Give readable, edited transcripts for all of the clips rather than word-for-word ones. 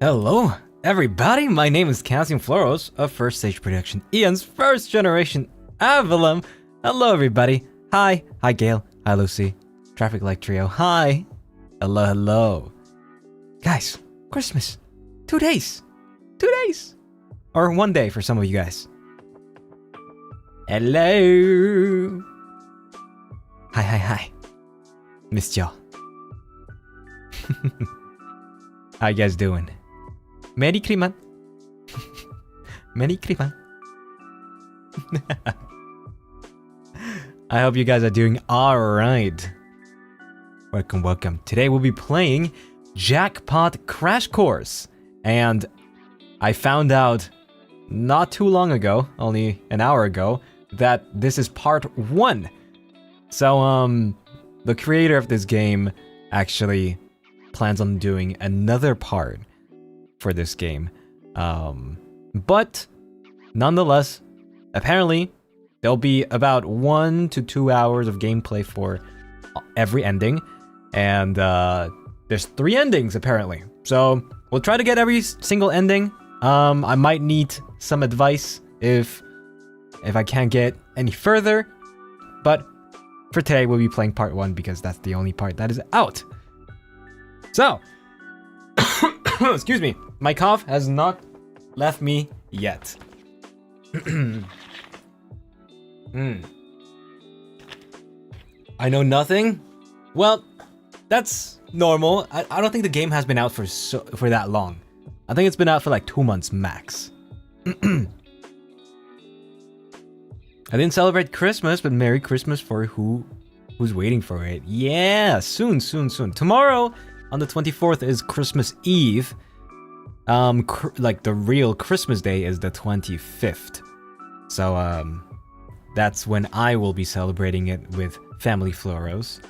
Hello, everybody. My name is Cassian Floros of First Stage Production, Ian's first generation Avallum. Hello, everybody. Hi. Hi, Gail. Hi, Lucy. Traffic Light Trio. Hi. Hello, hello. Guys, Christmas. 2 days. 2 days. Or 1 day for some of you guys. Hello. Hi, hi, hi. Missed y'all. How you guys doing? Merry Christmas. Merry Christmas. I hope you guys are doing alright. Welcome, welcome. Today we'll be playing Jackpot Crash Course. And I found out not too long ago, only an hour ago, that this is part 1. So, the creator of this game actually plans on doing another part for this game. But nonetheless, apparently there'll be about 1 to 2 hours of gameplay for every ending, and there's 3 endings apparently. So we'll try to get every single ending. I might need some advice if I can't get any further, but for today we'll be playing part 1 because that's the only part that is out. So, excuse me, my cough has not left me yet. I know nothing? Well, that's normal. I don't think the game has been out for that long. I think it's been out for like 2 months max. I didn't celebrate Christmas, but Merry Christmas for who's waiting for it. Yeah, soon. Tomorrow, on the 24th, is Christmas Eve. Like the real Christmas day is the 25th. So, that's when I will be celebrating it with Family Floros.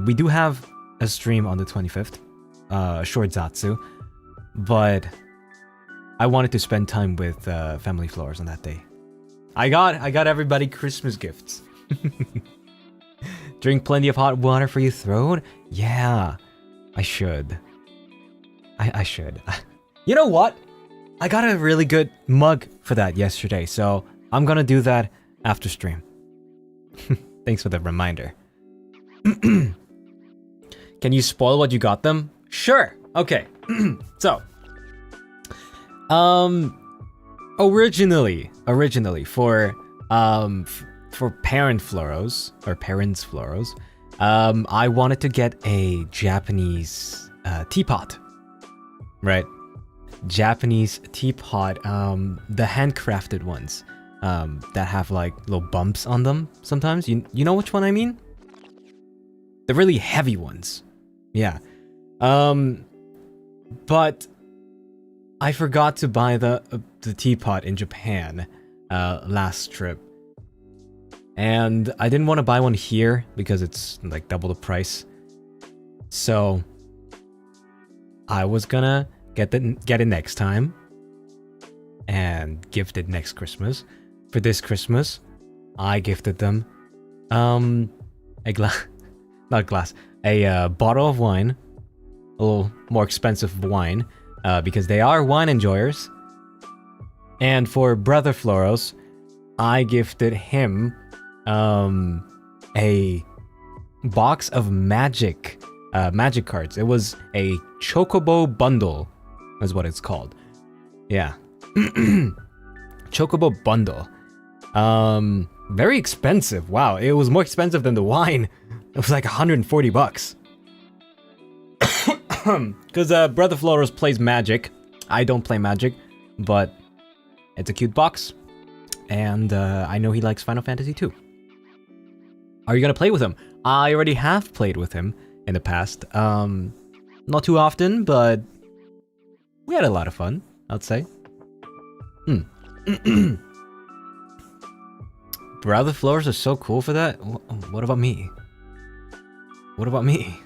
We do have a stream on the 25th, short Zatsu, but I wanted to spend time with Family Floros on that day. I got everybody Christmas gifts. Drink plenty of hot water for your throat? Yeah, I should. I should. You know what? I got a really good mug for that yesterday, so I'm gonna do that after stream. Thanks for the reminder. Can you spoil what you got them? Sure. Okay. So, originally for parent Floros or parents Floros, I wanted to get a Japanese teapot, right? Japanese teapot, the handcrafted ones, that have like little bumps on them sometimes. You know which one I mean? The really heavy ones. Yeah. But I forgot to buy the teapot in Japan last trip. And I didn't want to buy one here because it's like double the price. So I was gonna get it next time and gift it next Christmas. For this Christmas, I gifted them a bottle of wine, a little more expensive wine, because they are wine enjoyers. And for Brother Floros, I gifted him a box of magic cards. It was a Chocobo bundle, is what it's called. Yeah. Chocobo bundle. Very expensive. Wow, it was more expensive than the wine. It was like $140. Because Brother Floros plays Magic. I don't play Magic, but it's a cute box. And I know he likes Final Fantasy 2. Are you gonna play with him? I already have played with him in the past. Not too often, but we had a lot of fun, I'd say. Brother Floros are so cool for that. What about me? What about me?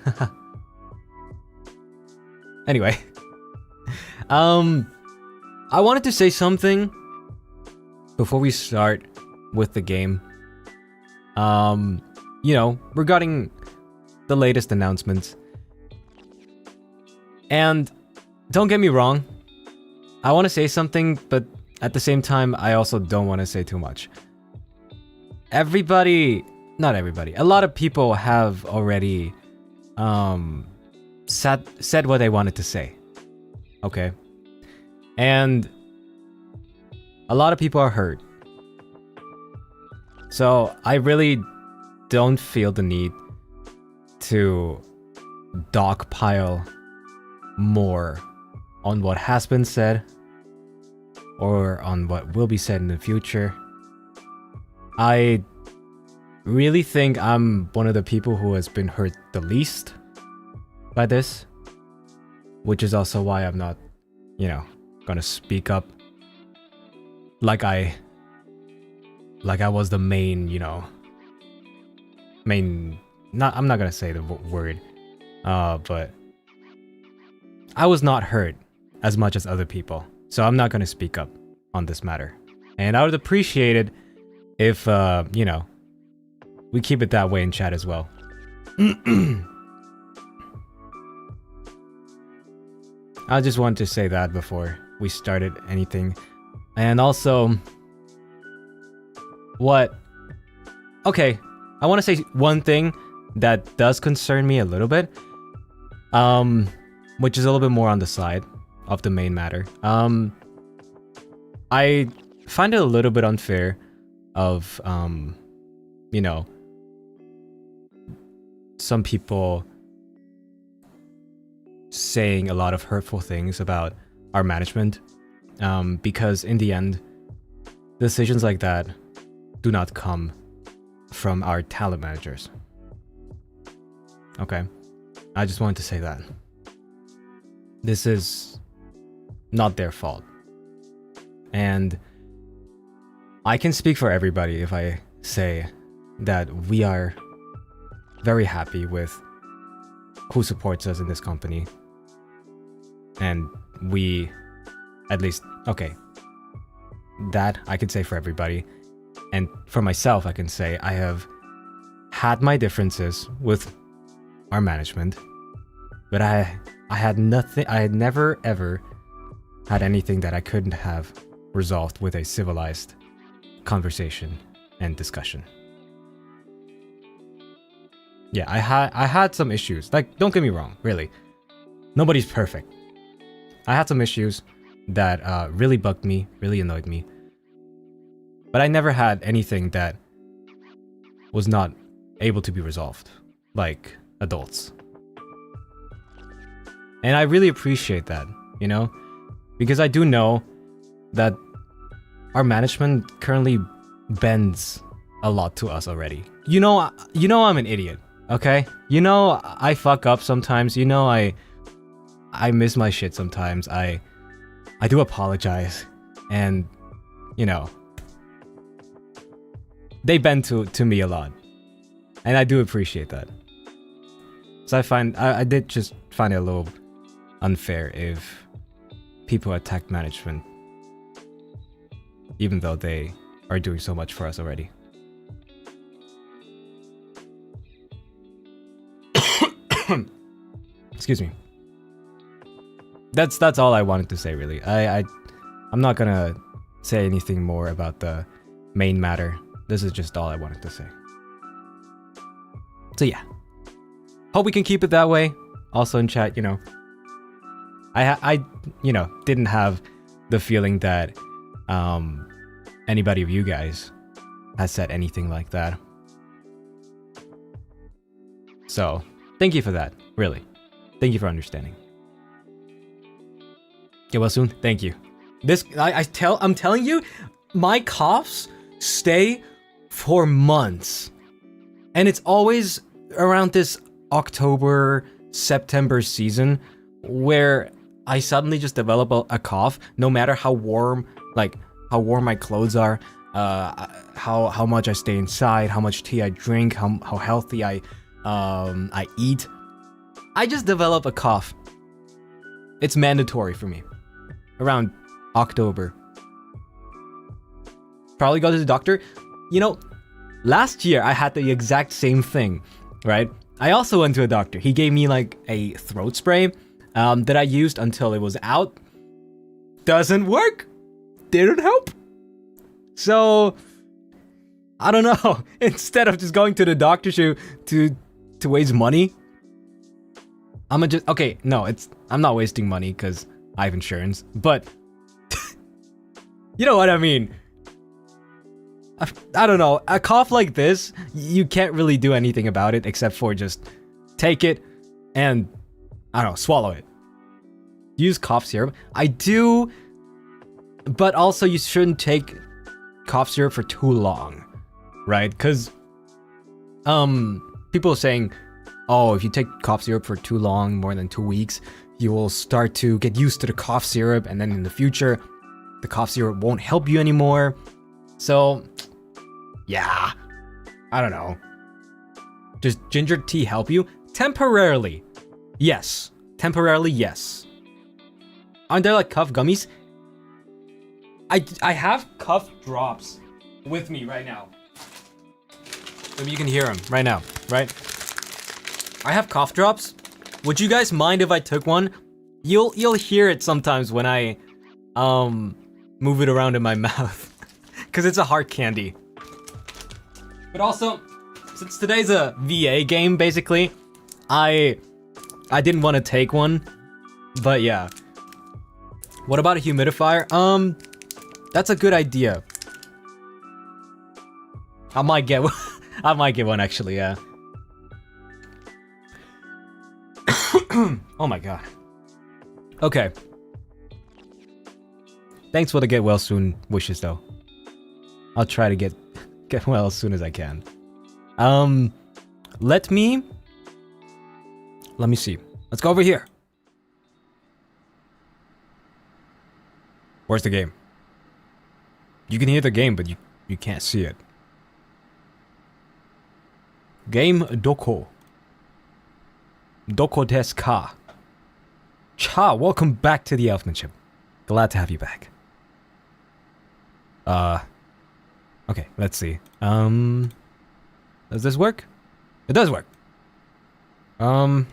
Anyway, I wanted to say something before we start with the game. You know, regarding the latest announcements. And don't get me wrong. I want to say something, but at the same time, I also don't want to say too much. Not everybody, a lot of people have already said what they wanted to say. Okay? And a lot of people are hurt. So I really don't feel the need to dogpile more on what has been said or on what will be said in the future. I really think I'm one of the people who has been hurt the least by this, which is also why I'm not, gonna speak up like I was the main, I'm not gonna say the word, but I was not hurt as much as other people, so I'm not gonna speak up on this matter. And I would appreciate it if, we keep it that way in chat as well. I just wanted to say that before we started anything. And also, okay, I want to say one thing that does concern me a little bit, which is a little bit more on the side of the main matter. I find it a little bit unfair of, some people saying a lot of hurtful things about our management, because in the end, decisions like that do not come from our talent managers. Okay, I just wanted to say that. This is not their fault. And I can speak for everybody if I say that we are very happy with who supports us in this company. And we, at least, okay, that I can say for everybody. And for myself, I can say I have had my differences with our management, but I had never ever had anything that I couldn't have resolved with a civilized conversation and discussion. Yeah, I had some issues. Like, don't get me wrong, really. Nobody's perfect. I had some issues that really bugged me, really annoyed me. But I never had anything that was not able to be resolved, like adults. And I really appreciate that, because I do know that our management currently bends a lot to us already. I'm an idiot, okay? I fuck up sometimes. I miss my shit sometimes. I do apologize, and they bend to me a lot, and I do appreciate that. So I did just find it a little unfair if people attack management, even though they are doing so much for us already. Excuse me. That's all I wanted to say, really. I'm not gonna say anything more about the main matter. This is just all I wanted to say. So yeah, hope we can keep it that way. Also in chat, I didn't have the feeling that anybody of you guys has said anything like that. So thank you for that, really. Thank you for understanding. Get well soon. Thank you. I'm telling you, my coughs stay for months. And it's always around this October, September season where I suddenly just develop a cough, no matter how warm my clothes are, how much I stay inside, how much tea I drink, how healthy I eat. I just develop a cough. It's mandatory for me. Around October. Probably go to the doctor. Last year I had the exact same thing, right? I also went to a doctor. He gave me like a throat spray. that I used until it was out doesn't work. Didn't help. So I don't know. Instead of just going to the doctor to waste money, I'm gonna just I'm not wasting money because I have insurance, but you know what I mean. I don't know. A cough like this, you can't really do anything about it except for just take it and, I don't know, swallow it. Use cough syrup. I do, but also you shouldn't take cough syrup for too long, right? Because people are saying, oh, if you take cough syrup for too long, more than 2 weeks, you will start to get used to the cough syrup, and then in the future, the cough syrup won't help you anymore. So, yeah, I don't know. Does ginger tea help you? Temporarily, yes. Temporarily, yes. Aren't there like cough gummies? I have cough drops with me right now. Maybe you can hear them right now, right? I have cough drops. Would you guys mind if I took one? You'll hear it sometimes when I move it around in my mouth. Cause it's a hard candy. But also, since today's a VA game basically, I didn't want to take one. But yeah. What about a humidifier? That's a good idea. I might get one. I might get one actually, yeah. Oh my god. Okay. Thanks for the get well soon wishes though. I'll try to get well as soon as I can. Let me see. Let's go over here. Where's the game? You can hear the game, but you can't see it. Game Doko. Doko desu ka? Cha, welcome back to the Elfmanship. Glad to have you back. Okay, let's see. Does this work? It does work. I'm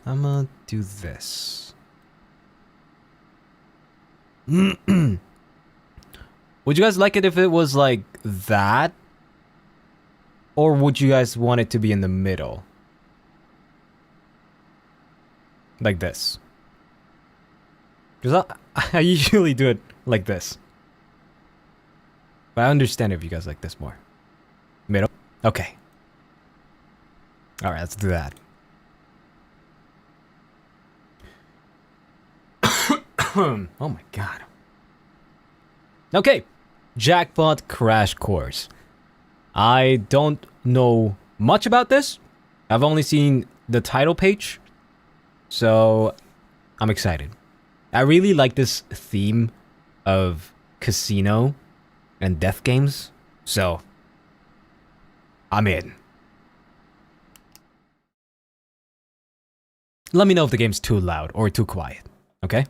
gonna do this. Would you guys like it if it was like that? Or would you guys want it to be in the middle? Like this. Because I usually do it like this. But I understand if you guys like this more. Middle? Okay. Alright, let's do that. Oh my god. Okay. Jackpot Crash Course. I don't know much about this. I've only seen the title page. So, I'm excited. I really like this theme of casino and death games. So, I'm in. Let me know if the game's too loud or too quiet, okay?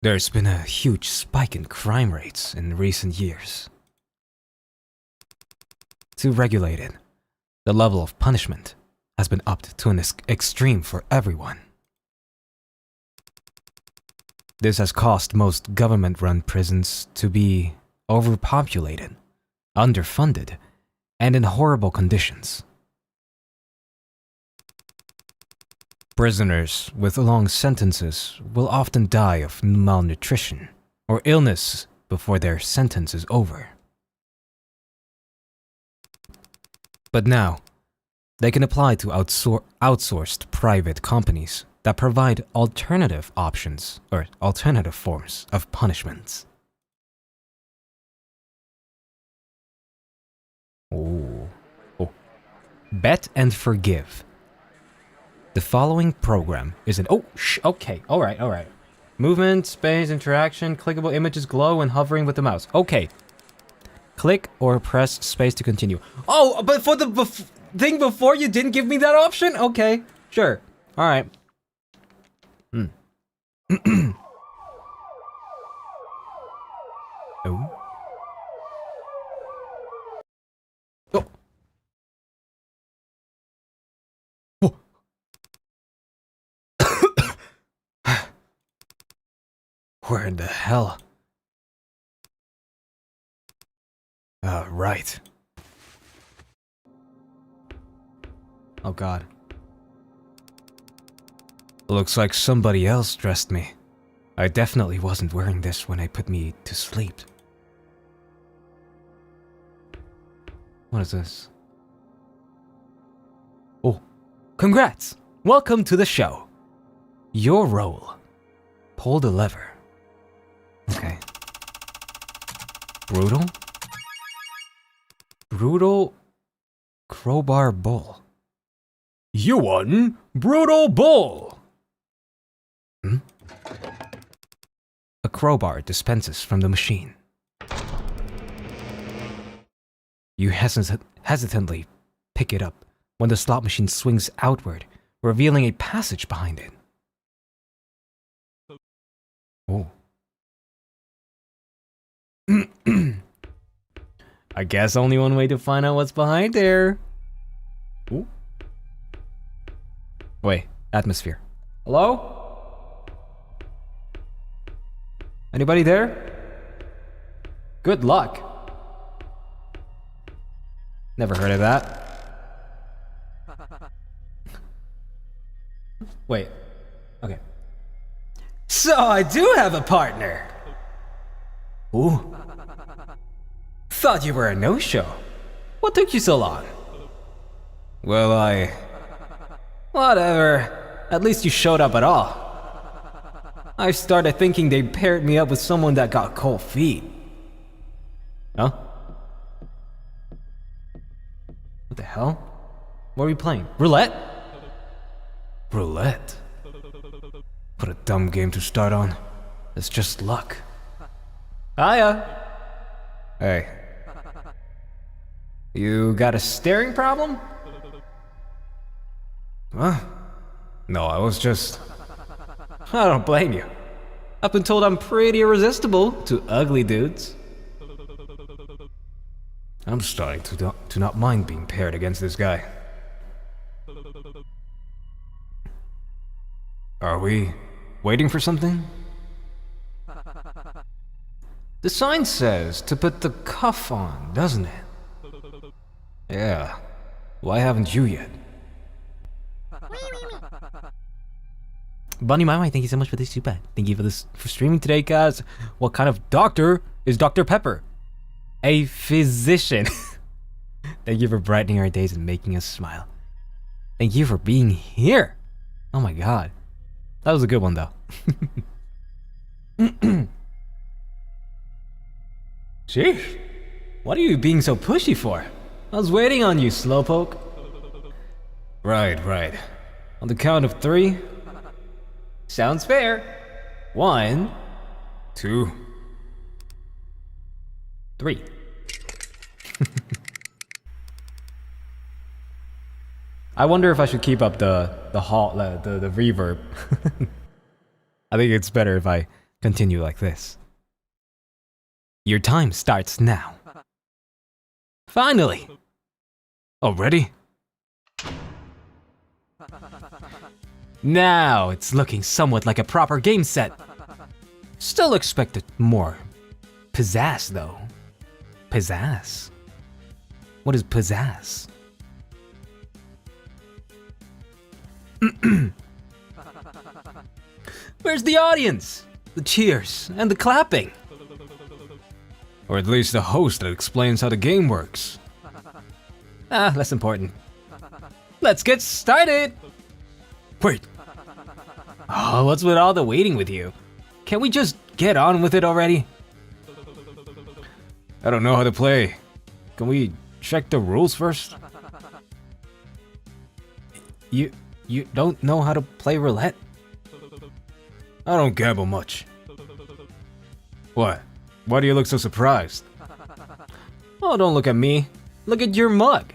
There's been a huge spike in crime rates in recent years. To regulate it, the level of punishment has been upped to an extreme for everyone. This has caused most government-run prisons to be overpopulated, underfunded, and in horrible conditions. Prisoners with long sentences will often die of malnutrition or illness before their sentence is over. But now, they can apply to outsourced private companies that provide alternative options or alternative forms of punishments. Oh. Bet and forgive. The following program is an... okay, alright. Movement, space, interaction, clickable images glow when hovering with the mouse. Okay. Click or press space to continue. Oh, but for the thing before you didn't give me that option? Okay, sure. Alright. Oh. Where in the hell? Right. Oh god. Looks like somebody else dressed me. I definitely wasn't wearing this when I put me to sleep. What is this? Oh, congrats! Welcome to the show. Your role. Pull the lever. Okay. Brutal? Brutal crowbar bull. You won Brutal Bull! Hmm? A crowbar dispenses from the machine. You hesitantly pick it up when the slot machine swings outward, revealing a passage behind it. Oh. I guess only one way to find out what's behind there. Ooh. Wait, atmosphere. Hello? Anybody there? Good luck. Never heard of that. Wait. Okay. So I do have a partner. Ooh. Thought you were a no-show. What took you so long? Well, whatever. At least you showed up at all. I started thinking they paired me up with someone that got cold feet. Huh? What the hell? What are we playing? Roulette? Roulette? What a dumb game to start on. It's just luck. Hiya! Hey. You got a staring problem? Huh? No, I was just... I don't blame you. I've been told I'm pretty irresistible to ugly dudes. I'm starting to not mind being paired against this guy. Are we waiting for something? The sign says to put the cuff on, doesn't it? Yeah. Why haven't you yet? Bunny Mama, thank you so much for this super. Thank you for streaming today, guys. What kind of doctor is Dr. Pepper? A physician. Thank you for brightening our days and making us smile. Thank you for being here. Oh my god. That was a good one, though. Sheesh. What are you being so pushy for? I was waiting on you, slowpoke. Right. On the count of 3. Sounds fair. 1, 2, 3. I wonder if I should keep up the reverb. I think it's better if I continue like this. Your time starts now. Finally! Already? Now it's looking somewhat like a proper game set. Still expected more pizzazz, though. Pizzazz? What is pizzazz? Where's the audience? The cheers and the clapping? Or at least the host that explains how the game works. Less important. Let's get started! Wait. Oh, what's with all the waiting with you? Can't we just get on with it already? I don't know how to play. Can we check the rules first? You don't know how to play roulette? I don't gamble much. What? Why do you look so surprised? Oh, don't look at me. Look at your mug.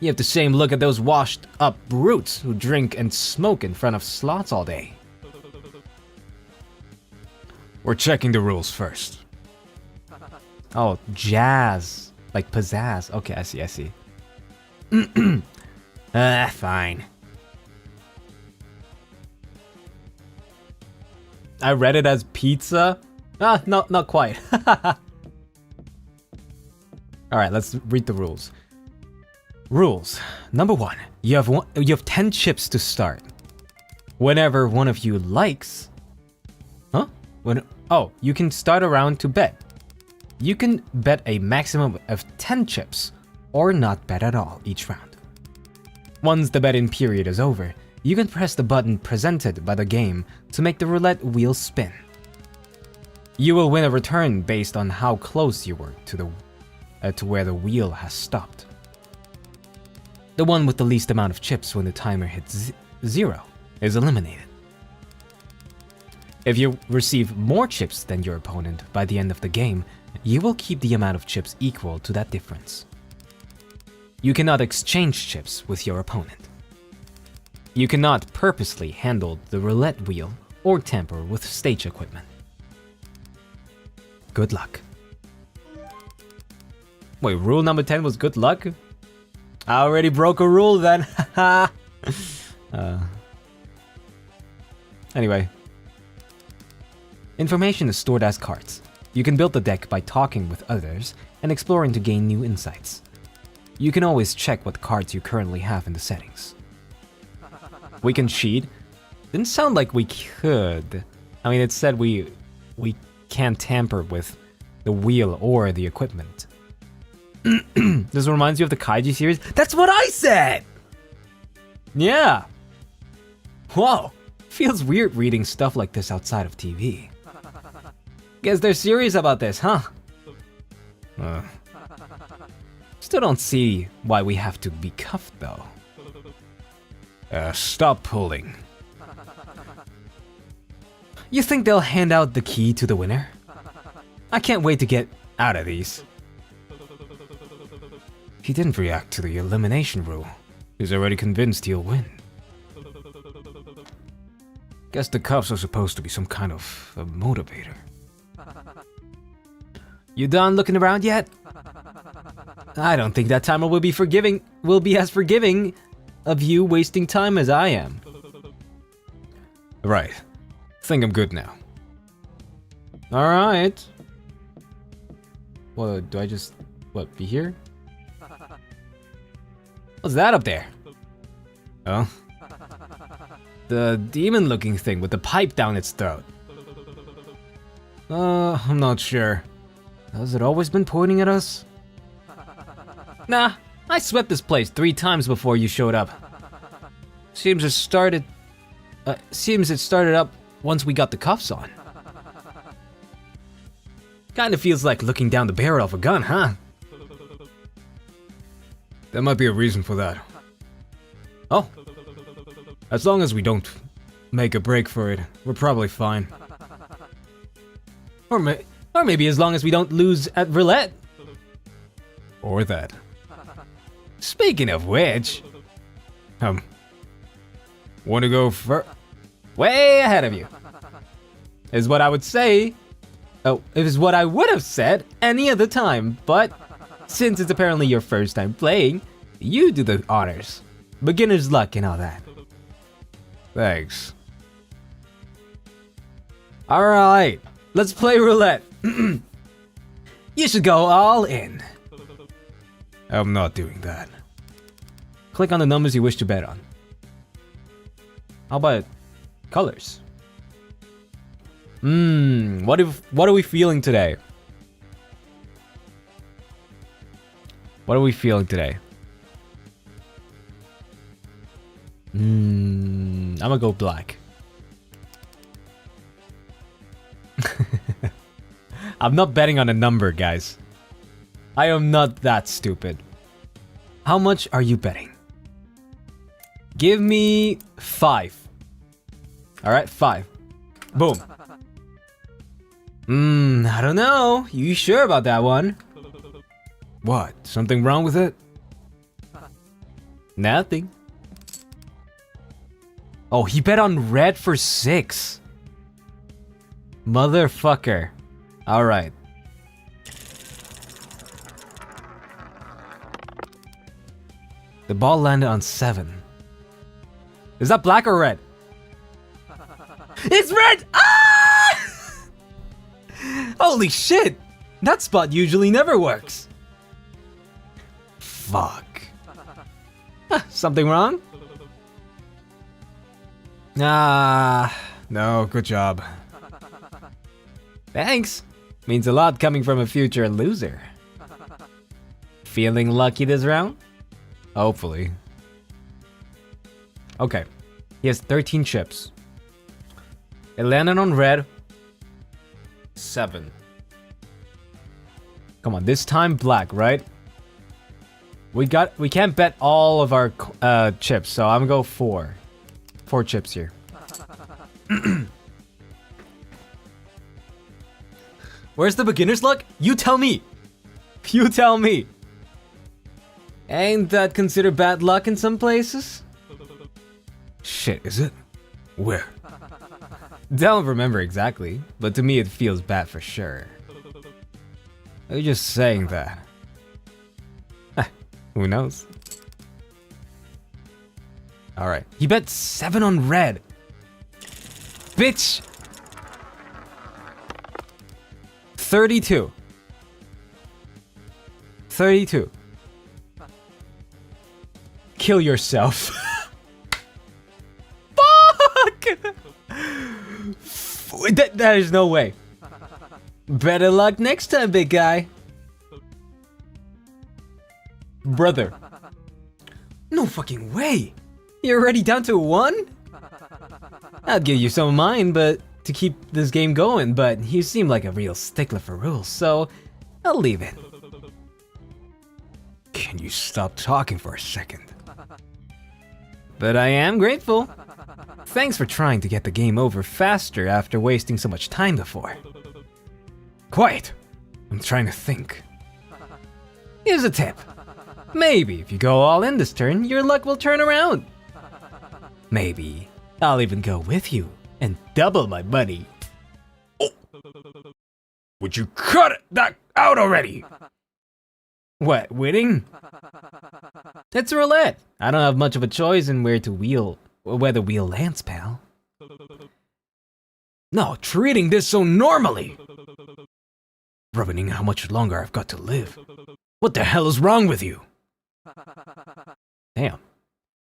You have the same look at those washed up brutes who drink and smoke in front of slots all day. We're checking the rules first. Oh, jazz. Like pizzazz. Okay, I see. Fine. I read it as pizza. Ah, no, not quite. Alright, let's read the rules. Rules. Number 1. You have 10 chips to start. Whenever one of you likes... Huh? You can start a round to bet. You can bet a maximum of 10 chips, or not bet at all each round. Once the betting period is over, you can press the button presented by the game to make the roulette wheel spin. You will win a return based on how close you were to where the wheel has stopped. The one with the least amount of chips when the timer hits 0 is eliminated. If you receive more chips than your opponent by the end of the game, you will keep the amount of chips equal to that difference. You cannot exchange chips with your opponent. You cannot purposely handle the roulette wheel or tamper with stage equipment. Good luck. Wait, rule number 10 was good luck? I already broke a rule then. Anyway. Information is stored as cards. You can build the deck by talking with others and exploring to gain new insights. You can always check what cards you currently have in the settings. We can cheat? Didn't sound like we could. I mean, it said we can't tamper with the wheel or the equipment. This reminds you of the Kaiji series? That's what I said! Yeah. Whoa. Feels weird reading stuff like this outside of TV. Guess they're serious about this, huh? Still don't see why we have to be cuffed, though. Stop pulling. You think they'll hand out the key to the winner? I can't wait to get out of these. He didn't react to the elimination rule. He's already convinced he'll win. Guess the cuffs are supposed to be some kind of a motivator. You done looking around yet? I don't think that timer will be as forgiving of you wasting time as I am. Right. Think I'm good now. Alright. Well, do I just... be here? What's that up there? Oh? The demon-looking thing with the pipe down its throat. I'm not sure. Has it always been pointing at us? Nah, I swept this place 3 times before you showed up. Seems it started up once we got the cuffs on. Kinda feels like looking down the barrel of a gun, huh? There might be a reason for that. Oh. As long as we don't make a break for it, we're probably fine. Or maybe as long as we don't lose at roulette. Or that. Speaking of which... wanna go way ahead of you. Is what I would say... Oh, it is what I would have said any other time, but... Since it's apparently your first time playing, you do the honors. Beginner's luck and all that. Thanks. Alright, let's play roulette. You should go all in. I'm not doing that. Click on the numbers you wish to bet on. How about colors? What are we feeling today? What are we feeling today? I'm gonna go black. I'm not betting on a number, guys. I am not that stupid. How much are you betting? Give me 5. Alright, 5. Boom. I don't know. You sure about that one? What? Something wrong with it? Nothing. Oh, he bet on red for 6. Motherfucker. Alright. The ball landed on 7. Is that black or red? It's red! Ah! Holy shit! That spot usually never works. Fuck. Something wrong? No, good job. Thanks. Means a lot coming from a future loser. Feeling lucky this round? Hopefully. Okay. He has 13 chips. It landed on red. 7. Come on, this time black, right? We can't bet all of our chips, so I'm gonna go 4. 4 chips here. Where's the beginner's luck? You tell me. You tell me. Ain't that considered bad luck in some places? Shit, is it? Where? Don't remember exactly, but to me it feels bad for sure. Are you just saying that? Who knows? Alright, he bet 7 on red. Bitch! 32. 32. Kill yourself. Fuck! That is no way. Better luck next time, big guy. Brother. No fucking way. You're already down to 1? I'll give you some of mine, but to keep this game going, but you seem like a real stickler for rules, so I'll leave it. Can you stop talking for a second? But I am grateful. Thanks for trying to get the game over faster after wasting so much time before. Quiet! I'm trying to think. Here's a tip. Maybe if you go all in this turn, your luck will turn around. Maybe I'll even go with you and double my money. Oh. Would you cut that out already? What, winning? It's roulette. I don't have much of a choice in where the wheel lands, pal. No, treating this so normally. Ruining how much longer I've got to live. What the hell is wrong with you? Damn.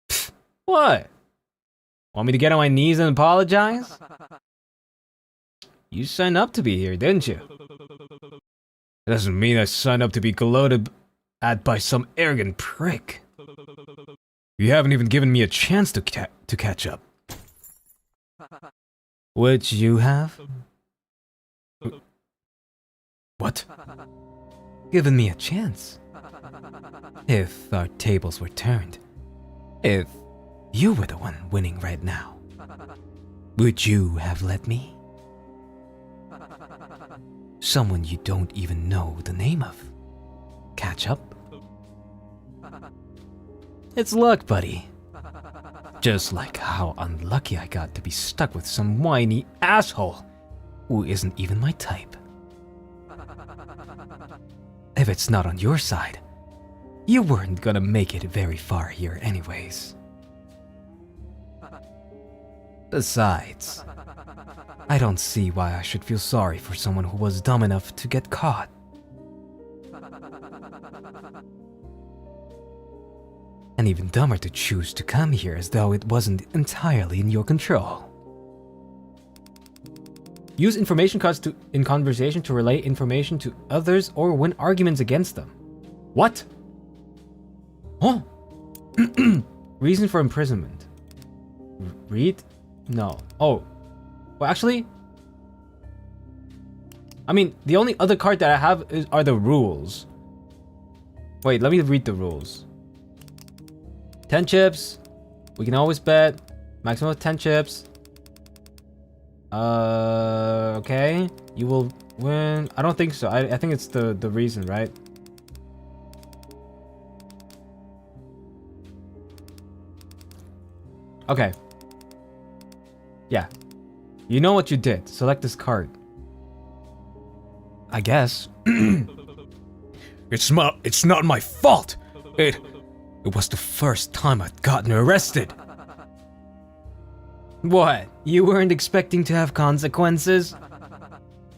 Pfft, what? Want me to get on my knees and apologize? You signed up to be here, didn't you? It doesn't mean I signed up to be gloated at by some arrogant prick. You haven't even given me a chance to catch up. Which you have? What? Given me a chance. If our tables were turned. If you were the one winning right now. Would you have let me? Someone you don't even know the name of. Catch up? It's luck, buddy. Just like how unlucky I got to be stuck with some whiny asshole who isn't even my type. If it's not on your side, you weren't gonna make it very far here anyways. Besides, I don't see why I should feel sorry for someone who was dumb enough to get caught. And even dumber to choose to come here as though it wasn't entirely in your control. Use information cards in conversation to relay information to others or win arguments against them. What? Oh! Reason for imprisonment. Read? No. Oh. Well, actually... I mean, the only other card that I have are the rules. Wait, let me read the rules. 10 chips. We can always bet. Maximum of 10 chips. Okay. You will win. I don't think so. I think it's the reason, right? Okay. Yeah. You know what you did. Select this card. I guess. It's not my fault. It was the first time I'd gotten arrested. What? You weren't expecting to have consequences?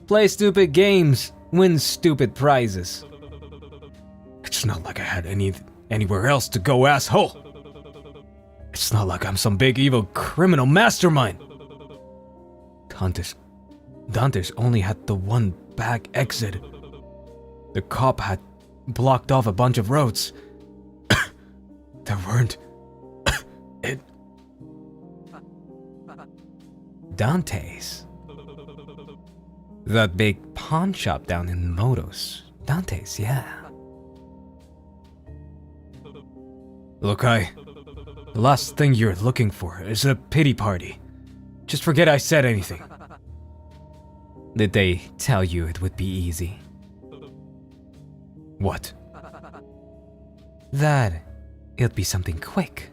Play stupid games, win stupid prizes. It's not like I had anywhere else to go, asshole. It's not like I'm some big evil criminal mastermind. Dante's only had the one back exit. The cop had blocked off a bunch of roads. There weren't... it... Dante's. That big pawn shop down in Motos. Dante's, yeah. Look, the last thing you're looking for is a pity party. Just forget I said anything. Did they tell you it would be easy? What? That it'd be something quick.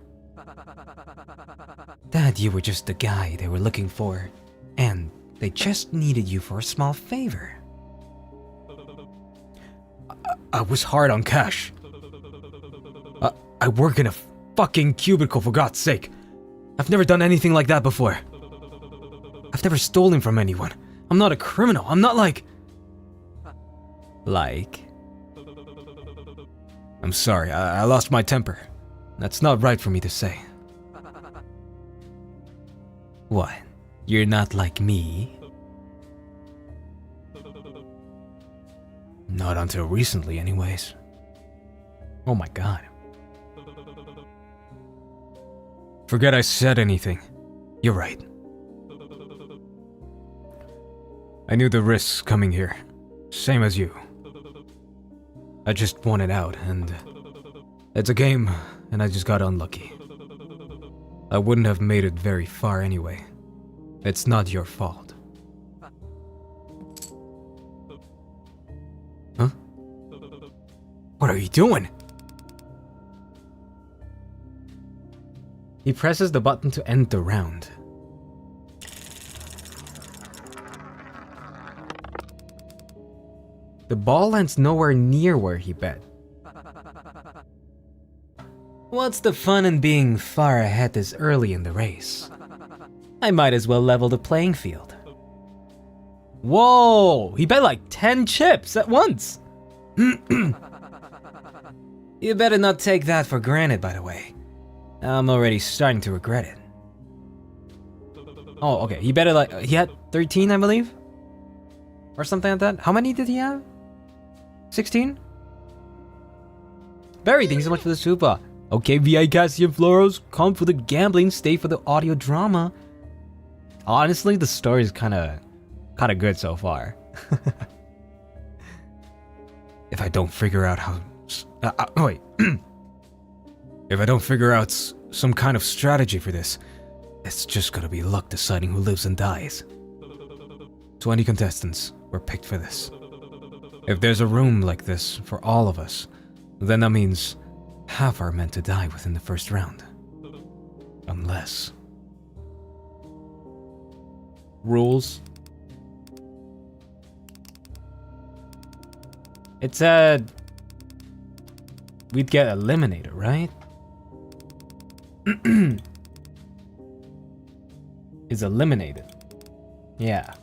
That you were just the guy they were looking for, and they just needed you for a small favor. I was hard on cash. I work in a fucking cubicle, for God's sake. I've never done anything like that before. I've never stolen from anyone. I'm not a criminal. I'm not like... Like? I'm sorry, I lost my temper. That's not right for me to say. What? You're not like me? Not until recently, anyways. Oh my god. Forget I said anything. You're right. I knew the risks coming here. Same as you. I just wanted out, and... it's a game, and I just got unlucky. I wouldn't have made it very far anyway. It's not your fault. Huh? What are you doing? He presses the button to end the round. The ball lands nowhere near where he bet. What's the fun in being far ahead this early in the race? I might as well level the playing field. Whoa! He bet like 10 chips at once! You better not take that for granted, by the way. I'm already starting to regret it. Oh, okay. He better like... he had 13, I believe? Or something like that? How many did he have? 16? Barry, thank you so much for the super. Okay, VI Cassian Floros, come for the gambling, stay for the audio drama. Honestly, the story is kind of good so far. If I don't figure out how... wait. If I don't figure out some kind of strategy for this, it's just gonna be luck deciding who lives and dies. 20 contestants were picked for this. If there's a room like this for all of us, then that means half are meant to die within the first round. Unless... rules? It said... we'd get eliminated, right? Is eliminated. Yeah.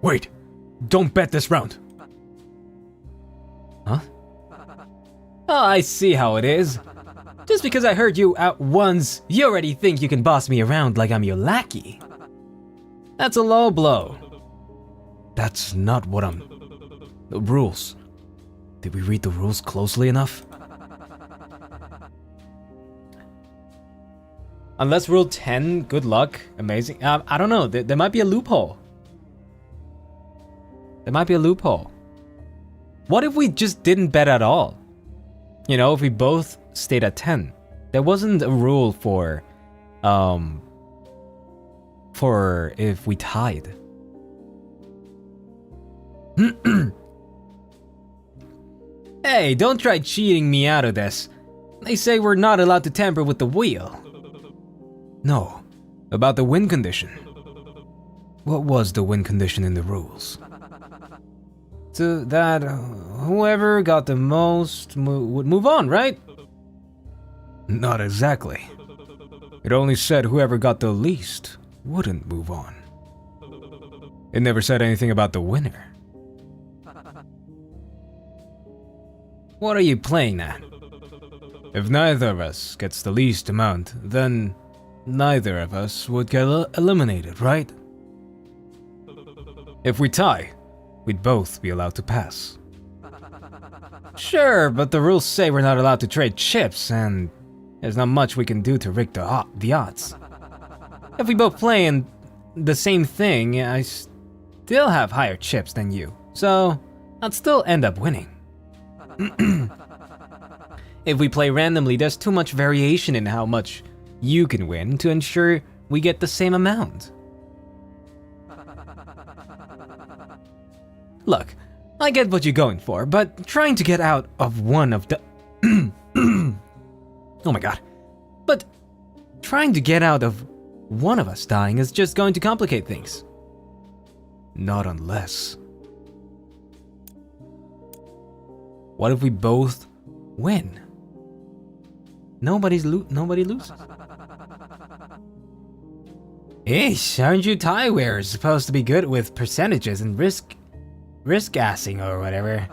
Wait! Don't bet this round! Huh? Oh, I see how it is. Just because I heard you out once, you already think you can boss me around like I'm your lackey. That's a low blow. That's not what I'm... The rules. Did we read the rules closely enough? Unless rule 10, good luck, amazing. I don't know, there might be a loophole. There might be a loophole. What if we just didn't bet at all? You know, if we both stayed at 10. There wasn't a rule for if we tied. Hey, don't try cheating me out of this. They say we're not allowed to tamper with the wheel. No, about the win condition. What was the win condition in the rules? So that whoever got the most would move on, right? Not exactly. It only said whoever got the least wouldn't move on. It never said anything about the winner. What are you playing at? If neither of us gets the least amount, then neither of us would get eliminated, right? If we tie, we'd both be allowed to pass. Sure, but the rules say we're not allowed to trade chips, and there's not much we can do to rig the odds. If we both play in the same thing, I still have higher chips than you, so I'd still end up winning. If we play randomly, there's too much variation in how much you can win to ensure we get the same amount. Look, I get what you're going for, but trying to get out of one of the... Oh my god. But trying to get out of one of us dying is just going to complicate things. Not unless... What if we both win? Nobody loses. Ish, aren't you tie wearers supposed to be good with percentages and risk-assing or whatever?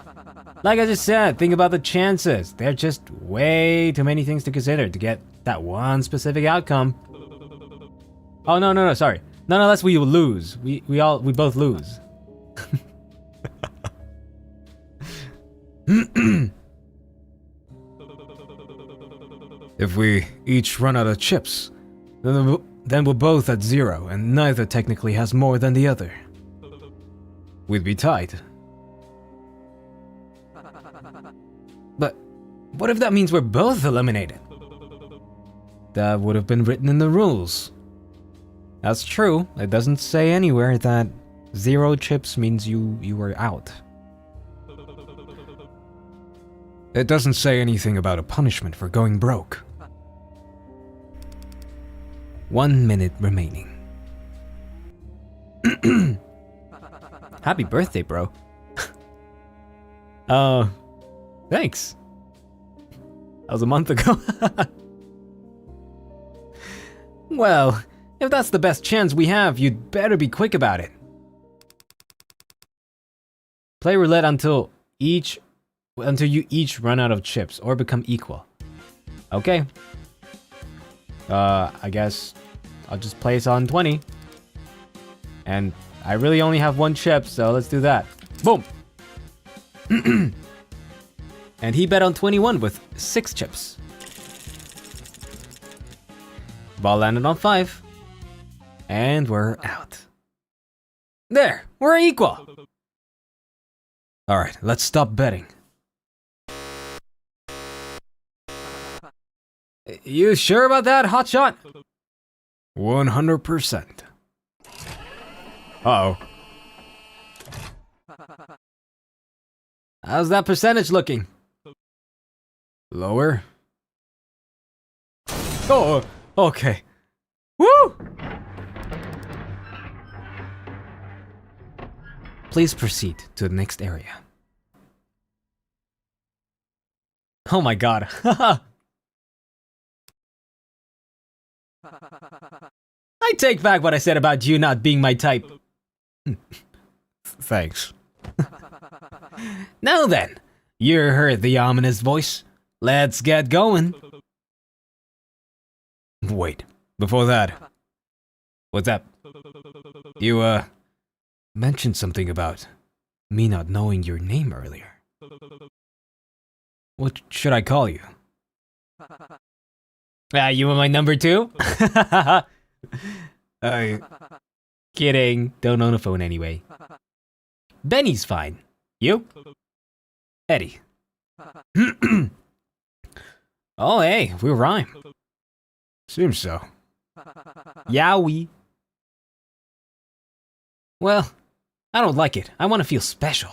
Like I just said, think about the chances. There are just way too many things to consider to get that one specific outcome. Oh no, sorry. None unless we lose. We both lose. If we each run out of chips, then we're both at 0 and neither technically has more than the other. We'd be tied. But what if that means we're both eliminated? That would have been written in the rules. That's true. It doesn't say anywhere that 0 chips means you were out. It doesn't say anything about a punishment for going broke. 1 minute remaining. Happy birthday, bro. Thanks. That was a month ago. Well, if that's the best chance we have, you'd better be quick about it. Play roulette until you each run out of chips or become equal. Okay. I guess I'll just place on 20. And I really only have 1 chip, so let's do that. Boom! And he bet on 21 with 6 chips. Ball landed on 5. And we're out. There! We're equal! Alright, let's stop betting. You sure about that, hotshot? 100%. Uh-oh. How's that percentage looking? Lower? Oh, okay. Woo! Please proceed to the next area. Oh my god. I take back what I said about you not being my type. Thanks. Now then, you heard the ominous voice. Let's get going. Wait, before that. What's up? You, mentioned something about me not knowing your name earlier. What should I call you? You want my number 2? Kidding. Don't own a phone anyway. Benny's fine. You? Eddie. Oh, hey, we rhyme. Seems so. Yowie. Well, I don't like it. I want to feel special.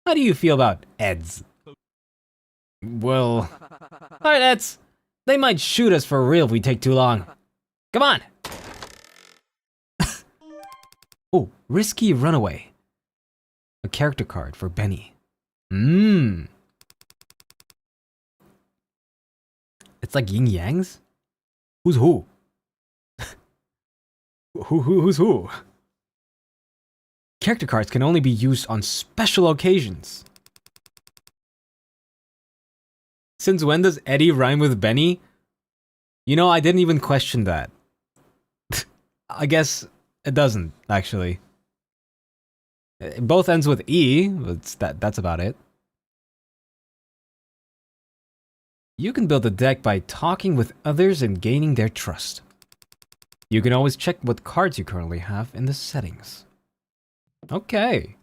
How do you feel about Eds? Well... Alright, Eds. They might shoot us for real if we take too long. Come on! Oh, Risky Runaway. A character card for Benny. It's like yin-yangs? Who's who? Who's who? Character cards can only be used on special occasions. Since when does Eddie rhyme with Benny? You know, I didn't even question that. I guess it doesn't, actually. It both ends with E, but that's about it. You can build a deck by talking with others and gaining their trust. You can always check what cards you currently have in the settings. Okay.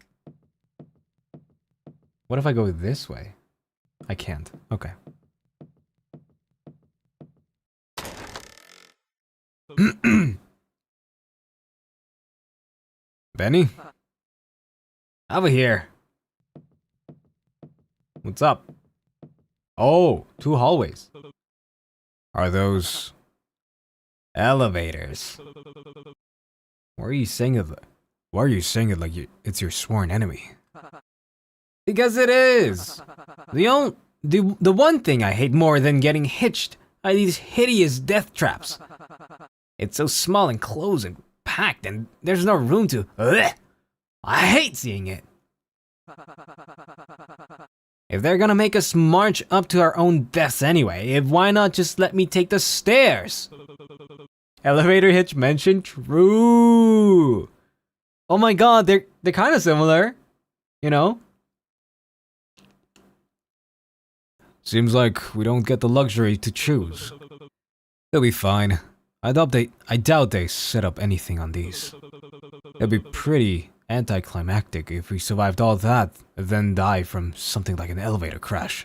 What if I go this way? I can't. Okay. Benny? Over here. What's up? Oh, 2 hallways. Are those elevators? Why are you saying it like it's your sworn enemy? Because it is. The one thing I hate more than getting hitched are these hideous death traps. It's so small and close and packed, and there's no room to. Ugh, I hate seeing it. If they're gonna make us march up to our own deaths anyway, why not just let me take the stairs? Elevator hitch mentioned? True. Oh my god, they're kind of similar, you know? Seems like we don't get the luxury to choose. They'll be fine. I doubt they set up anything on these. It'd be pretty anticlimactic if we survived all that and then die from something like an elevator crash.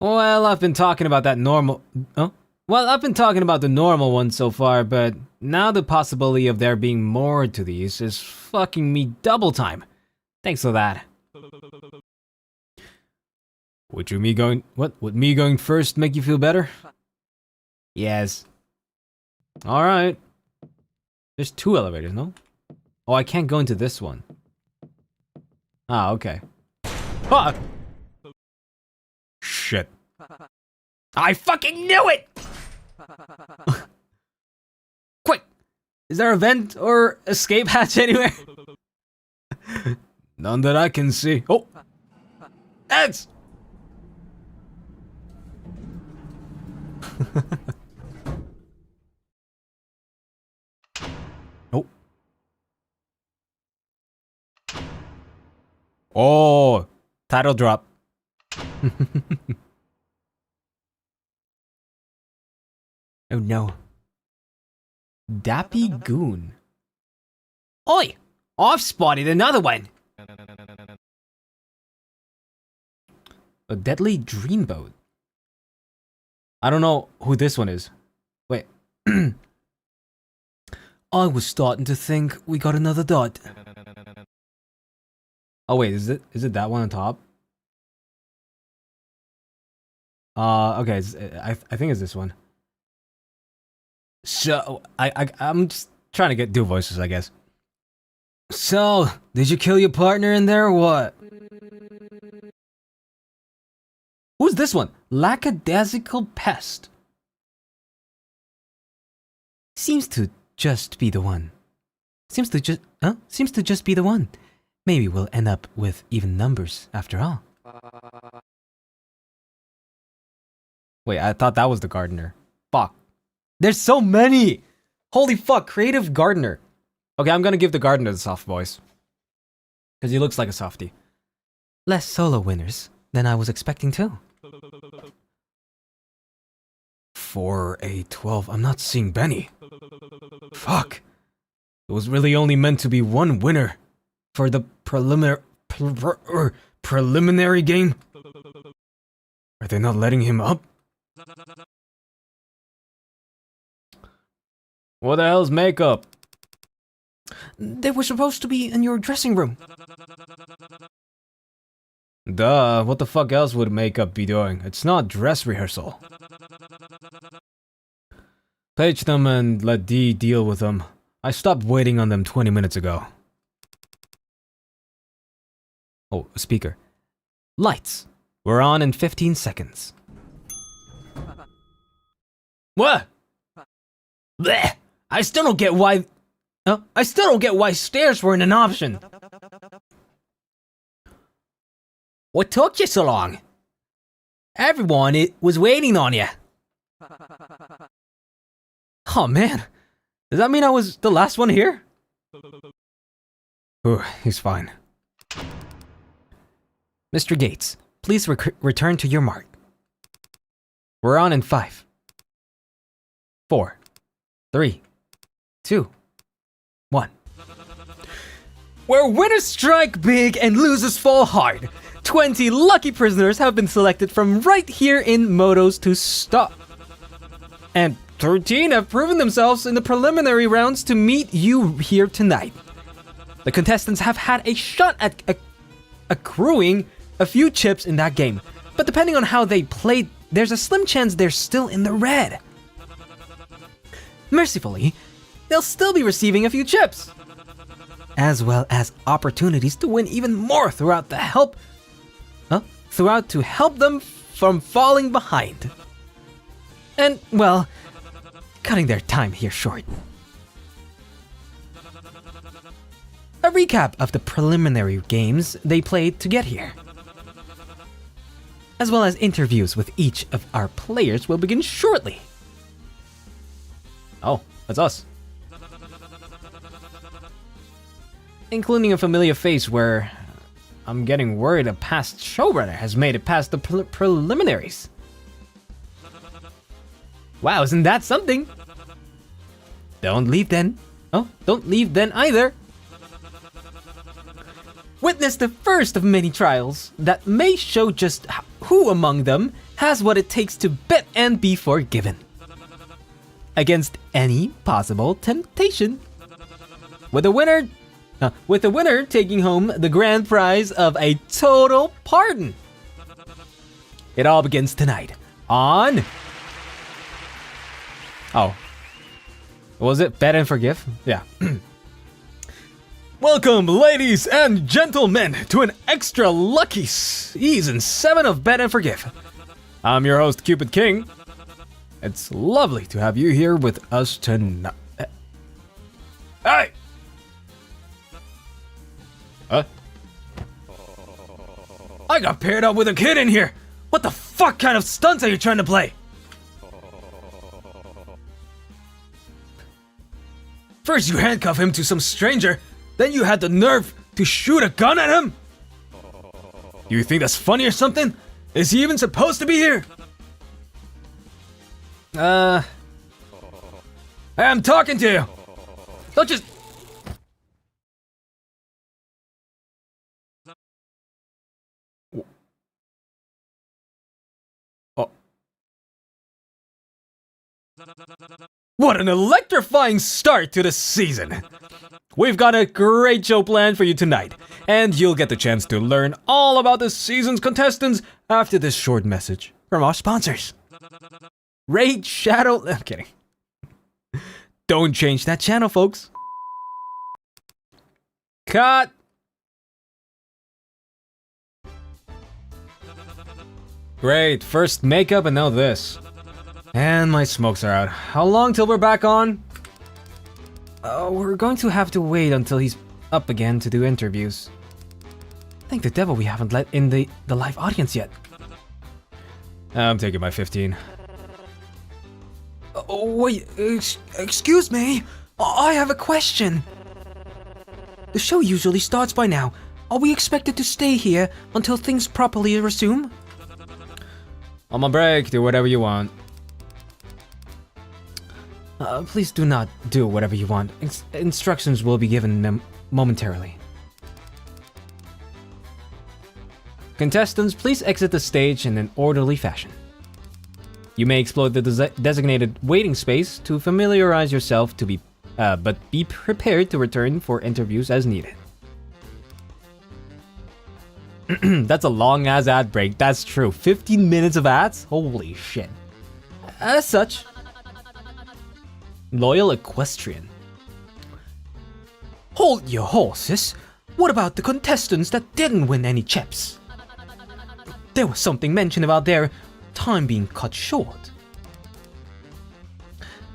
Well, I've been talking about that normal... Oh? Well, I've been talking about the normal one so far, but now the possibility of there being more to these is fucking me double time. Thanks for that. Would me going first make you feel better? Yes. Alright. There's 2 elevators, no? Oh, I can't go into this one. Ah, okay. Ah! Shit. I fucking knew it! Quick! Is there a vent or escape hatch anywhere? None that I can see. Oh! Eds! Oh. Oh, title drop. Oh no. Dappy Goon. Oi! I've spotted another one! A deadly dreamboat. I don't know who this one is. Wait. I was starting to think we got another dot. Oh wait, is it that one on top? Okay, I think it's this one. So, I'm just trying to do voices, I guess. So, did you kill your partner in there or what? Who's this one? Lackadaisical Pest. Seems to just be the one. Seems to just be the one. Maybe we'll end up with even numbers after all. Wait, I thought that was the gardener. Fuck. There's so many! Holy fuck, creative gardener. Okay, I'm gonna give the gardener the soft voice. Because he looks like a softie. Less solo winners than I was expecting too. For a 12, I'm not seeing Benny. Fuck. It was really only meant to be one winner for the preliminary game. Are they not letting him up? What the hell's makeup? They were supposed to be in your dressing room. Duh, what the fuck else would makeup be doing? It's not dress rehearsal. Page them and let D deal with them. I stopped waiting on them 20 minutes ago. Oh, a speaker. Lights. We're on in 15 seconds. What? Blech. I still don't get why stairs weren't an option. What took you so long? Everyone was waiting on you. Oh man, does that mean I was the last one here? Ooh, he's fine. Mr. Gates, please return to your mark. We're on in 5, 4, 3, 2, 1. Where winners strike big and losers fall hard, 20 lucky prisoners have been selected from right here in Motos to stop. And 13 have proven themselves in the preliminary rounds to meet you here tonight. The contestants have had a shot at accruing a few chips in that game, but depending on how they played, there's a slim chance they're still in the red. Mercifully, they'll still be receiving a few chips, as well as opportunities to win even more throughout to help them from falling behind. And, well, cutting their time here short. A recap of the preliminary games they played to get here, as well as interviews with each of our players, will begin shortly. Oh, that's us. Including a familiar face where I'm getting worried a past showrunner has made it past the preliminaries. Wow, isn't that something? Don't leave then. Oh, don't leave then either. Witness the first of many trials that may show just who among them has what it takes to bet and be forgiven against any possible temptation. With the winner taking home the grand prize of a total pardon. It all begins tonight on... Oh. Was it Bet and Forgive? Yeah. Welcome, ladies and gentlemen, to an extra lucky season 7 of Bet and Forgive. I'm your host, Cupid King. It's lovely to have you here with us tonight. Hey! Huh? I got paired up with a kid in here! What the fuck kind of stunts are you trying to play? First you handcuff him to some stranger, then you had the nerve to shoot a gun at him? You think that's funny or something? Is he even supposed to be here? I'm talking to you! Don't just... Oh. What an electrifying start to the season! We've got a great show planned for you tonight, and you'll get the chance to learn all about the season's contestants after this short message from our sponsors. Raid Shadow... I'm kidding. Don't change that channel, folks. Cut! Great, first makeup and now this. And my smokes are out. How long till we're back on? We're going to have to wait until he's up again to do interviews. Thank the devil we haven't let in the live audience yet. I'm taking my 15. Wait, excuse me. I have a question. The show usually starts by now. Are we expected to stay here until things properly resume? On my break, do whatever you want. Please do not do whatever you want. Instructions will be given momentarily. Contestants, please exit the stage in an orderly fashion. You may explore the designated waiting space to familiarize yourself but be prepared to return for interviews as needed. That's a long-ass ad break, that's true. 15 minutes of ads? Holy shit. As such, Loyal Equestrian. Hold your horses. What about the contestants that didn't win any chips? There was something mentioned about their time being cut short.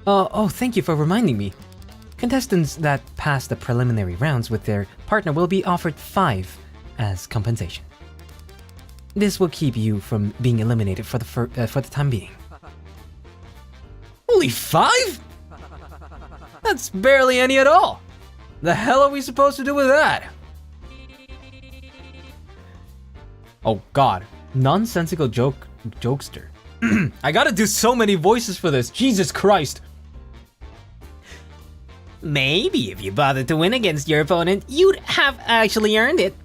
Oh, thank you for reminding me. Contestants that pass the preliminary rounds with their partner will be offered 5 as compensation. This will keep you from being eliminated for the time being. Only 5? That's barely any at all. The hell are we supposed to do with that? Oh god, nonsensical jokester. I gotta do so many voices for this, Jesus Christ. Maybe if you bothered to win against your opponent, you'd have actually earned it.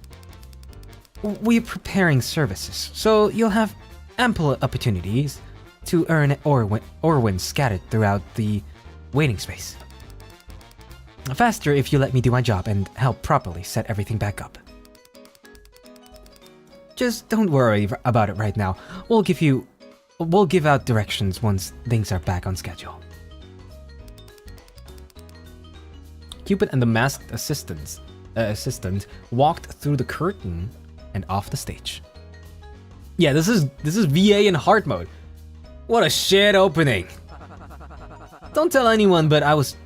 We're preparing services, so you'll have ample opportunities to earn or win scattered throughout the waiting space. Faster if you let me do my job and help properly set everything back up. Just don't worry about it right now. We'll give out directions once things are back on schedule. Cupid and the masked assistant walked through the curtain and off the stage. Yeah, this is VA in hard mode. What a shit opening. Don't tell anyone, but I was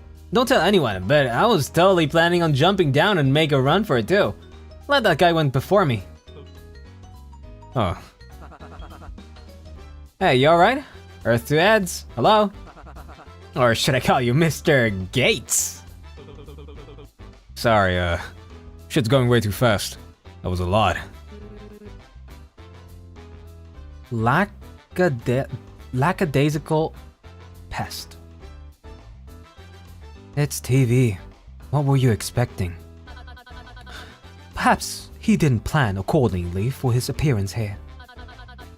totally planning on jumping down and make a run for it too. Let that guy win before me. Oh. Hey, you alright? Earth to Eds, hello? Or should I call you Mr. Gates? Sorry, shit's going way too fast. That was a lot. Lackadaisical pest. It's TV. What were you expecting? Perhaps he didn't plan accordingly for his appearance here.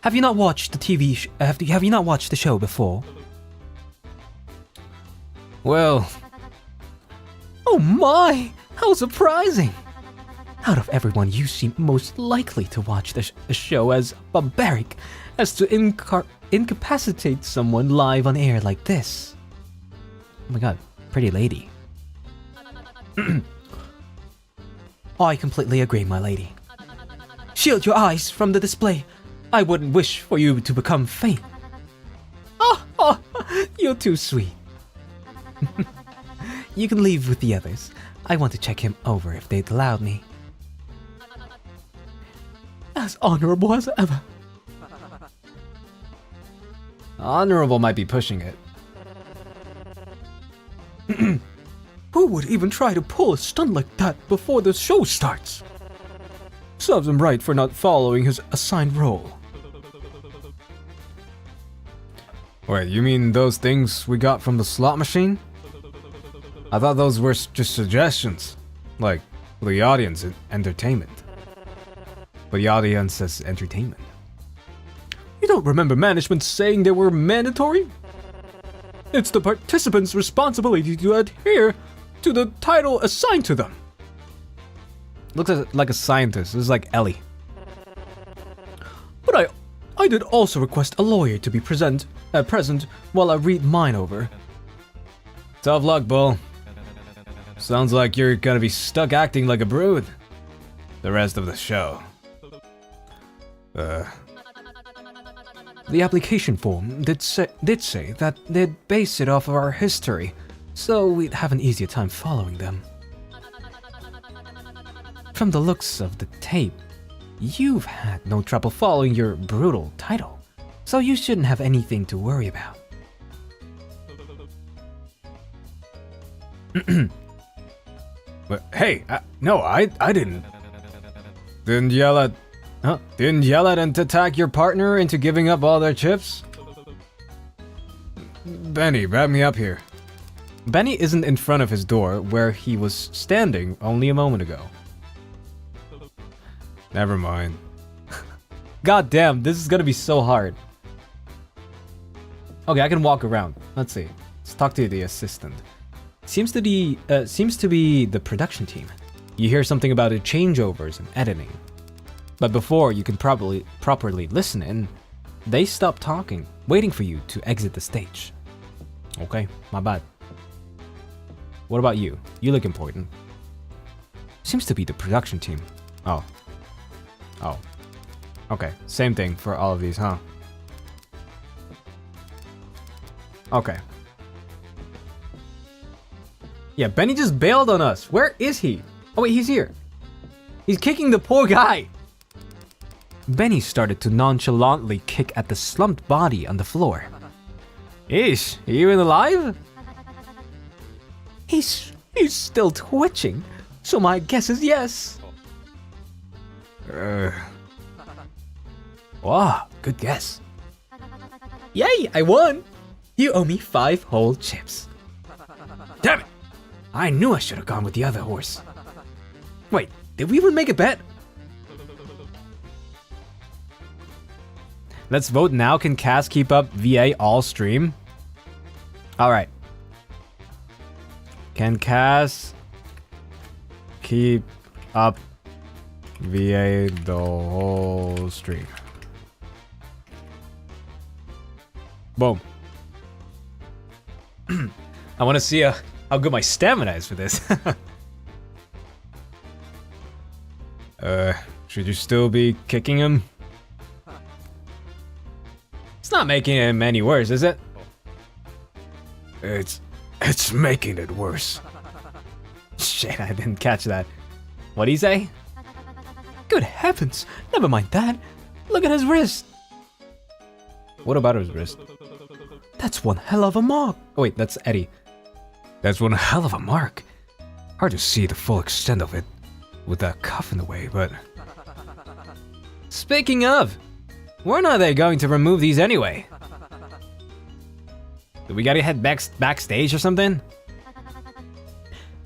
Have you not watched the have you not watched the show before? Well... Oh my! How surprising! Out of everyone, you seem most likely to watch the show as barbaric as to incapacitate someone live on air like this. Oh my god, pretty lady. I completely agree, my lady. Shield your eyes from the display. I wouldn't wish for you to become faint. Oh, you're too sweet. You can leave with the others. I want to check him over if they'd allow me. As honorable as ever. Honorable might be pushing it. Who would even try to pull a stunt like that before the show starts? Serves him right for not following his assigned role. Wait, you mean those things we got from the slot machine? I thought those were just suggestions. Like, for the audience entertainment. For the audience's entertainment. You don't remember management saying they were mandatory? It's the participants' responsibility to adhere to the title assigned to them. Looks like a scientist. This is like Ellie. But I did also request a lawyer to be present while I read mine over. Tough luck, Bull. Sounds like you're gonna be stuck acting like a brood the rest of the show. The application form did say that they'd base it off of our history, so we'd have an easier time following them. From the looks of the tape, you've had no trouble following your brutal title, so you shouldn't have anything to worry about. But hey, no, I didn't. Didn't yell at and attack your partner into giving up all their chips? Benny, back me up here. Benny isn't in front of his door where he was standing only a moment ago. Never mind. God damn, this is gonna be so hard. Okay, I can walk around. Let's see. Let's talk to the assistant. Seems to be the production team. You hear something about the changeovers and editing. But before you can properly listen in, they stop talking, waiting for you to exit the stage. Okay, my bad. What about you? You look important. Seems to be the production team. Oh. Okay, same thing for all of these, huh? Okay. Yeah, Benny just bailed on us. Where is he? Oh wait, he's here. He's kicking the poor guy. Benny started to nonchalantly kick at the slumped body on the floor. Ish, are you even alive? He's still twitching, so my guess is yes. Wow, good guess. Yay, I won! You owe me 5 whole chips. Damn it! I knew I should have gone with the other horse. Wait, did we even make a bet? Let's vote now. Can Cass keep up VA all stream? Alright. Can Cass keep up VA the whole stream? Boom. I want to see how good my stamina is for this. Should you still be kicking him? It's not making him any worse, is it? It's making it worse. Shit, I didn't catch that. What'd he say? Good heavens, never mind that. Look at his wrist. What about his wrist? That's one hell of a mark. Oh wait, that's Eddie. That's one hell of a mark. Hard to see the full extent of it with that cuff in the way, but... Speaking of, when are they going to remove these anyway? Do we gotta head backstage or something?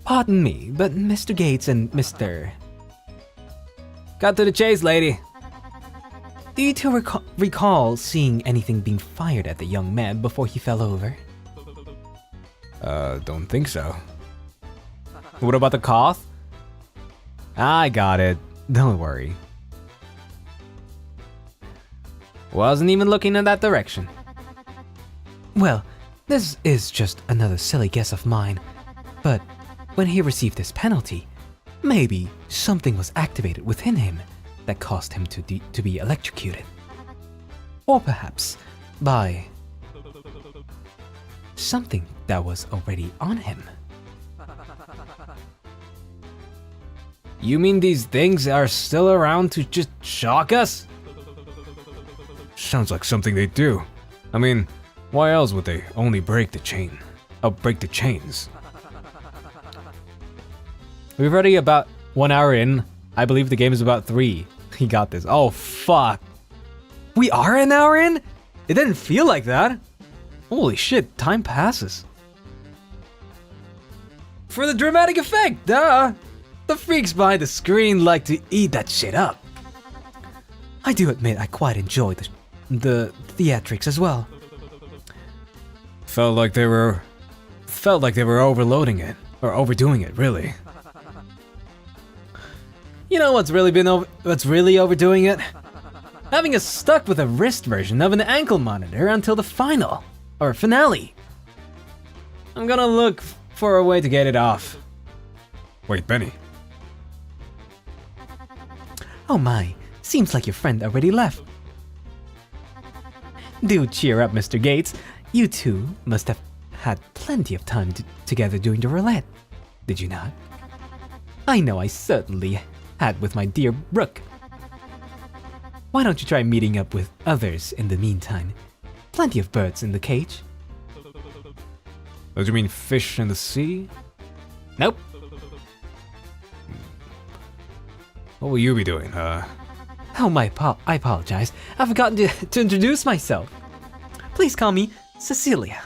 Pardon me, but Mr. Gates and Mr... Cut to the chase, lady. Do you two recall seeing anything being fired at the young man before he fell over? Don't think so. What about the cough? I got it. Don't worry. Wasn't even looking in that direction. Well, this is just another silly guess of mine, but when he received this penalty, maybe something was activated within him that caused him to be electrocuted. Or perhaps by something that was already on him. You mean these things are still around to just shock us? Sounds like something they do. I mean, why else would they only break the chain? Oh, break the chains. We're already about 1 hour in. I believe the game is about 3. He got this. Oh, fuck. We are an hour in? It didn't feel like that. Holy shit, time passes. For the dramatic effect, duh. The freaks behind the screen like to eat that shit up. I do admit I quite enjoy the theatrics as well. Felt like they were overloading it, or overdoing it, really. You know what's really overdoing it? Having us stuck with a wrist version of an ankle monitor until the finale. I'm gonna look for a way to get it off. Wait, Benny. Oh my, seems like your friend already left. Do cheer up, Mr. Gates. You two must have had plenty of time together doing the roulette, did you not? I know I certainly had with my dear Brooke. Why don't you try meeting up with others in the meantime? Plenty of birds in the cage. Don't you mean fish in the sea? Nope. What will you be doing, Oh, I apologize. I've forgotten to introduce myself. Please call me Cecilia.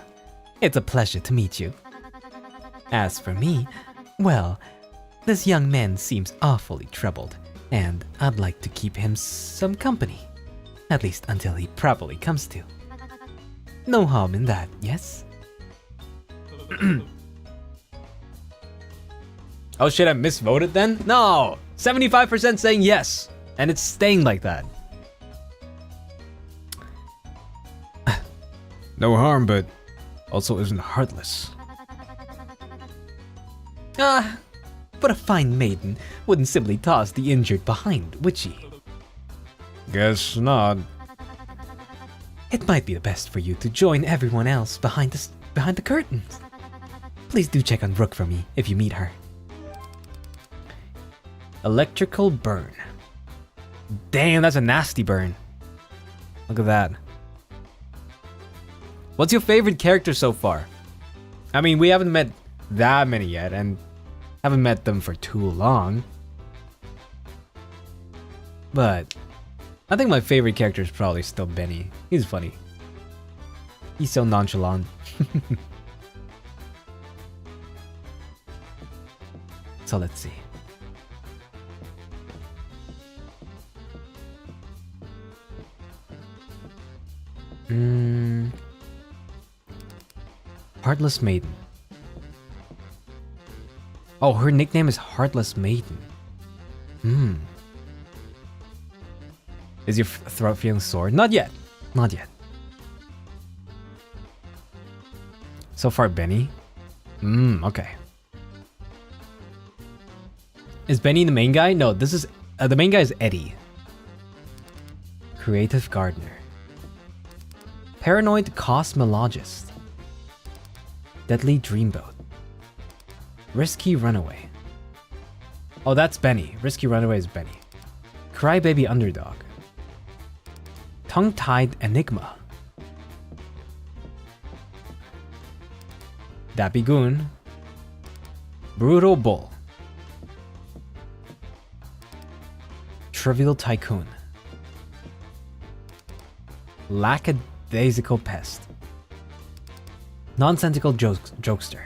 It's a pleasure to meet you. As for me, well, this young man seems awfully troubled, and I'd like to keep him some company. At least until he properly comes to. No harm in that, yes? Oh shit, I misvoted then? No! 75% saying yes, and it's staying like that. No harm, but also isn't heartless. But a fine maiden wouldn't simply toss the injured behind, would she? Guess not. It might be best for you to join everyone else behind the curtains. Please do check on Rook for me if you meet her. Electrical burn. Damn, that's a nasty burn. Look at that. What's your favorite character so far? I mean, we haven't met that many yet, and haven't met them for too long. But I think my favorite character is probably still Benny. He's funny. He's so nonchalant. So let's see. Heartless Maiden. Oh, her nickname is Heartless Maiden. Is your throat feeling sore? Not yet. Not yet. So far, Benny. Okay. Is Benny the main guy? No, this is... the main guy is Eddie. Creative Gardener. Paranoid Cosmologist. Deadly Dreamboat. Risky Runaway. Oh, that's Benny. Risky Runaway is Benny. Crybaby Underdog. Tongue-Tied Enigma. Dappy Goon. Brutal Bull. Trivial Tycoon. Lackadaisical Pest. Nonsensical Jokester.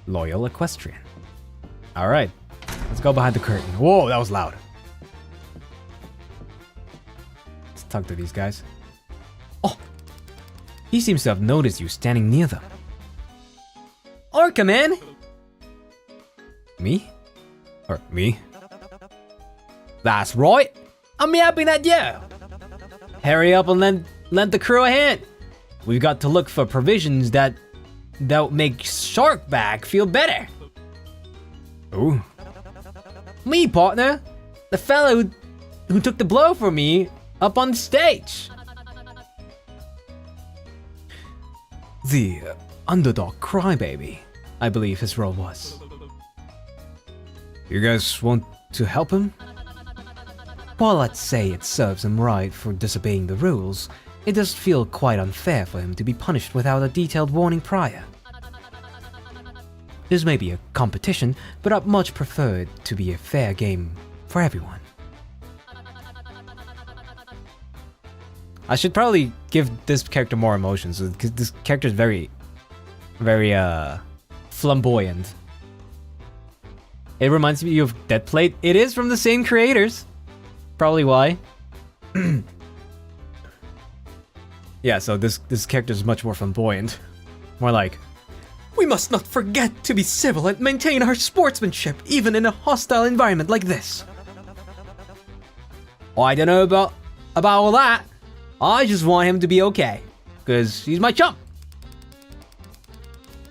Loyal Equestrian. Alright, let's go behind the curtain. Whoa, that was loud. Let's talk to these guys. Oh, he seems to have noticed you standing near them. Orca man! Me? Or me? That's right, I'm yapping at you. Hurry up and lend the crew a hand. We've got to look for provisions that make Sharkback feel better. Ooh. Me, partner. The fellow who took the blow for me up on stage. The underdog crybaby, I believe his role was. You guys want to help him? While let's say it serves him right for disobeying the rules, it does feel quite unfair for him to be punished without a detailed warning prior. This may be a competition, but I'd much prefer it to be a fair game for everyone. I should probably give this character more emotions, because this character is very flamboyant. It reminds me of Deadplate. It is from the same creators. Probably why. Yeah, so this character is much more flamboyant. More like, we must not forget to be civil and maintain our sportsmanship, even in a hostile environment like this. I don't know about all that. I just want him to be okay, because he's my chum.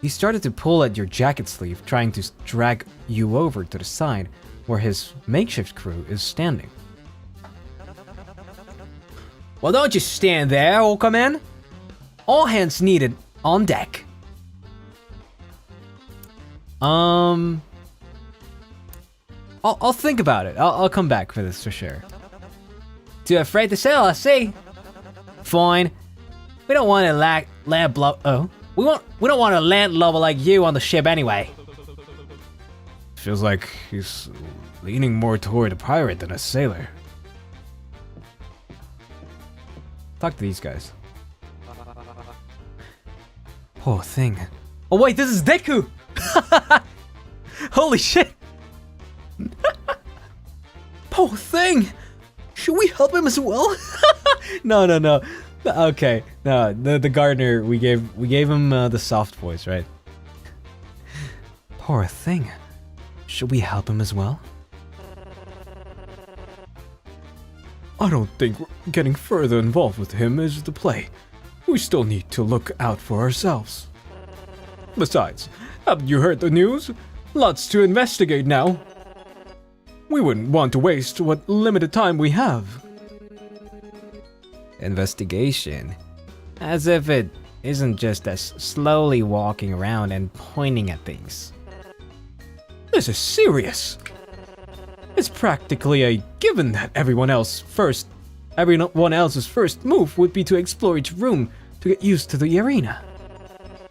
He started to pull at your jacket sleeve, trying to drag you over to the side where his makeshift crew is standing. Well, don't just stand there, Orca man. All hands needed on deck. I'll think about it. I'll come back for this for sure. Too afraid to sail, I see. Fine. We don't want a we don't want a landlubber like you on the ship anyway. Feels like he's leaning more toward a pirate than a sailor. Talk to these guys. Poor thing. Oh wait, this is Deku! Holy shit! Poor thing! Should we help him as well? No. Okay, no, the gardener, we gave him the soft voice, right? Poor thing. Should we help him as well? I don't think getting further involved with him is the play. We still need to look out for ourselves. Besides, haven't you heard the news? Lots to investigate now. We wouldn't want to waste what limited time we have. Investigation? As if it isn't just us slowly walking around and pointing at things. This is serious. It's practically a given that everyone else's first move would be to explore each room to get used to the arena.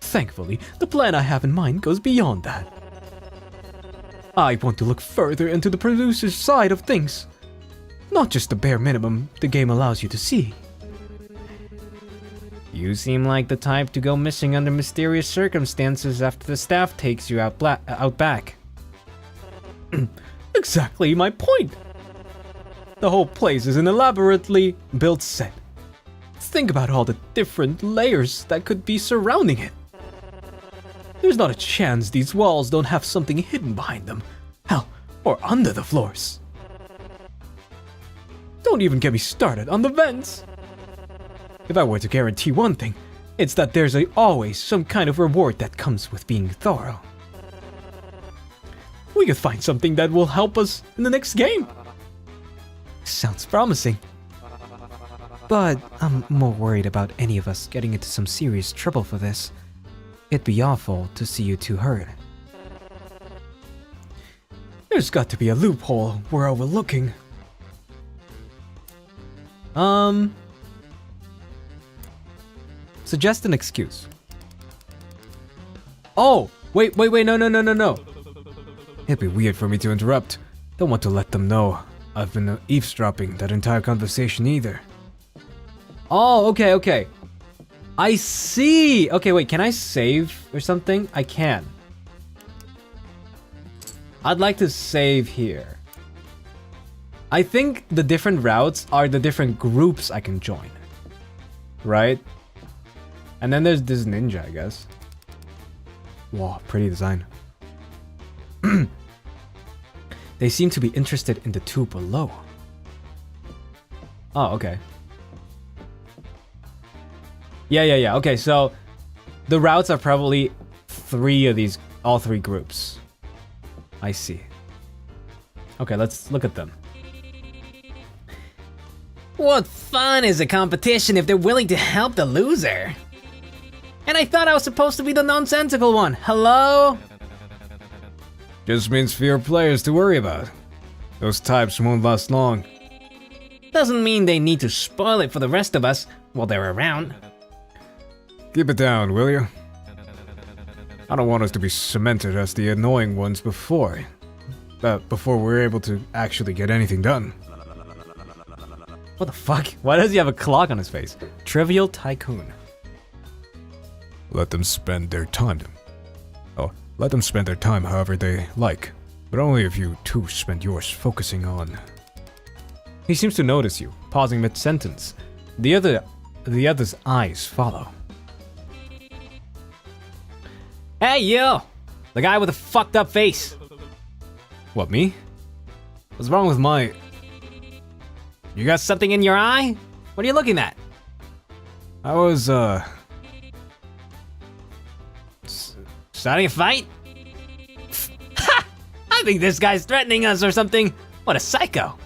Thankfully, the plan I have in mind goes beyond that. I want to look further into the producer's side of things, not just the bare minimum the game allows you to see. You seem like the type to go missing under mysterious circumstances after the staff takes you out back. Exactly my point. The whole place is an elaborately built set. Think about all the different layers that could be surrounding it. There's not a chance these walls don't have something hidden behind them. Hell, or under the floors. Don't even get me started on the vents. If I were to guarantee one thing, it's that there's always some kind of reward that comes with being thorough. We could find something that will help us in the next game. Sounds promising. But I'm more worried about any of us getting into some serious trouble for this. It'd be awful to see you two hurt. There's got to be a loophole we're overlooking. Suggest an excuse. Oh, wait, no. It'd be weird for me to interrupt. Don't want to let them know I've been eavesdropping that entire conversation either. Oh, okay. I see! Okay, wait, can I save or something? I can. I'd like to save here. I think the different routes are the different groups I can join. Right? And then there's this ninja, I guess. Wow, pretty design. They seem to be interested in the two below. Oh, okay. Yeah. Okay, so the routes are probably all three groups. I see. Okay, let's look at them. What fun is a competition if they're willing to help the loser? And I thought I was supposed to be the nonsensical one. Hello? Just means fewer players to worry about. Those types won't last long. Doesn't mean they need to spoil it for the rest of us while they're around. Keep it down, will you? I don't want us to be cemented as the annoying ones before we're able to actually get anything done. What the fuck? Why does he have a clock on his face? Trivial Tycoon. Let them spend their time however they like, but only if you too spend yours focusing on... He seems to notice you, pausing mid-sentence. The other's eyes follow. Hey, you! The guy with the fucked up face. What, me? What's wrong with my... You got something in your eye? What are you looking at? I was, Starting a fight? Ha! I think this guy's threatening us or something. What a psycho.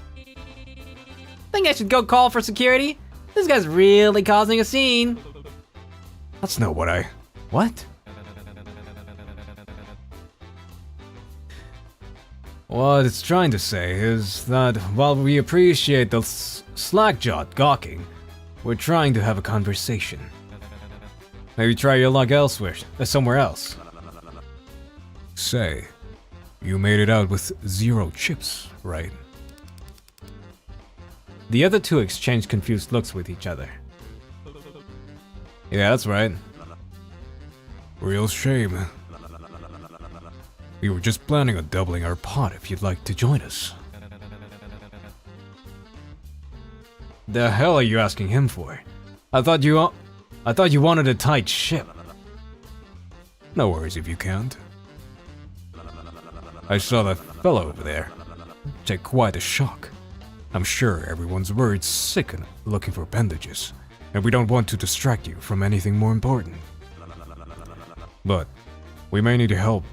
Think I should go call for security? This guy's really causing a scene. That's not what I... What? What it's trying to say is that while we appreciate the slack-jawed gawking, we're trying to have a conversation. Maybe try your luck elsewhere, somewhere else. Say, you made it out with 0 chips, right? The other two exchange confused looks with each other. Yeah, that's right. Real shame. We were just planning on doubling our pot if you'd like to join us. The hell are you asking him for? I thought you wanted a tight ship. No worries if you can't. I saw that fellow over there. Take quite a shock. I'm sure everyone's worried sick and looking for bandages, and we don't want to distract you from anything more important. But we may need help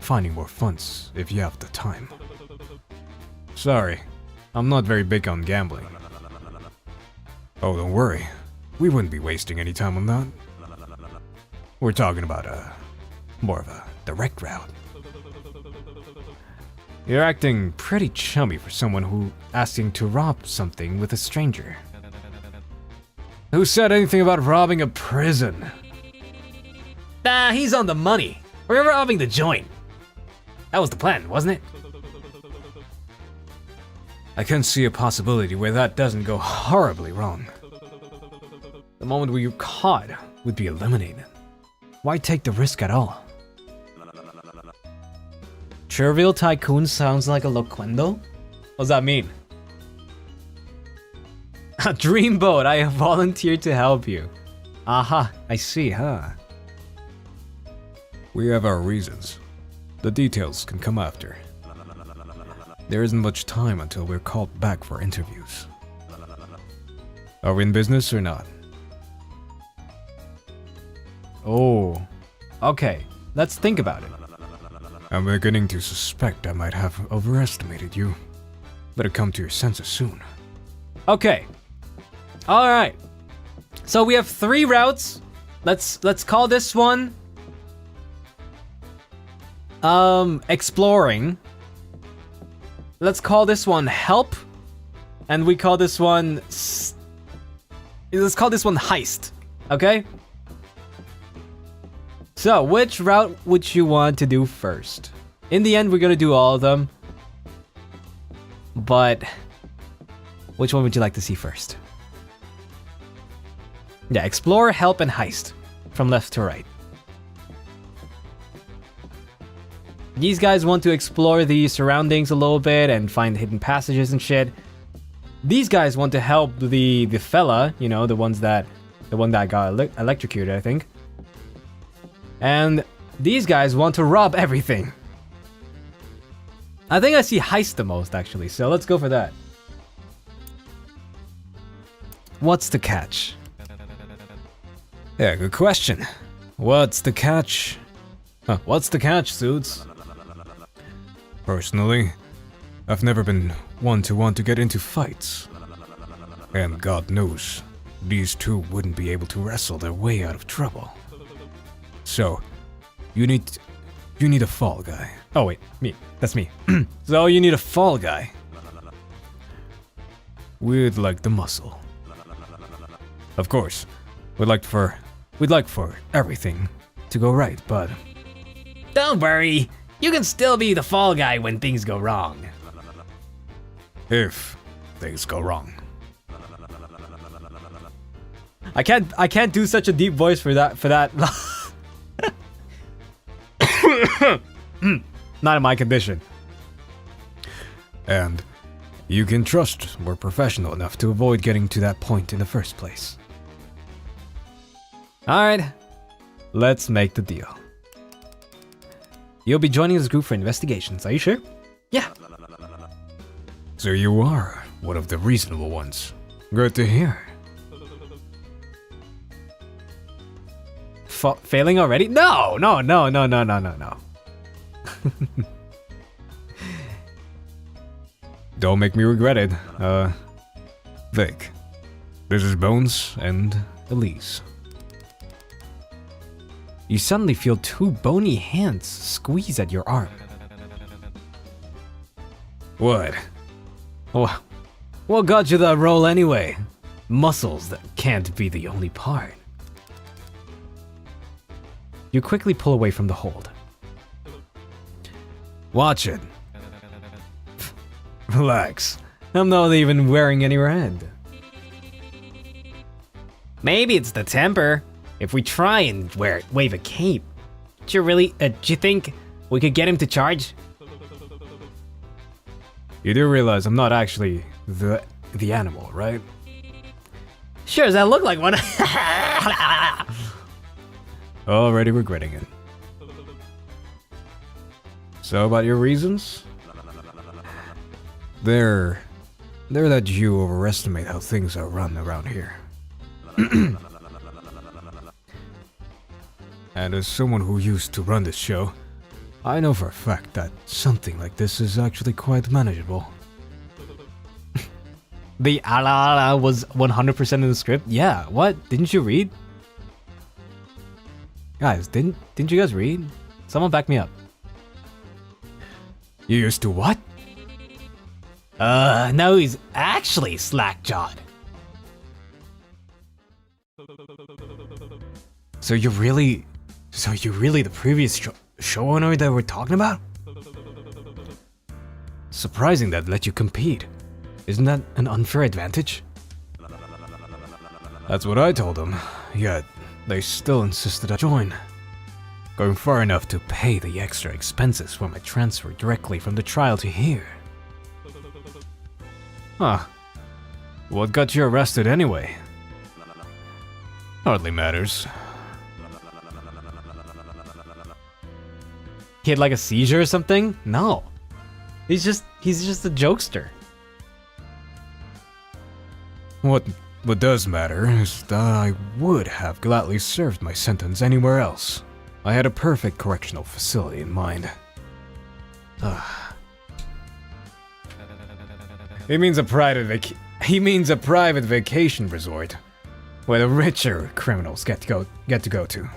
finding more funds if you have the time. Sorry, I'm not very big on gambling. Oh, don't worry. We wouldn't be wasting any time on that. We're talking about more of a direct route. You're acting pretty chummy for someone who asking to rob something with a stranger. Who said anything about robbing a prison? Nah, he's on the money. We're robbing the joint. That was the plan, wasn't it? I can see a possibility where that doesn't go horribly wrong. The moment where you're caught would be eliminated. Why take the risk at all? Trivial Tycoon sounds like a loquendo? What does that mean? A dreamboat, I have volunteered to help you. Aha, I see, huh? We have our reasons. The details can come after. There isn't much time until we're called back for interviews. Are we in business or not? Oh, okay, let's think about it. I'm beginning to suspect I might have overestimated you. Better come to your senses soon. Okay. All right. So we have 3 routes. Let's call this one exploring. Let's call this one help, and we call this one let's call this one heist. Okay? So, which route would you want to do first? In the end, we're gonna do all of them. But which one would you like to see first? Yeah, explore, help, and heist. From left to right. These guys want to explore the surroundings a little bit and find hidden passages and shit. These guys want to help the fella, you know, the one that got electrocuted, I think. And these guys want to rob everything. I think I see heist the most, actually, so let's go for that. What's the catch? Yeah, good question. What's the catch? What's the catch, Suits? Personally, I've never been one to want to get into fights. And God knows, these two wouldn't be able to wrestle their way out of trouble. So, you need a fall guy. Oh wait, me. That's me. So you need a fall guy. We'd like the muscle. Of course, we'd like for everything to go right, but Don't worry. You can still be the fall guy when things go wrong. if things go wrong. I can't do such a deep voice for that. Not in my condition. And you can trust we're professional enough to avoid getting to that point in the first place. Alright, let's make the deal. You'll be joining this group for investigations, are you sure? Yeah. So you are one of the reasonable ones. Good to hear. Failing already? No. Don't make me regret it. Vic. This is Bones and Elise. You suddenly feel 2 bony hands squeeze at your arm. What? What got you that role anyway? Muscles that can't be the only part. You quickly pull away from the hold. Watch it. Relax. I'm not even wearing any red. Maybe it's the temper. If we try and wave a cape, do you think we could get him to charge? You do realize I'm not actually the animal, right? Sure as I look like one. Already regretting it. So about your reasons? They're that you overestimate how things are run around here. And as someone who used to run this show, I know for a fact that something like this is actually quite manageable. The ala ala was 100% in the script? Yeah, what? Didn't you read? Guys, didn't you guys read? Someone back me up. You used to what? No, he's actually slack-jawed. So you're really the previous show owner that we're talking about? Surprising that let you compete. Isn't that an unfair advantage? That's what I told them, yet they still insisted I join. Going far enough to pay the extra expenses for my transfer directly from the trial to here. Huh. What got you arrested anyway? Hardly matters. He had like a seizure or something? No. He's just a jokester. What does matter is that I would have gladly served my sentence anywhere else. I had a perfect correctional facility in mind. He means a private vacation resort where the richer criminals get to go to.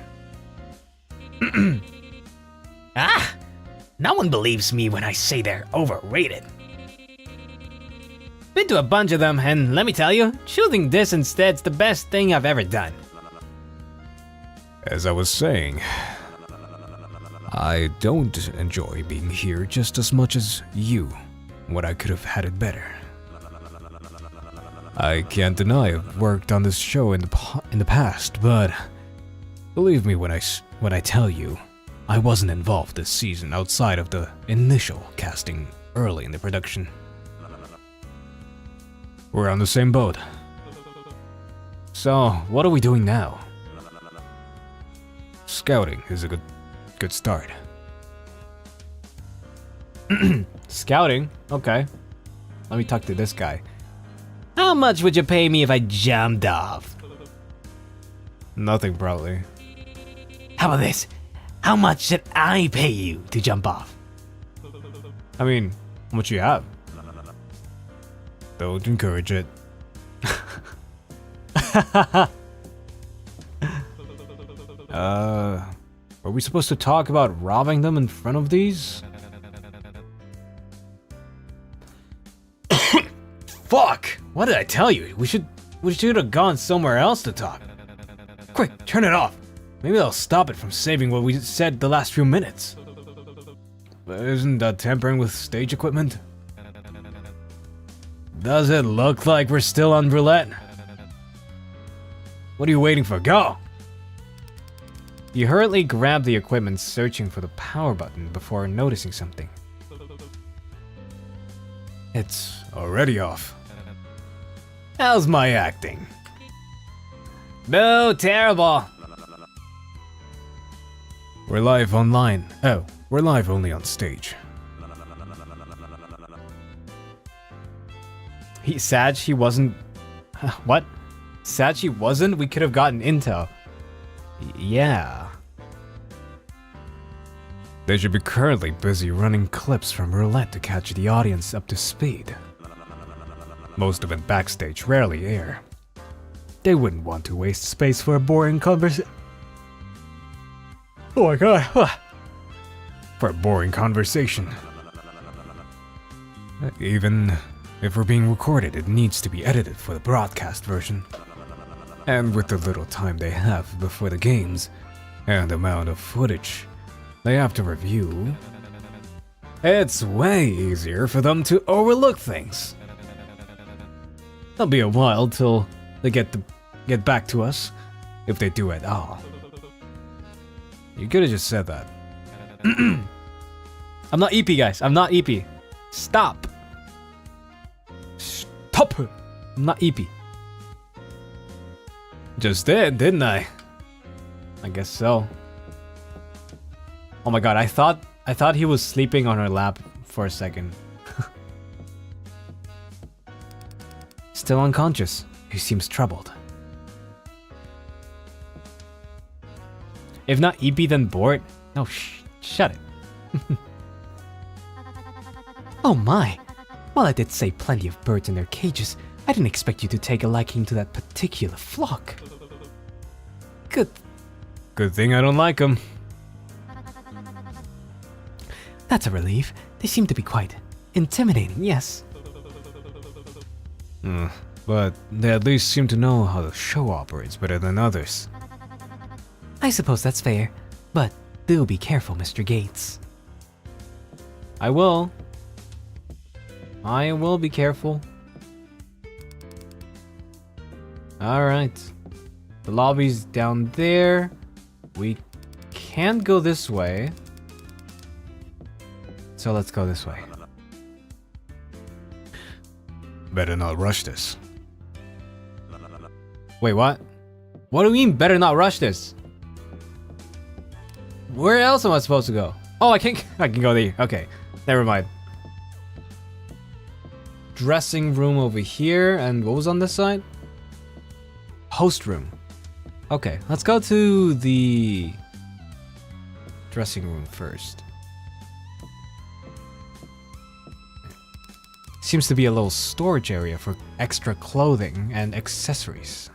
No one believes me when I say they're overrated. Been to a bunch of them, and let me tell you, choosing this instead's the best thing I've ever done. As I was saying, I don't enjoy being here just as much as you, when I could have had it better. I can't deny I've worked on this show in the past, but believe me when I tell you, I wasn't involved this season outside of the initial casting early in the production. We're on the same boat. So, what are we doing now? Scouting is a good start. Scouting? Okay. Let me talk to this guy. How much would you pay me if I jumped off? Nothing, probably. How about this? How much should I pay you to jump off? I mean, how much you have? Don't encourage it. Are we supposed to talk about robbing them in front of these? Fuck! What did I tell you? We should have gone somewhere else to talk. Quick, turn it off. Maybe they'll stop it from saving what we said the last few minutes. Isn't that tampering with stage equipment? Does it look like we're still on roulette? What are you waiting for? Go! You hurriedly grabbed the equipment, searching for the power button before noticing something. It's already off. How's my acting? No, terrible. We're live online. Oh, we're live only on stage. He wasn't... What? Sad she wasn't? We could have gotten intel. Yeah. They should be currently busy running clips from roulette to catch the audience up to speed. Most of it backstage, rarely air. They wouldn't want to waste space for a boring conversation. Oh my god. For a boring conversation. Even if we're being recorded, it needs to be edited for the broadcast version. And with the little time they have before the games, and the amount of footage they have to review, it's way easier for them to overlook things. It'll be a while till they get back to us, if they do at all. You could have just said that. I'm not EP, guys. I'm not EP. Stop. Stop. I'm not EP. Just did, didn't I? I guess so. Oh my god, I thought he was sleeping on her lap for a second. Still unconscious. He seems troubled. If not EP, then bored. No, shut it. Oh my. While I did save plenty of birds in their cages, I didn't expect you to take a liking to that particular flock. Good. Good thing I don't like them. That's a relief. They seem to be quite intimidating, yes. But they at least seem to know how the show operates better than others. I suppose that's fair, but do be careful, Mr. Gates. I will. I will be careful. Alright. The lobby's down there. We can't go this way. So let's go this way. Better not rush this. Wait, what? What do you mean, better not rush this? Where else am I supposed to go? Oh, I can go there. Okay, never mind. Dressing room over here, and what was on this side? Host room. Okay, let's go to the dressing room first. Seems to be a little storage area for extra clothing and accessories.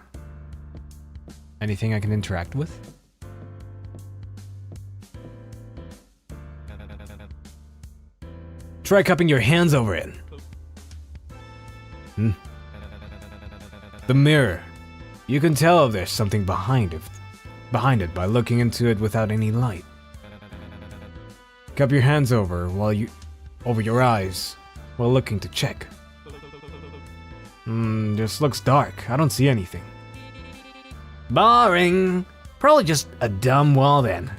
Anything I can interact with? Try cupping your hands over it. The mirror. You can tell if there's something behind it by looking into it without any light. Cup your hands over your eyes while looking to check. This looks dark. I don't see anything. Boring. Probably just a dumb wall then.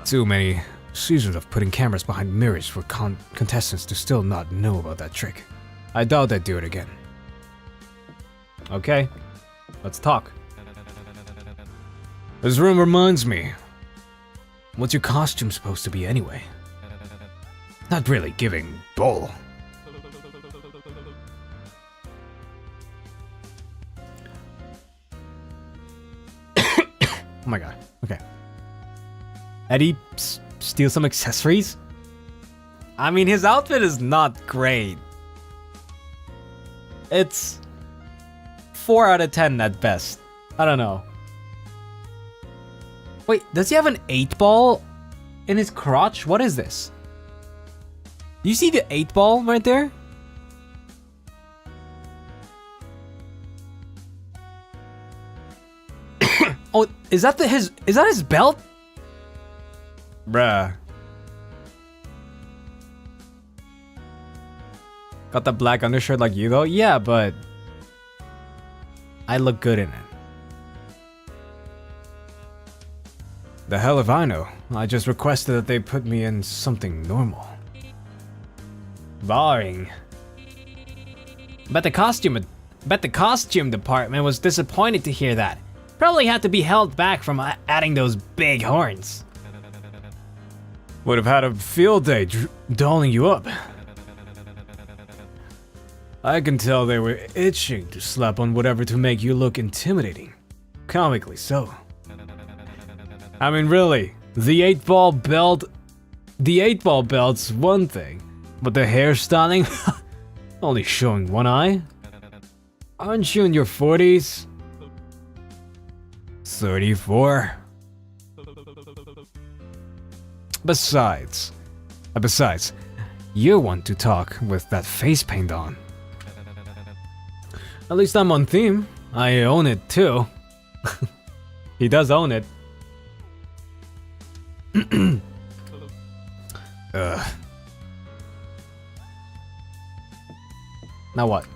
Too many seasons of putting cameras behind mirrors for contestants to still not know about that trick. I doubt they'd do it again. Okay, let's talk. This room reminds me. What's your costume supposed to be anyway? Not really giving bull. Oh my god, okay. Eddie steal some accessories? I mean, his outfit is not great. It's 4 out of 10 at best. I don't know. Wait, does he have an 8-ball in his crotch? What is this? Do you see the 8-ball right there? Oh, is that his belt? Bruh. Got the black undershirt like you though? Yeah, but I look good in it. The hell if I know. I just requested that they put me in something normal. Boring. Bet the costume department was disappointed to hear that. Probably had to be held back from adding those big horns. Would have had a field day dolling you up. I can tell they were itching to slap on whatever to make you look intimidating. Comically so. I mean, really, the 8-ball belt's one thing, but the hairstyling? Only showing one eye? Aren't you in your 40s? 34? Besides, you're one to talk with that face paint on. At least I'm on theme. I own it too. He does own it. Now what?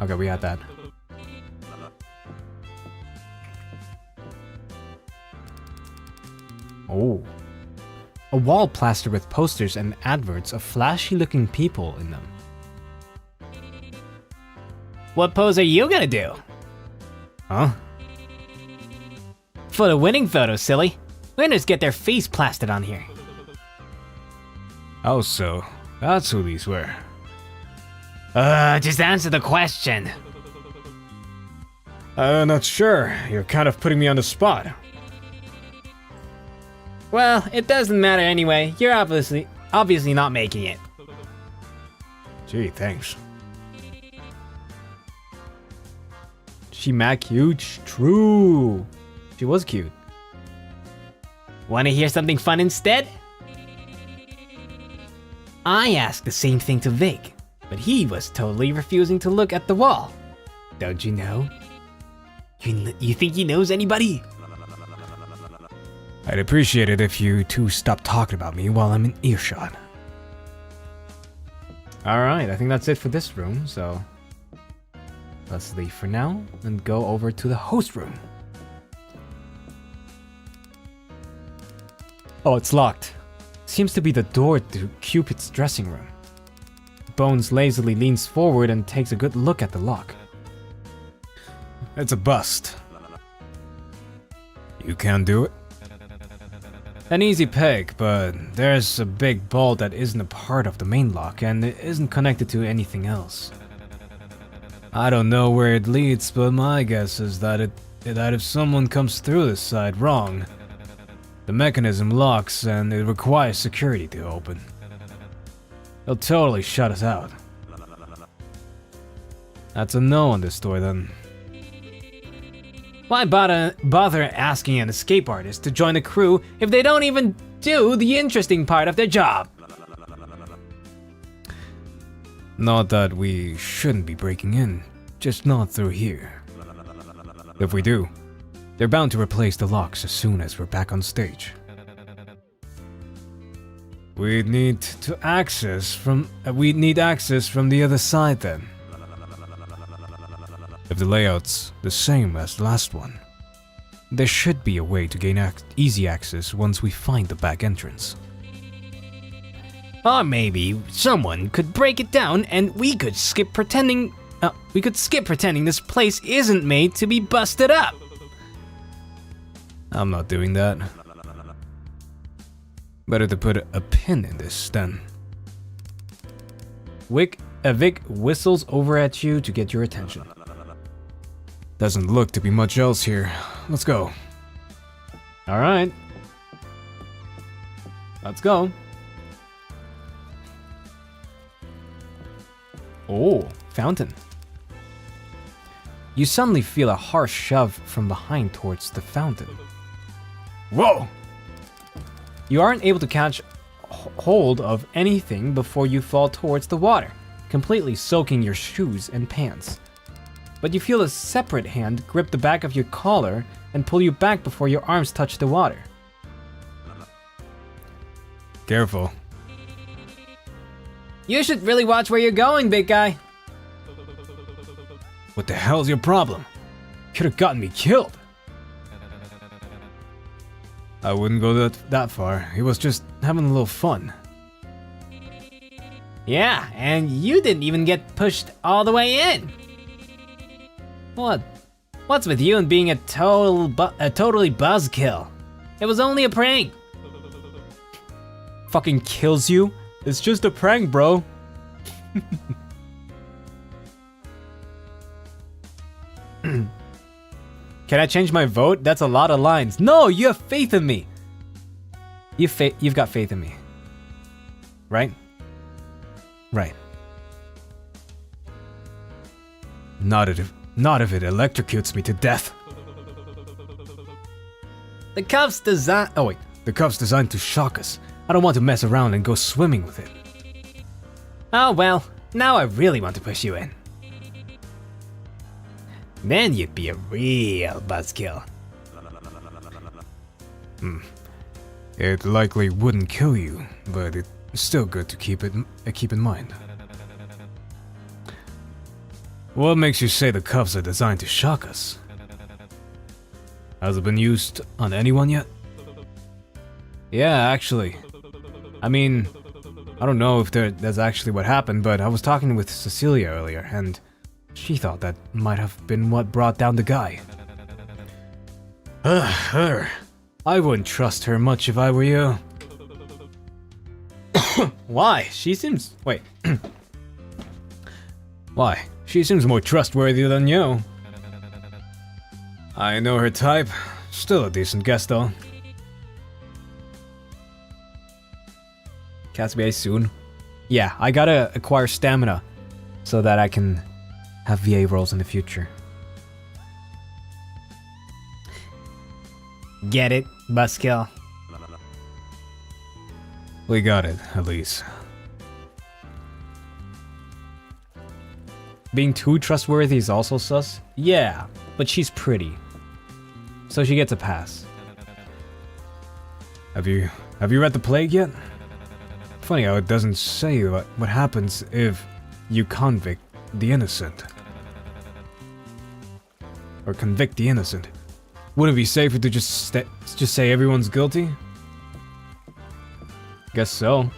Okay, we had that. Oh. A wall plastered with posters and adverts of flashy-looking people in them. What pose are you gonna do? Huh? For the winning photo, silly. Winners get their face plastered on here. Oh, so that's who these were. Just answer the question. Not sure. You're kind of putting me on the spot. Well, it doesn't matter anyway. You're obviously not making it. Gee, thanks. She mad cute? True. She was cute. Wanna hear something fun instead? I asked the same thing to Vic, but he was totally refusing to look at the wall. Don't you know? You think he knows anybody? I'd appreciate it if you two stopped talking about me while I'm in earshot. Alright, I think that's it for this room, so let's leave for now and go over to the host room. Oh, it's locked. Seems to be the door to Cupid's dressing room. Bones lazily leans forward and takes a good look at the lock. It's a bust. You can't do it? An easy pick, but there's a big bolt that isn't a part of the main lock and it isn't connected to anything else. I don't know where it leads, but my guess is that if someone comes through this side wrong, the mechanism locks and it requires security to open. They'll totally shut us out. That's a no on this door then. Why bother asking an escape artist to join the crew if they don't even do the interesting part of their job? Not that we shouldn't be breaking in, just not through here. If we do, they're bound to replace the locks as soon as we're back on stage. We'd need access from the other side then. If the layout's the same as the last one, there should be a way to gain easy access once we find the back entrance. Or maybe someone could break it down and we could skip pretending this place isn't made to be busted up. I'm not doing that. Better to put a pin in this then. Vic whistles over at you to get your attention. Doesn't look to be much else here. Let's go. Alright. Let's go. Oh, fountain. You suddenly feel a harsh shove from behind towards the fountain. Whoa! You aren't able to catch hold of anything before you fall towards the water, completely soaking your shoes and pants. But you feel a separate hand grip the back of your collar and pull you back before your arms touch the water. Careful. You should really watch where you're going, big guy. What the hell's your problem? Could have gotten me killed. I wouldn't go that far. He was just having a little fun. Yeah, and you didn't even get pushed all the way in. What's with you and being a totally buzzkill? It was only a prank. Fucking kills you? It's just a prank, bro. Can I change my vote? That's a lot of lines. No, you have faith in me. You've got faith in me. Right? Right. Not if it electrocutes me to death. The cuff's designed. Oh wait, the cuff's designed to shock us. I don't want to mess around and go swimming with it. Oh well, now I really want to push you in. Then you'd be a real buzzkill. It likely wouldn't kill you, but it's still good to keep in mind. What makes you say the cuffs are designed to shock us? Has it been used on anyone yet? Yeah, actually. I mean, I don't know if that's actually what happened, but I was talking with Cecilia earlier, and she thought that might have been what brought down the guy. Her. I wouldn't trust her much if I were you. Why? She seems... Wait. Why? She seems more trustworthy than you. I know her type. Still a decent guess though. Cassie soon. Yeah, I gotta acquire stamina so that I can have VA roles in the future. Get it, buzzkill? We got it, at least. Being too trustworthy is also sus? Yeah, but she's pretty. So she gets a pass. Have you read The Plague yet? Funny how it doesn't say what happens if you convict the innocent. Or convict the innocent. Wouldn't it be safer to just say everyone's guilty? Guess so.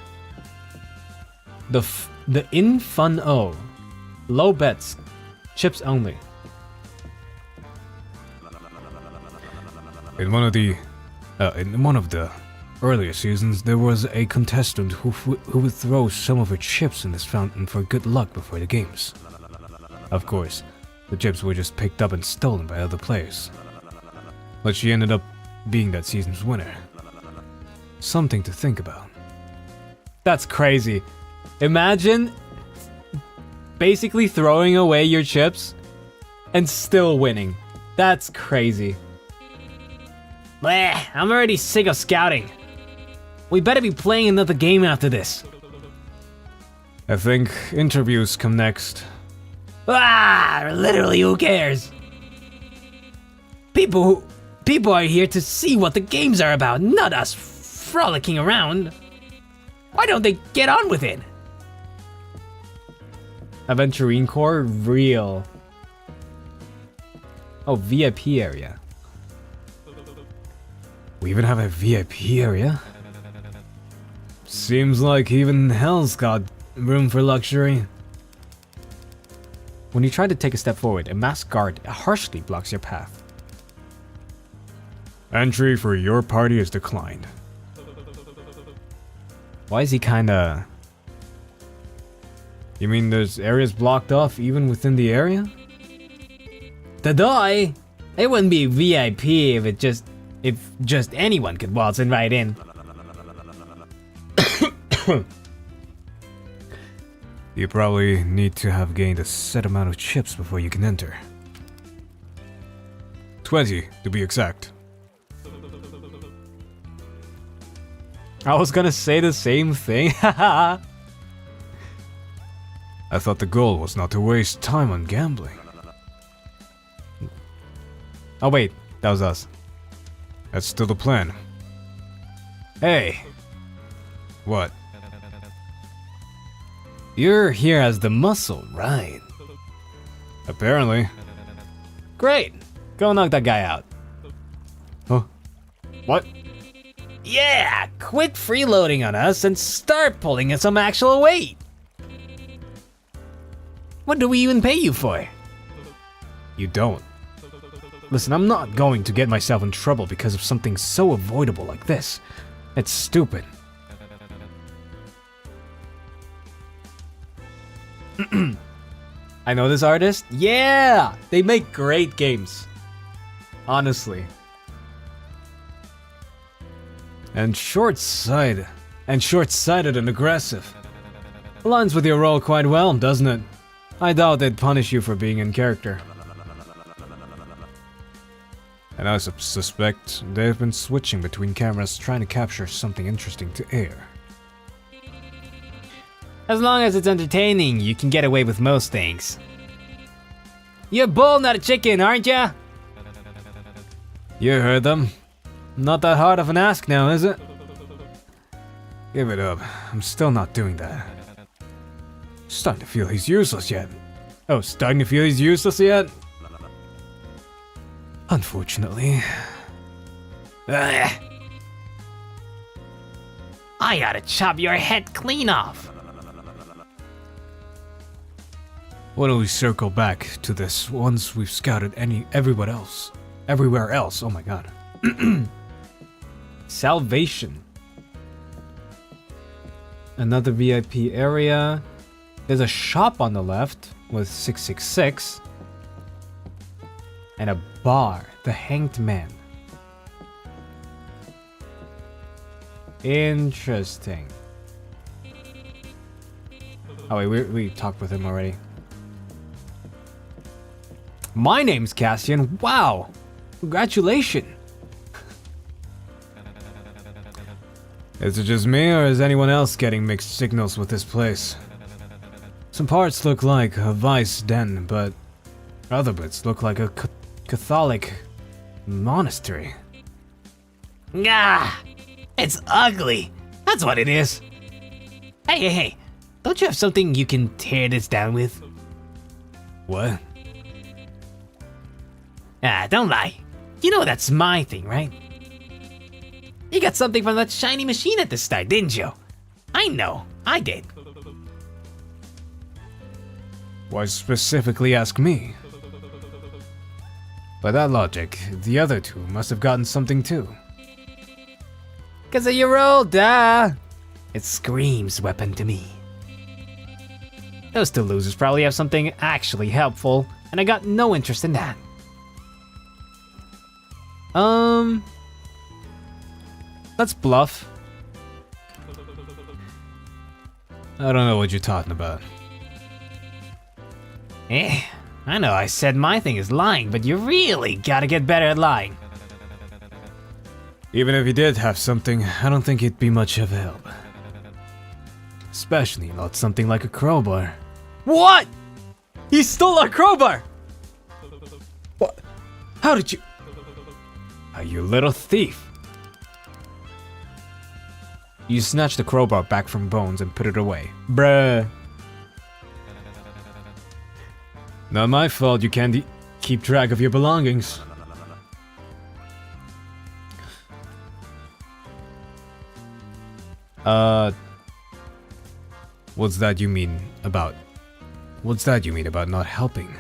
The Infun-O. Low bets. Chips only. In one of the earlier seasons, there was a contestant who would throw some of her chips in this fountain for good luck before the games. Of course, the chips were just picked up and stolen by other players. But she ended up being that season's winner. Something to think about. That's crazy. Imagine basically throwing away your chips and still winning. That's crazy. Bleh, I'm already sick of scouting. We better be playing another game after this. I think interviews come next. Literally, who cares? People are here to see what the games are about, not us frolicking around. Why don't they get on with it? Aventurine Core? Real. Oh, VIP area. We even have a VIP area? Seems like even hell's got room for luxury. When you try to take a step forward, a masked guard harshly blocks your path. Entry for your party is declined. Why is he kinda... You mean there's areas blocked off even within the area? Dadoy! It wouldn't be VIP if just anyone could waltz in right in. You probably need to have gained a set amount of chips before you can enter. 20, to be exact. I was gonna say the same thing, haha. I thought the goal was not to waste time on gambling. Oh wait, that was us. That's still the plan. Hey, What? you're here as the muscle, right? Apparently. Great, go knock that guy out. Huh? What? Yeah, quit freeloading on us and start pulling in some actual weight. What do we even pay you for? You don't. Listen, I'm not going to get myself in trouble because of something so avoidable like this. It's stupid. I know this artist. Yeah, they make great games. Honestly. And short-sighted and aggressive. Aligns with your role quite well, doesn't it? I doubt they'd punish you for being in character. And I suspect they've been switching between cameras trying to capture something interesting to air. As long as it's entertaining, you can get away with most things. You're a bull, not a chicken, aren't ya? You heard them. Not that hard of an ask now, is it? Give it up. I'm still not doing that. Starting to feel he's useless yet. Oh, starting to feel he's useless yet? Unfortunately. Ugh. I oughta chop your head clean off. Why don't we circle back to this once we've scouted everywhere else? Oh my god. Salvation. Another VIP area. There's a shop on the left with 666. And a bar, the Hanged Man. Interesting. Oh wait, we talked with him already. My name's Cassian. Wow! Congratulations! Is it just me, or is anyone else getting mixed signals with this place? Some parts look like a vice den, but other bits look like a Catholic monastery. Ah! It's ugly! That's what it is! Hey! Don't you have something you can tear this down with? What? Ah, don't lie. You know that's my thing, right? You got something from that shiny machine at the start, didn't you? I know, I did. Why specifically ask me? By that logic, the other two must have gotten something too. 'Cause of your role, duh! It screams weapon to me. Those two losers probably have something actually helpful, and I got no interest in that. Let's bluff. I don't know what you're talking about. I know I said my thing is lying, but you really gotta get better at lying. Even if you did have something, I don't think it'd be much of a help. Especially not something like a crowbar. What? He stole our crowbar! What? How did you... You little thief. You snatched the crowbar back from Bones and put it away. Bruh. Not my fault you can't keep track of your belongings. What's that you mean about not helping?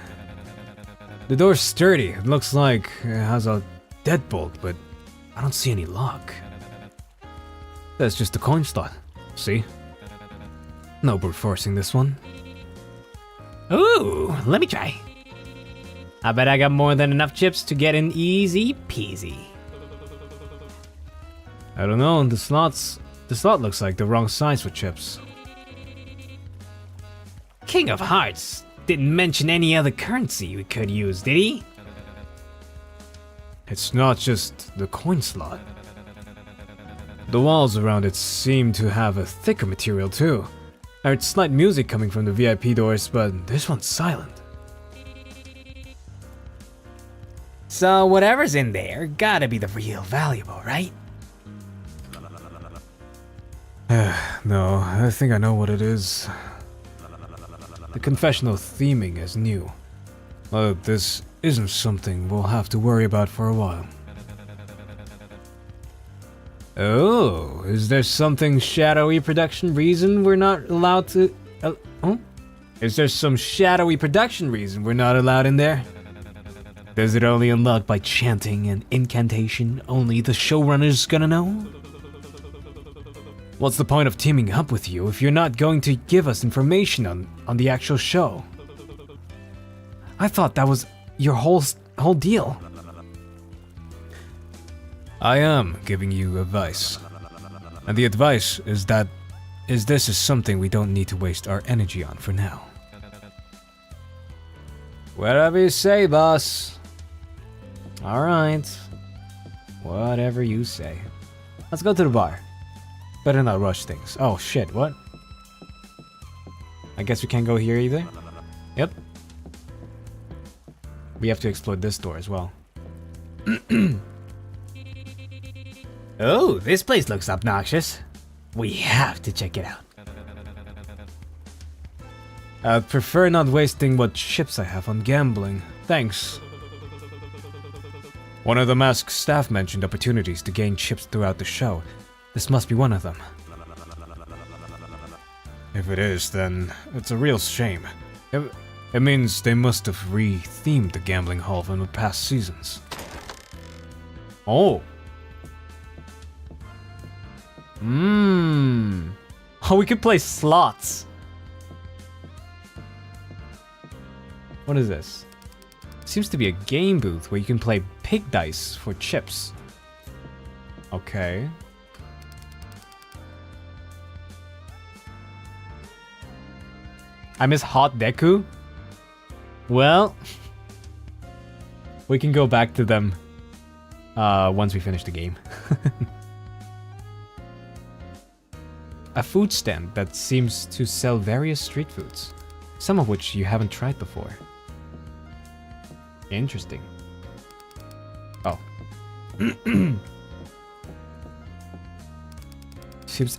The door's sturdy. It looks like it has a deadbolt, but I don't see any lock. That's just a coin slot. See? No brute forcing this one. Ooh, let me try. I bet I got more than enough chips to get in easy peasy. I don't know, the slot looks like the wrong size for chips. King of Hearts didn't mention any other currency we could use, did he? It's not just the coin slot. The walls around it seem to have a thicker material too. I heard slight music coming from the VIP doors, but this one's silent. So whatever's in there gotta be the real valuable, right? No, I think I know what it is. The confessional theming is new. This isn't something we'll have to worry about for a while. Oh, is there something shadowy production reason we're not allowed to... Is there some shadowy production reason we're not allowed in there? Does it only unlock by chanting an incantation only the showrunner's gonna know? What's the point of teaming up with you if you're not going to give us information on the actual show? I thought that was your whole deal. I am giving you advice. And the advice is that this is something we don't need to waste our energy on for now. Whatever you say, boss. Alright. Whatever you say. Let's go to the bar. Better not rush things. Oh shit, what? I guess we can't go here either? Yep. We have to explore this door as well. Oh, this place looks obnoxious. We have to check it out. I'd prefer not wasting what chips I have on gambling. Thanks. One of the masked staff mentioned opportunities to gain chips throughout the show. This must be one of them. If it is, then it's a real shame. It means they must have re-themed the gambling hall from the past seasons. Oh. Oh, we could play slots. What is this? Seems to be a game booth where you can play pig dice for chips. Okay. I miss Hot Deku. Well, we can go back to them once we finish the game. A food stand that seems to sell various street foods, some of which you haven't tried before. Interesting. Oh. Seems...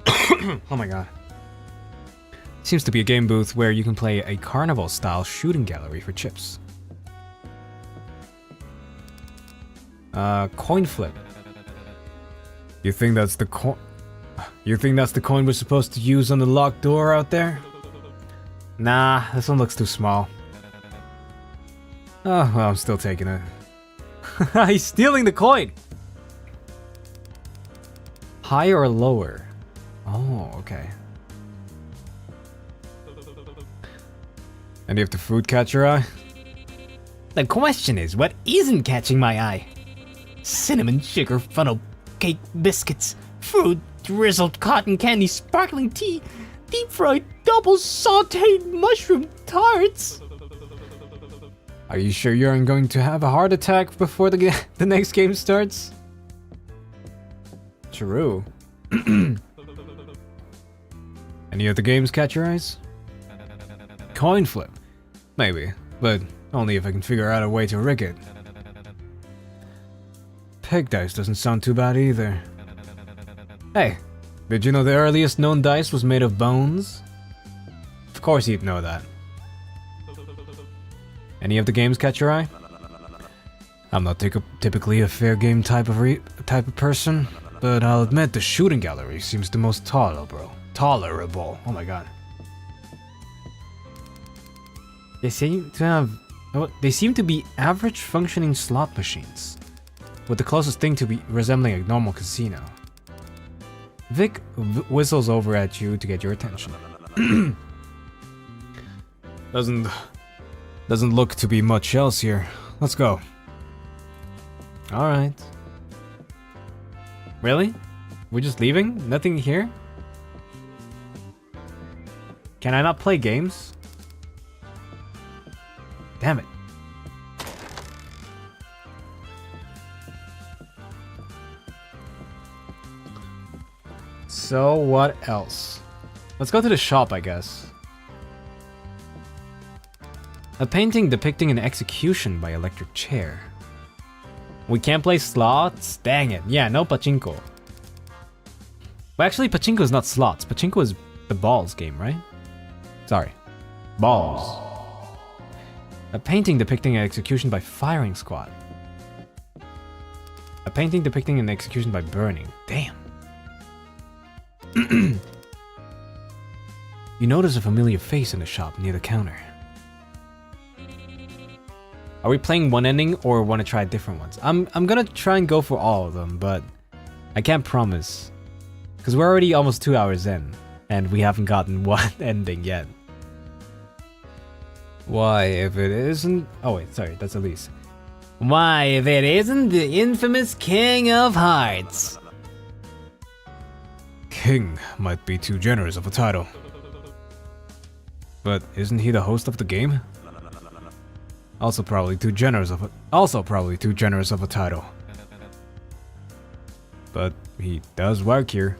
oh my god. Seems to be a game booth where you can play a carnival-style shooting gallery for chips. Coin flip. You think that's the coin? You think that's the coin we're supposed to use on the locked door out there? Nah, this one looks too small. Oh, well, I'm still taking it. He's stealing the coin! Higher or lower? Oh, okay. Any of the food catch your eye? The question is, what isn't catching my eye? Cinnamon sugar funnel cake biscuits, fruit drizzled cotton candy, sparkling tea, deep fried double sauteed mushroom tarts. Are you sure you aren't going to have a heart attack before the next game starts? True. Any of the games catch your eyes? Coin flip. Maybe, but only if I can figure out a way to rig it. Peg dice doesn't sound too bad either. Hey, did you know the earliest known dice was made of bones? Of course you'd know that. Any of the games catch your eye? I'm not typically a fair game type of person, but I'll admit the shooting gallery seems the most tolerable. Oh my god. They seem to be average functioning slot machines, with the closest thing to be resembling a normal casino. Vic whistles over at you to get your attention. Doesn't look to be much else here. Let's go. Alright. Really? We're just leaving? Nothing here? Can I not play games? Damn it. So what else? Let's go to the shop, I guess. A painting depicting an execution by electric chair. We can't play slots? Dang it. Yeah, no pachinko. Well, actually, pachinko is not slots. Pachinko is the balls game, right? Sorry. Balls. A painting depicting an execution by firing squad. A painting depicting an execution by burning. Damn. You notice a familiar face in the shop near the counter. Are we playing one ending or want to try different ones? I'm gonna try and go for all of them, but I can't promise. Because we're already almost 2 hours in, and we haven't gotten one ending yet. Why, if it isn't... Oh wait, sorry, that's Elise. Why, if it isn't the infamous King of Hearts? King might be too generous of a title. But isn't he the host of the game? Also probably too generous of a title. But he does work here.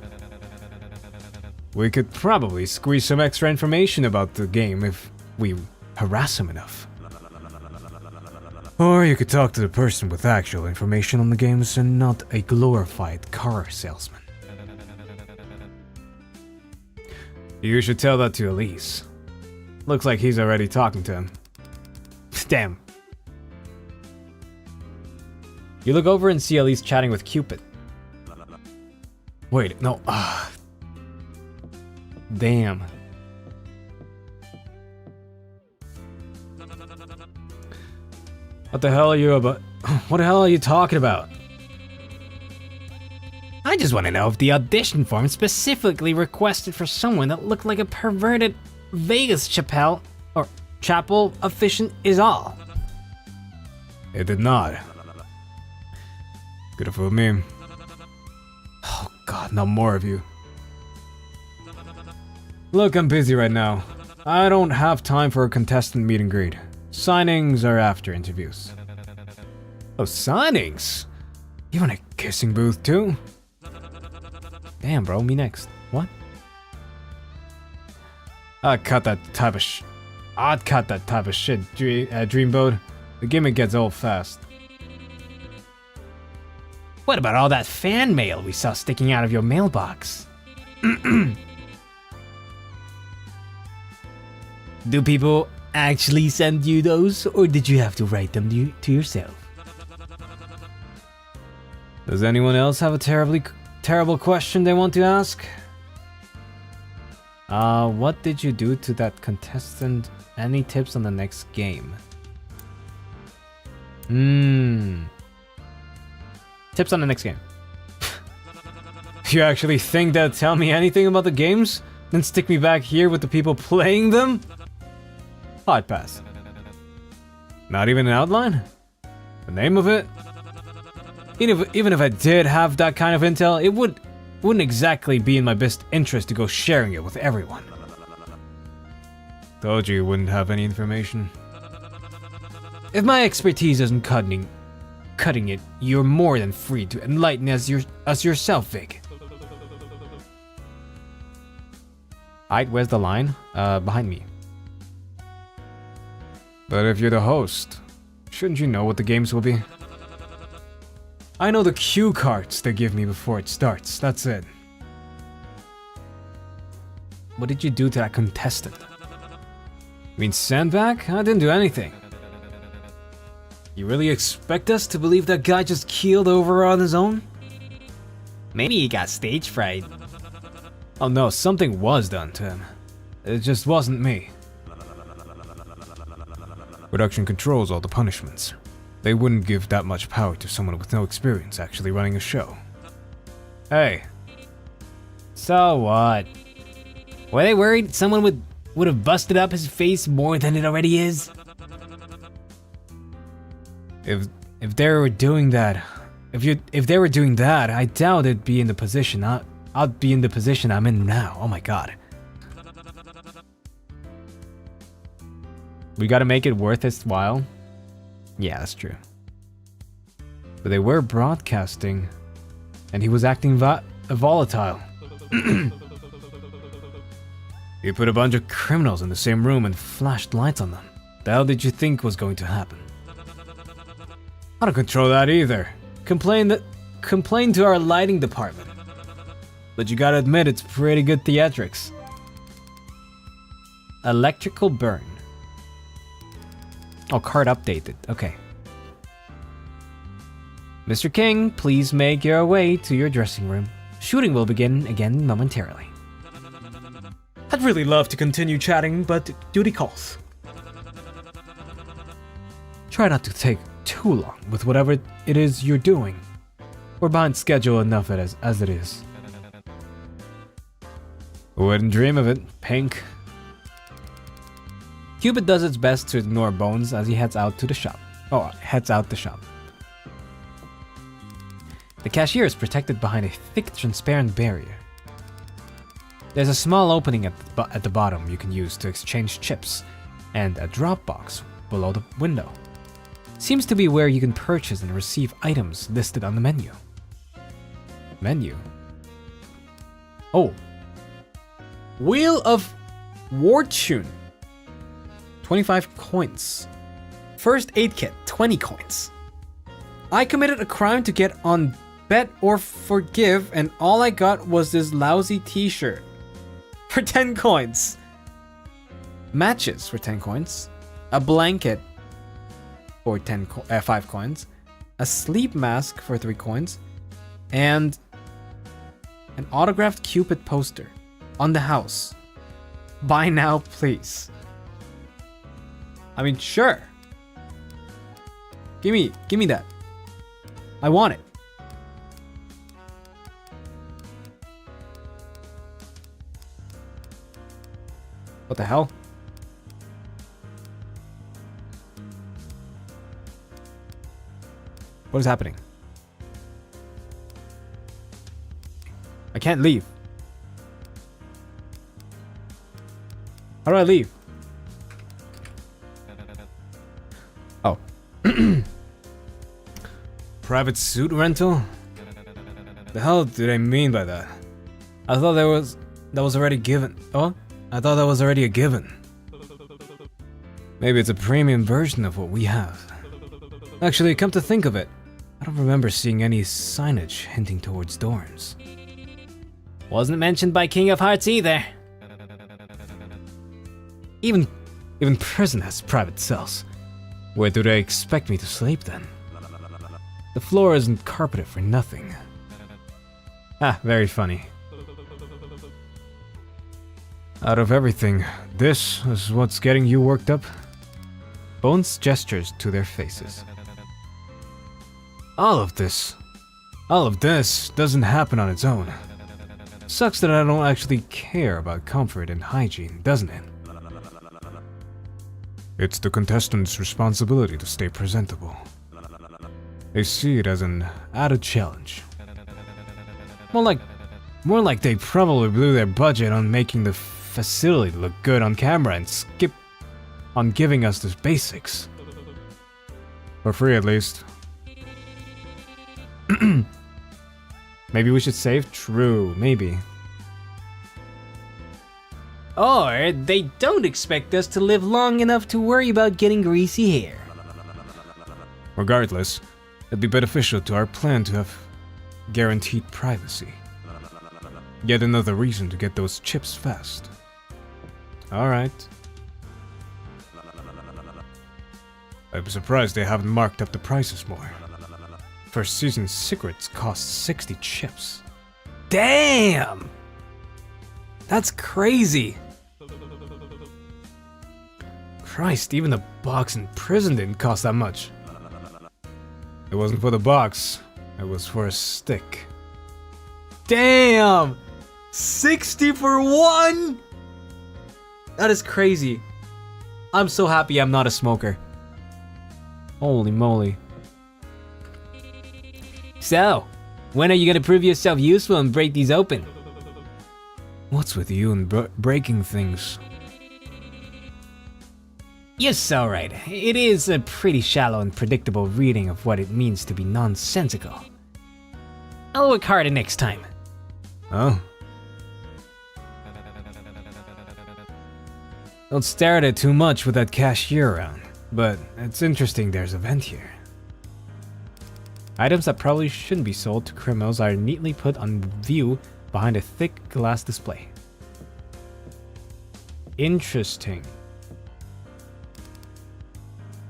We could probably squeeze some extra information about the game if we harass him enough. Or you could talk to the person with actual information on the games and not a glorified car salesman. You should tell that to Elise. Looks like he's already talking to him. Damn. You look over and see Elise chatting with Cupid. Wait, no. Damn. What the hell are you talking about? I just want to know if the audition form specifically requested for someone that looked like a perverted Vegas chapel efficient is all. It did not. Good for me. Oh god, not more of you. Look, I'm busy right now. I don't have time for a contestant meet and greet. Signings are after interviews. Oh, signings? You want a kissing booth too? Damn, bro, me next. What? I'd cut that type of shit, Dreamboat. The gimmick gets old fast. What about all that fan mail we saw sticking out of your mailbox? Do people actually send you those, or did you have to write them to yourself? Does anyone else have a terrible question they want to ask? What did you do to that contestant? Any tips on the next game? Tips on the next game. You actually think they'll tell me anything about the games? Then stick me back here with the people playing them? Hard pass. Not even an outline? The name of it? Even if I did have that kind of intel, it wouldn't exactly be in my best interest to go sharing it with everyone. Told you wouldn't have any information. If my expertise isn't cutting it, you're more than free to enlighten us yourself, Vic. Alright, where's the line? Behind me. But if you're the host, shouldn't you know what the games will be? I know the cue cards they give me before it starts, that's it. What did you do to that contestant? You mean sandbag? I didn't do anything. You really expect us to believe that guy just keeled over on his own? Maybe he got stage fright. Oh no, something was done to him. It just wasn't me. Production controls all the punishments. They wouldn't give that much power to someone with no experience actually running a show. Hey. So what? Were they worried someone would have busted up his face more than it already is? If they were doing that, if they were doing that, I doubt it'd be in the position I'd be in the position I'm in now. Oh my god. We gotta make it worth its while. Yeah, that's true. But they were broadcasting, and he was acting volatile. You put a bunch of criminals in the same room and flashed lights on them. The hell did you think was going to happen? I don't control that either. Complain to our lighting department. But you gotta admit it's pretty good theatrics. Electrical burn. Oh, card updated. Okay. Mr. King, please make your way to your dressing room. Shooting will begin again momentarily. I'd really love to continue chatting, but duty calls. Try not to take too long with whatever it is you're doing. We're behind schedule enough as it is. Wouldn't dream of it, Pink. Cupid does its best to ignore Bones as he heads out the shop. The cashier is protected behind a thick, transparent barrier. There's a small opening at the bottom you can use to exchange chips, and a drop box below the window. Seems to be where you can purchase and receive items listed on the menu. Menu? Oh. Wheel of Fortune. 25 coins. First aid kit, 20 coins. I committed a crime to get on Bet or Forgive, and all I got was this lousy t-shirt. For 10 coins. Matches for 10 coins. A blanket for 5 coins. A sleep mask for 3 coins. And an autographed Cupid poster on the house. Buy now, please. I mean, sure. Give me that. I want it. What the hell? What is happening? I can't leave. How do I leave? Oh. Private suit rental? The hell did I mean by that? I thought that was already given. Oh? I thought that was already a given. Maybe it's a premium version of what we have. Actually, come to think of it, I don't remember seeing any signage hinting towards dorms. Wasn't mentioned by King of Hearts either. Even prison has private cells. Where do they expect me to sleep then? The floor isn't carpeted for nothing. Ah, very funny. Out of everything, this is what's getting you worked up? Bones gestures to their faces. All of this doesn't happen on its own. Sucks that I don't actually care about comfort and hygiene, doesn't it? It's the contestants' responsibility to stay presentable. They see it as an added challenge. More like they probably blew their budget on making the facility look good on camera and skip on giving us the basics. For free at least. Maybe we should save? True, maybe. Or they don't expect us to live long enough to worry about getting greasy hair. Regardless, it'd be beneficial to our plan to have guaranteed privacy. Yet another reason to get those chips fast. Alright. I'm surprised they haven't marked up the prices more. First season secrets cost 60 chips. Damn! That's crazy. Christ, even the box in prison didn't cost that much. It wasn't for the box, it was for a stick. Damn! 60 for one? That is crazy. I'm so happy I'm not a smoker. Holy moly. So, when are you gonna prove yourself useful and break these open? What's with you and breaking things? You're so right. It is a pretty shallow and predictable reading of what it means to be nonsensical. I'll work harder next time. Oh? Don't stare at it too much with that cashier around, but it's interesting there's a vent here. Items that probably shouldn't be sold to criminals are neatly put on view behind a thick glass display. Interesting.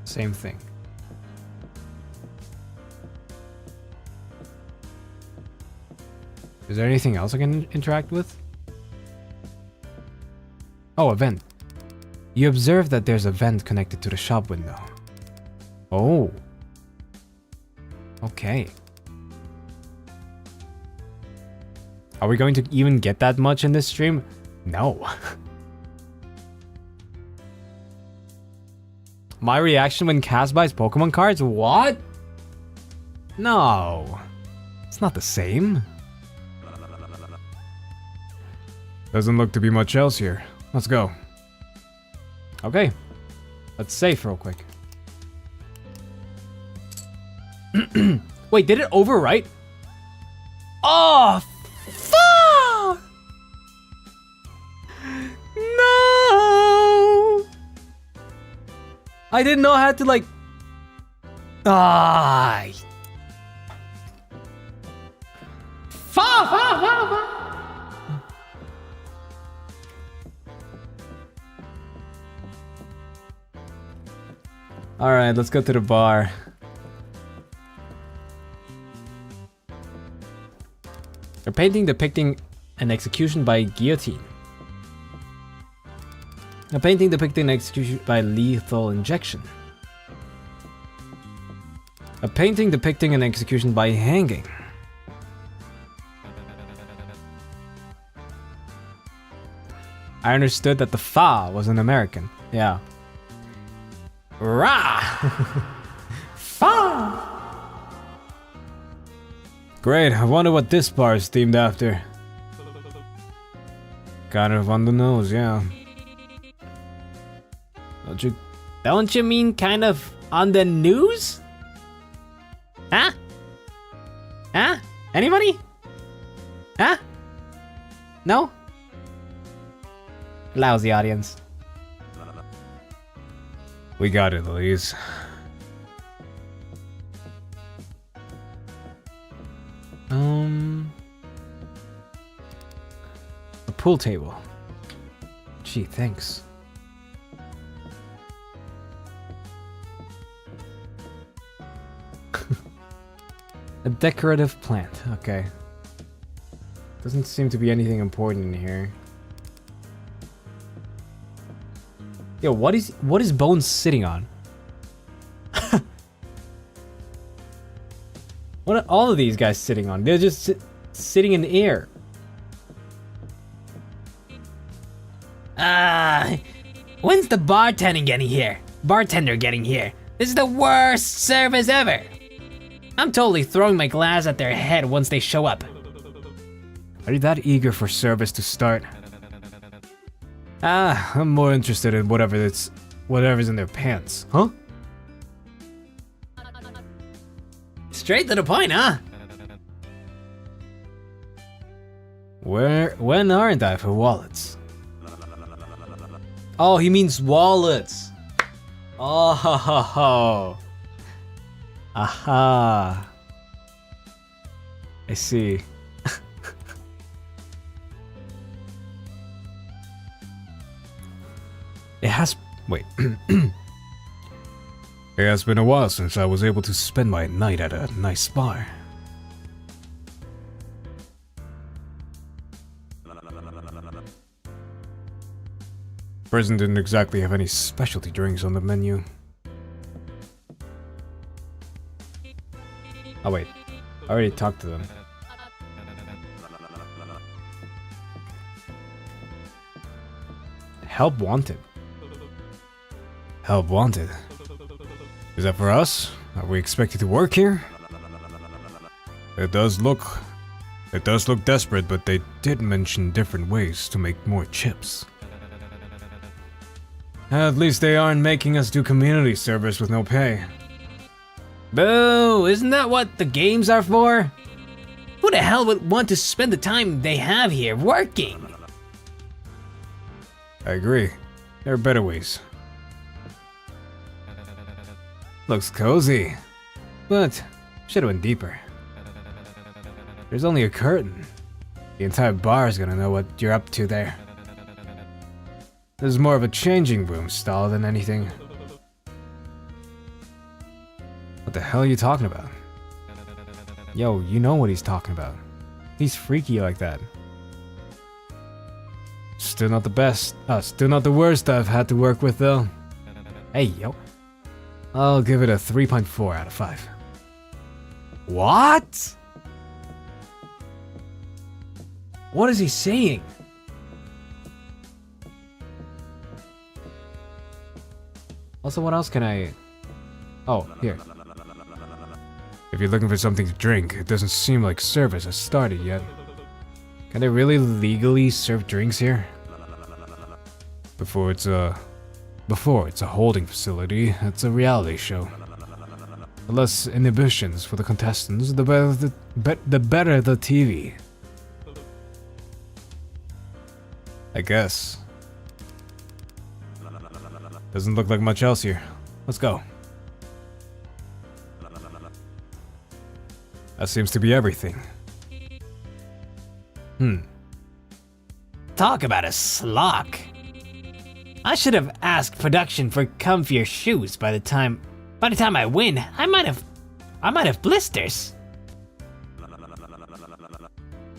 Same thing. Is there anything else I can interact with? Oh, a vent. You observe that there's a vent connected to the shop window. Oh. Okay. Are we going to even get that much in this stream? No. My reaction when Cass buys Pokemon cards? What? No. It's not the same. Doesn't look to be much else here. Let's go. Okay. Let's save real quick. Wait, did it overwrite? Oh, fuck! No! I didn't know I had to like... Ah! Fuck! Alright, let's go to the bar. A painting depicting an execution by guillotine. A painting depicting an execution by lethal injection. A painting depicting an execution by hanging. I understood that the fa was an American. Yeah. Rah! Fa! Great, I wonder what this bar is themed after. Kind of on the nose, yeah. Don't you mean kind of on the news? Huh? Huh? Anybody? Huh? No? Lousy audience. We got it, Louise. A pool table. Gee, thanks. A decorative plant, okay. Doesn't seem to be anything important in here. Yo, what is Bones sitting on? What are all of these guys sitting on? They're just sitting in the air. When's the bartender getting here? This is the worst service ever. I'm totally throwing my glass at their head once they show up. Are you that eager for service to start? I'm more interested in whatever's in their pants, huh? Straight to the point, huh? When aren't I for wallets? Oh, he means wallets. Oh, ho, ho, ho. Aha. I see. Wait. It has been a while since I was able to spend my night at a nice bar. Prison didn't exactly have any specialty drinks on the menu. Oh wait, I already talked to them. Help wanted. Help wanted. Is that for us? Are we expected to work here? It does look desperate, but they did mention different ways to make more chips. At least they aren't making us do community service with no pay. Boo! Isn't that what the games are for? Who the hell would want to spend the time they have here working? I agree. There are better ways. Looks cozy, but should have went deeper. There's only a curtain. The entire bar is gonna know what you're up to there. This is more of a changing room stall than anything. What the hell are you talking about? Yo, you know what he's talking about. He's freaky like that. Still not the best. Still not the worst I've had to work with though. Hey, yo. I'll give it a 3.4 out of 5. What? What is he saying? Also, what else can I... Oh, here. If you're looking for something to drink, it doesn't seem like service has started yet. Can they really legally serve drinks here? Before it's a holding facility, it's a reality show. The less inhibitions for the contestants, the better the TV. I guess. Doesn't look like much else here. Let's go. That seems to be everything. Talk about a slock. I should have asked production for comfier shoes by the time I win. I might have blisters.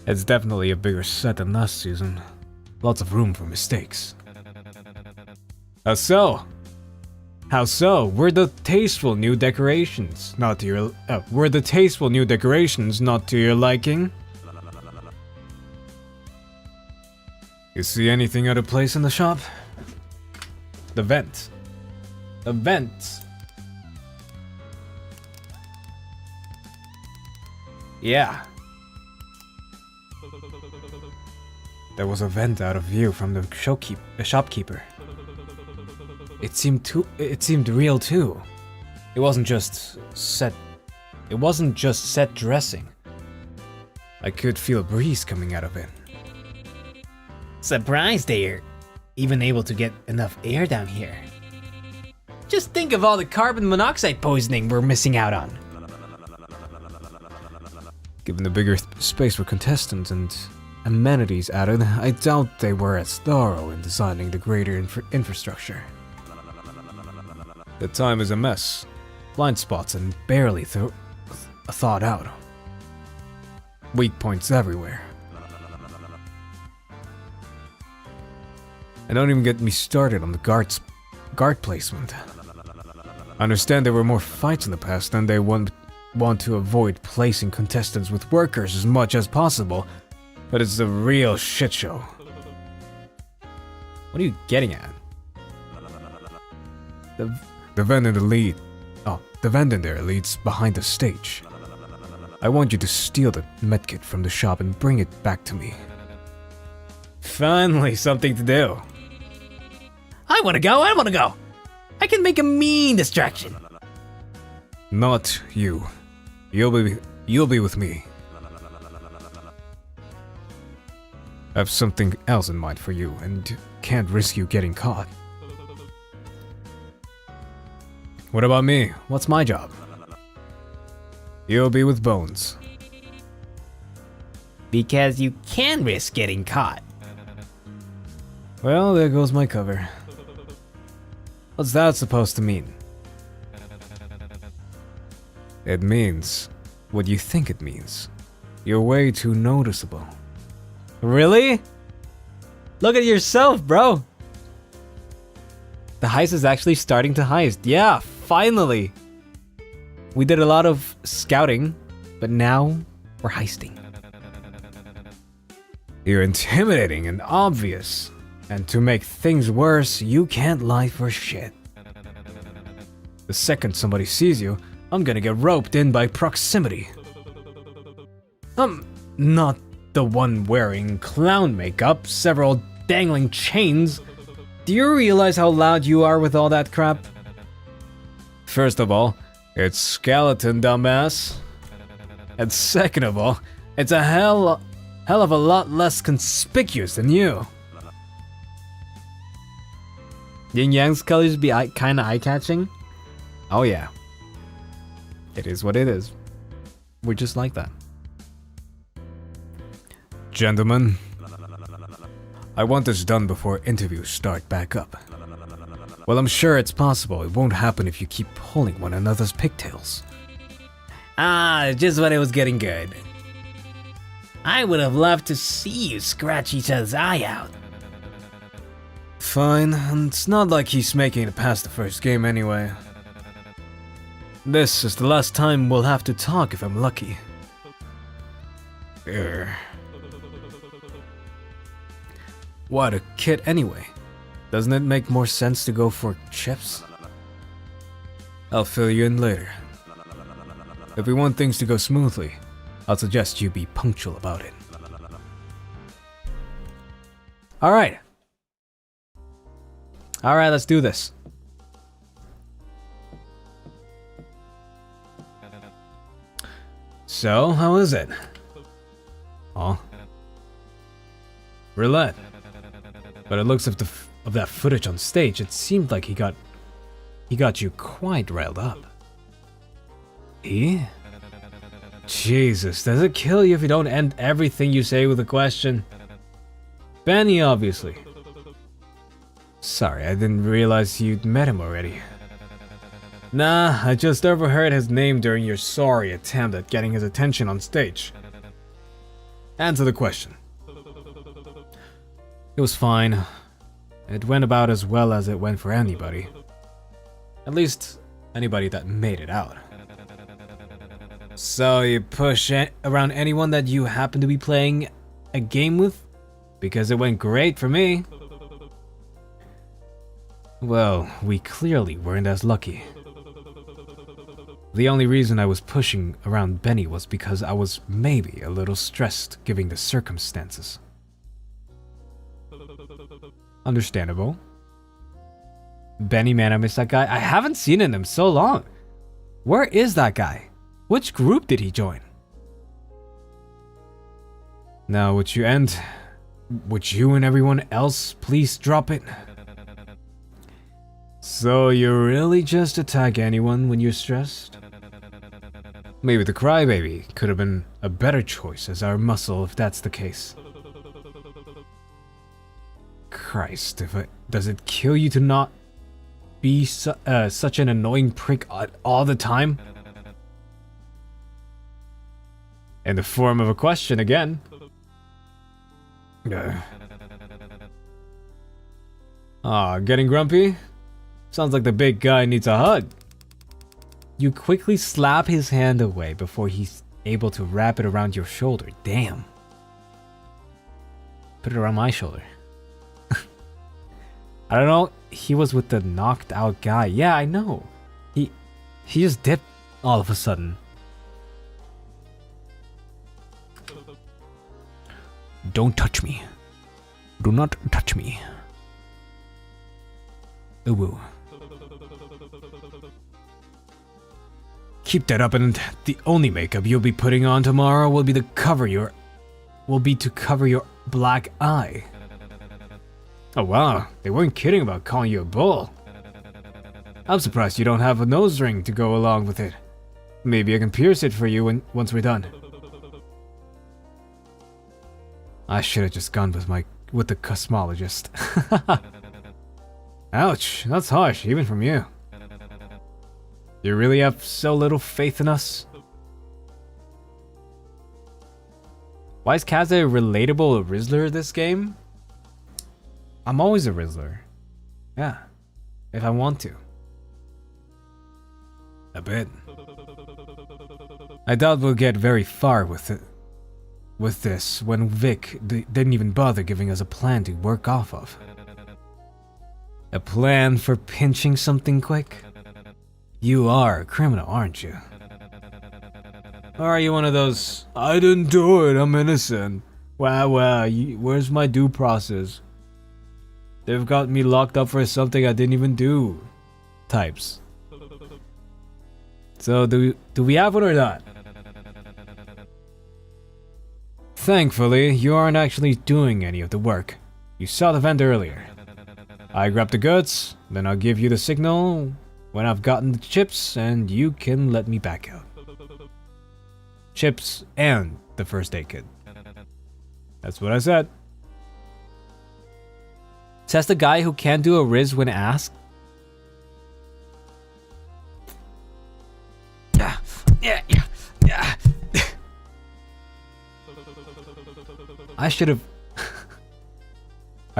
It's definitely a bigger set than last season. Lots of room for mistakes. How so? How so? Were the tasteful new decorations not to your liking? You see anything out of place in the shop? The vent. The vent. Yeah. There was a vent out of view from the shopkeeper. It seemed real too. It wasn't just set dressing. I could feel a breeze coming out of it. Surprised they're even able to get enough air down here. Just think of all the carbon monoxide poisoning we're missing out on. Given the bigger space for contestants and amenities added, I doubt they were as thorough in designing the greater infrastructure. The time is a mess. Blind spots and barely thought out. Weak points everywhere. And don't even get me started on the guard placement. I understand there were more fights in the past and they want to avoid placing contestants with workers as much as possible, but it's a real shit show. What are you getting at? The vendor there leads behind the stage. I want you to steal the medkit from the shop and bring it back to me. Finally, something to do. I wanna go! I can make a mean distraction. Not you. You'll be with me. I have something else in mind for you, and can't risk you getting caught. What about me? What's my job? You'll be with Bones. Because you can risk getting caught. Well, there goes my cover. What's that supposed to mean? It means what you think it means. You're way too noticeable. Really? Look at yourself, bro. The heist is actually starting to heist. Yeah, finally. We did a lot of scouting, but now we're heisting. You're intimidating and obvious. And to make things worse, you can't lie for shit. The second somebody sees you, I'm gonna get roped in by proximity. I'm not the one wearing clown makeup, several dangling chains. Do you realize how loud you are with all that crap? First of all, it's skeleton, dumbass. And second of all, it's a hell of a lot less conspicuous than you. Yin Yang's colors be kinda eye-catching? Oh yeah. It is what it is. We're just like that. Gentlemen, I want this done before interviews start back up. Well, I'm sure it's possible. It won't happen if you keep pulling one another's pigtails. Just when it was getting good. I would have loved to see you scratch each other's eye out. Fine, and it's not like he's making it past the first game anyway. This is the last time we'll have to talk if I'm lucky. What a kid anyway. Doesn't it make more sense to go for chips? I'll fill you in later. If we want things to go smoothly, I'll suggest you be punctual about it. Alright, let's do this. So, how is it? Oh. Roulette. But it looks of that footage on stage, it seemed like he got you quite riled up. He? Jesus, does it kill you if you don't end everything you say with a question? Benny, obviously. Sorry, I didn't realize you'd met him already. Nah, I just overheard his name during your sorry attempt at getting his attention on stage. Answer the question. It was fine. It went about as well as it went for anybody. At least, anybody that made it out. So you push around anyone that you happen to be playing a game with? Because it went great for me. Well, we clearly weren't as lucky. The only reason I was pushing around Benny was because I was maybe a little stressed given the circumstances. Understandable. Benny, man, I miss that guy. I haven't seen him in so long. Where is that guy? Which group did he join? Now, would you and everyone else please drop it? So you really just attack anyone when you're stressed? Maybe the crybaby could have been a better choice as our muscle if that's the case. Christ, does it kill you to not be such an annoying prick all the time? In the form of a question again. Getting grumpy? Sounds like the big guy needs a hug. You quickly slap his hand away before he's able to wrap it around your shoulder. Damn. Put it around my shoulder. I don't know, he was with the knocked out guy. Yeah, I know. He just dipped all of a sudden. Don't touch me. Do not touch me. Ooh. Keep that up, and the only makeup you'll be putting on tomorrow will be to cover your black eye. Oh wow, they weren't kidding about calling you a bull. I'm surprised you don't have a nose ring to go along with it. Maybe I can pierce it for you once we're done. I should have just gone with the cosmologist. Ouch, that's harsh, even from you. You really have so little faith in us? Why is Kaz a relatable Rizzler this game? I'm always a Rizzler. Yeah, if I want to. A bit. I doubt we'll get very far with this when Vic didn't even bother giving us a plan to work off of. A plan for pinching something quick? You are a criminal, aren't you? Or are you one of those, I didn't do it, I'm innocent. Wow, where's my due process? They've got me locked up for something I didn't even do types. So do we have one or not? Thankfully, you aren't actually doing any of the work. You saw the vent earlier. I grab the goods, then I'll give you the signal when I've gotten the chips, and you can let me back out. Chips and the first aid kit. That's what I said. Says the guy who can't do a Riz when asked. Yeah. I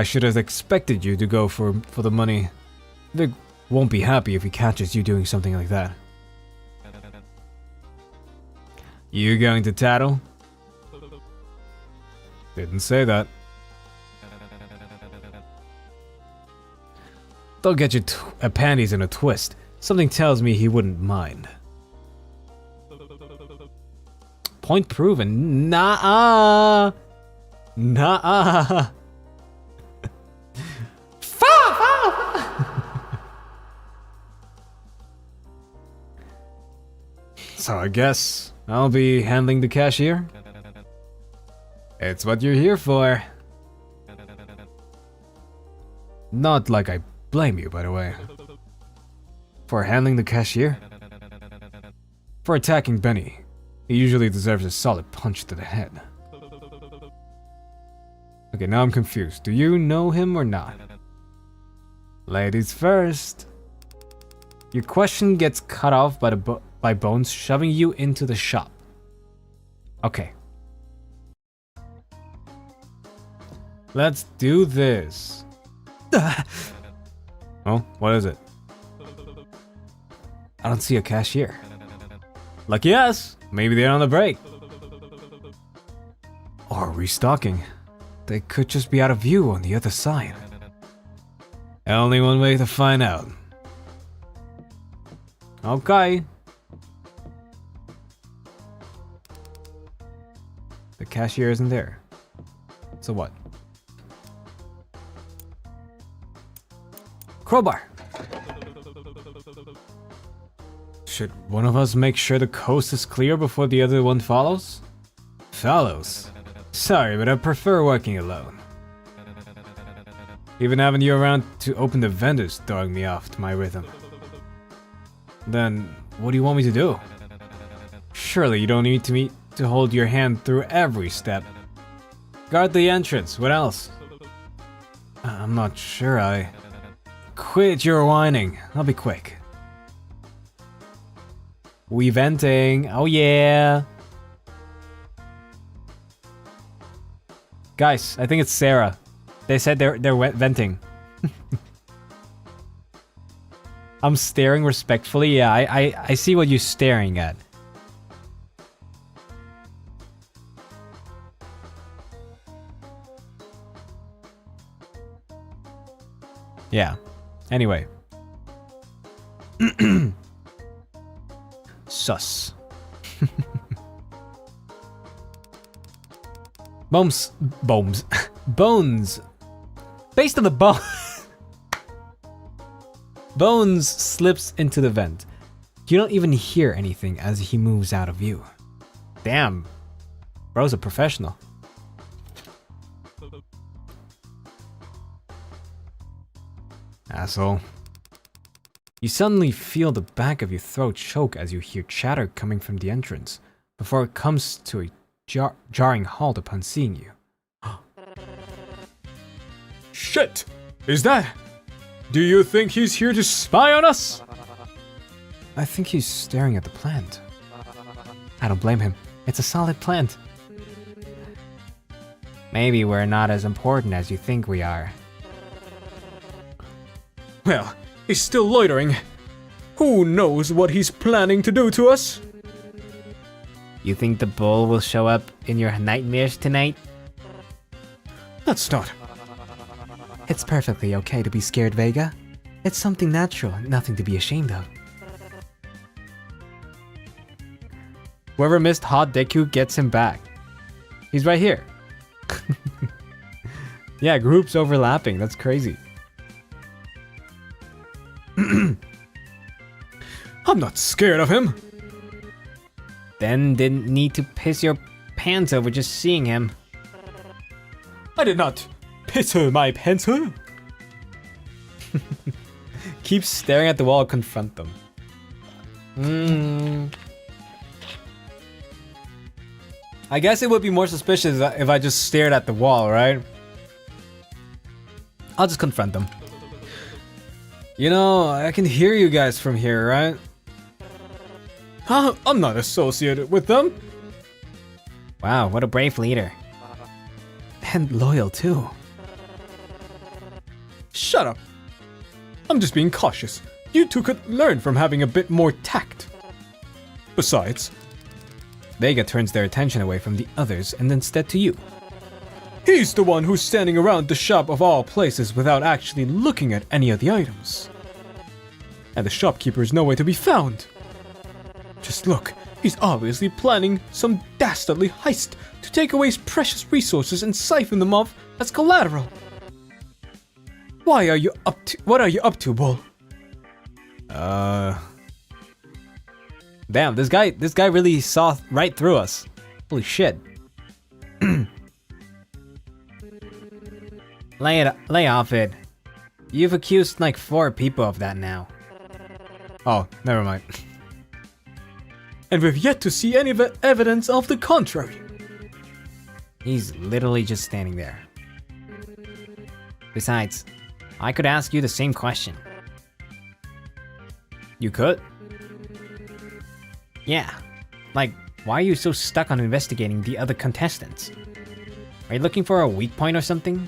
should have expected you to go for the money. Vic won't be happy if he catches you doing something like that. You going to tattle? Didn't say that. Don't get your panties in a twist. Something tells me he wouldn't mind. Point proven. Nah. So I guess I'll be handling the cashier. It's what you're here for. Not like I blame you, by the way. For handling the cashier? For attacking Benny. He usually deserves a solid punch to the head. Okay, now I'm confused. Do you know him or not? Ladies first. Your question gets cut off by Bones shoving you into the shop. Okay. Let's do this. Oh, what is it? I don't see a cashier. Lucky us. Maybe they're on the break. Or restocking. They could just be out of view on the other side. Only one way to find out. Okay. The cashier isn't there. So what? Crowbar. Should one of us make sure the coast is clear before the other one follows? Follows? Sorry, but I prefer working alone. Even having you around to open the vent is throwing me off to my rhythm. Then, what do you want me to do? Surely you don't need me to hold your hand through every step. Guard the entrance, what else? I'm not sure I... Quit your whining, I'll be quick. We venting, oh yeah! Guys, I think it's Sarah. They said they're venting. I'm staring respectfully, yeah, I see what you're staring at. Yeah. Anyway. Sus. Bones. Based on the bone. Bones slips into the vent. You don't even hear anything as he moves out of view. Damn. Bro's a professional. Asshole. You suddenly feel the back of your throat choke as you hear chatter coming from the entrance, before it comes to a jarring halt upon seeing you. Shit! Is that... Do you think he's here to spy on us? I think he's staring at the plant. I don't blame him. It's a solid plant. Maybe we're not as important as you think we are. Well, he's still loitering. Who knows what he's planning to do to us? You think the bull will show up in your nightmares tonight? That's not... It's perfectly okay to be scared, Vega. It's something natural, nothing to be ashamed of. Whoever missed Hot Deku gets him back. He's right here. Yeah, groups overlapping, that's crazy. I'm not scared of him. Then didn't need to piss your pants over just seeing him. I did not piss my pants. Keep staring at the wall, confront them. I guess it would be more suspicious if I just stared at the wall, right? I'll just confront them. You know, I can hear you guys from here, right? I'm not associated with them. Wow, what a brave leader. And loyal too. Shut up. I'm just being cautious. You two could learn from having a bit more tact. Besides, Vega turns their attention away from the others and instead to you. he's the one who's standing around the shop of all places without actually looking at any of the items. And the shopkeeper is nowhere to be found. Just look, he's obviously planning some dastardly heist to take away his precious resources and siphon them off as collateral. What are you up to, Bull? Damn, this guy really saw right through us. Holy shit. Lay off it. You've accused like 4 people of that now. Oh, never mind. And we've yet to see any evidence of the contrary. He's literally just standing there. Besides, I could ask you the same question. You could? Yeah. Like, why are you so stuck on investigating the other contestants? Are you looking for a weak point or something?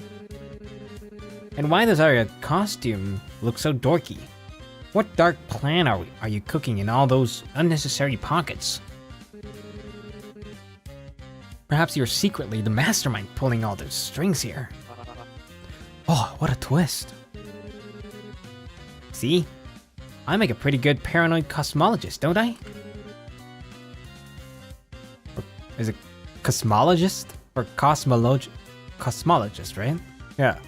And why does our costume look so dorky? What dark plan are you cooking in all those unnecessary pockets? Perhaps you're secretly the mastermind pulling all those strings here. Oh, what a twist. See? I make a pretty good paranoid cosmologist, don't I? Is it cosmologist or cosmologist, right? Yeah.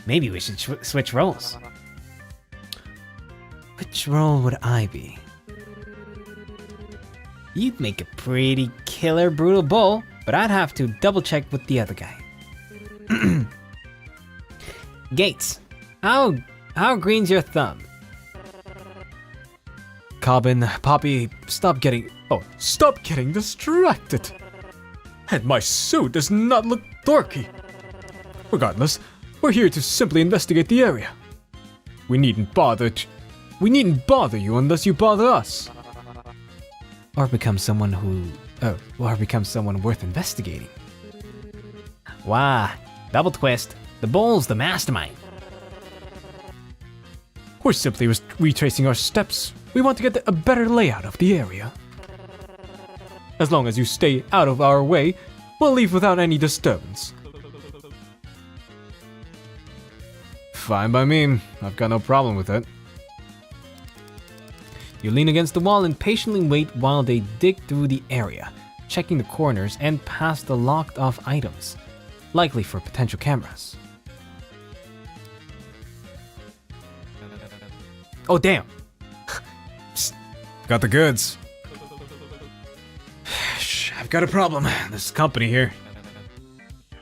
Maybe we should switch roles. Which role would I be? You'd make a pretty killer brutal bull, but I'd have to double check with the other guy. Gates, how green's your thumb? Cobbin, Poppy, stop getting distracted. And my suit does not look dorky. Regardless, we're here to simply investigate the area. We needn't bother you unless you bother us. Or become someone worth investigating. Wow, double twist. The bull's the mastermind. We're simply retracing our steps. We want to get a better layout of the area. As long as you stay out of our way, we'll leave without any disturbance. Fine by me. I've got no problem with it. You lean against the wall and patiently wait while they dig through the area, checking the corners and past the locked off items, likely for potential cameras. Oh damn! Got the goods. Shh, I've got a problem. There's company here.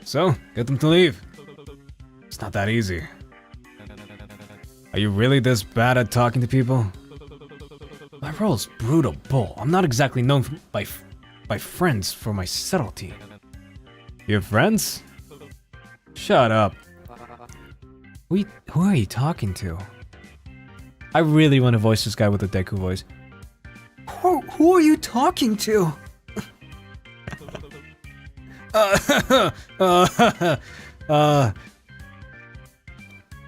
So, get them to leave. It's not that easy. Are you really this bad at talking to people? My role's brutal bull. I'm not exactly known by friends for my subtlety. You have friends? Shut up. Who are you talking to? I really want to voice this guy with a Deku voice. Who are you talking to?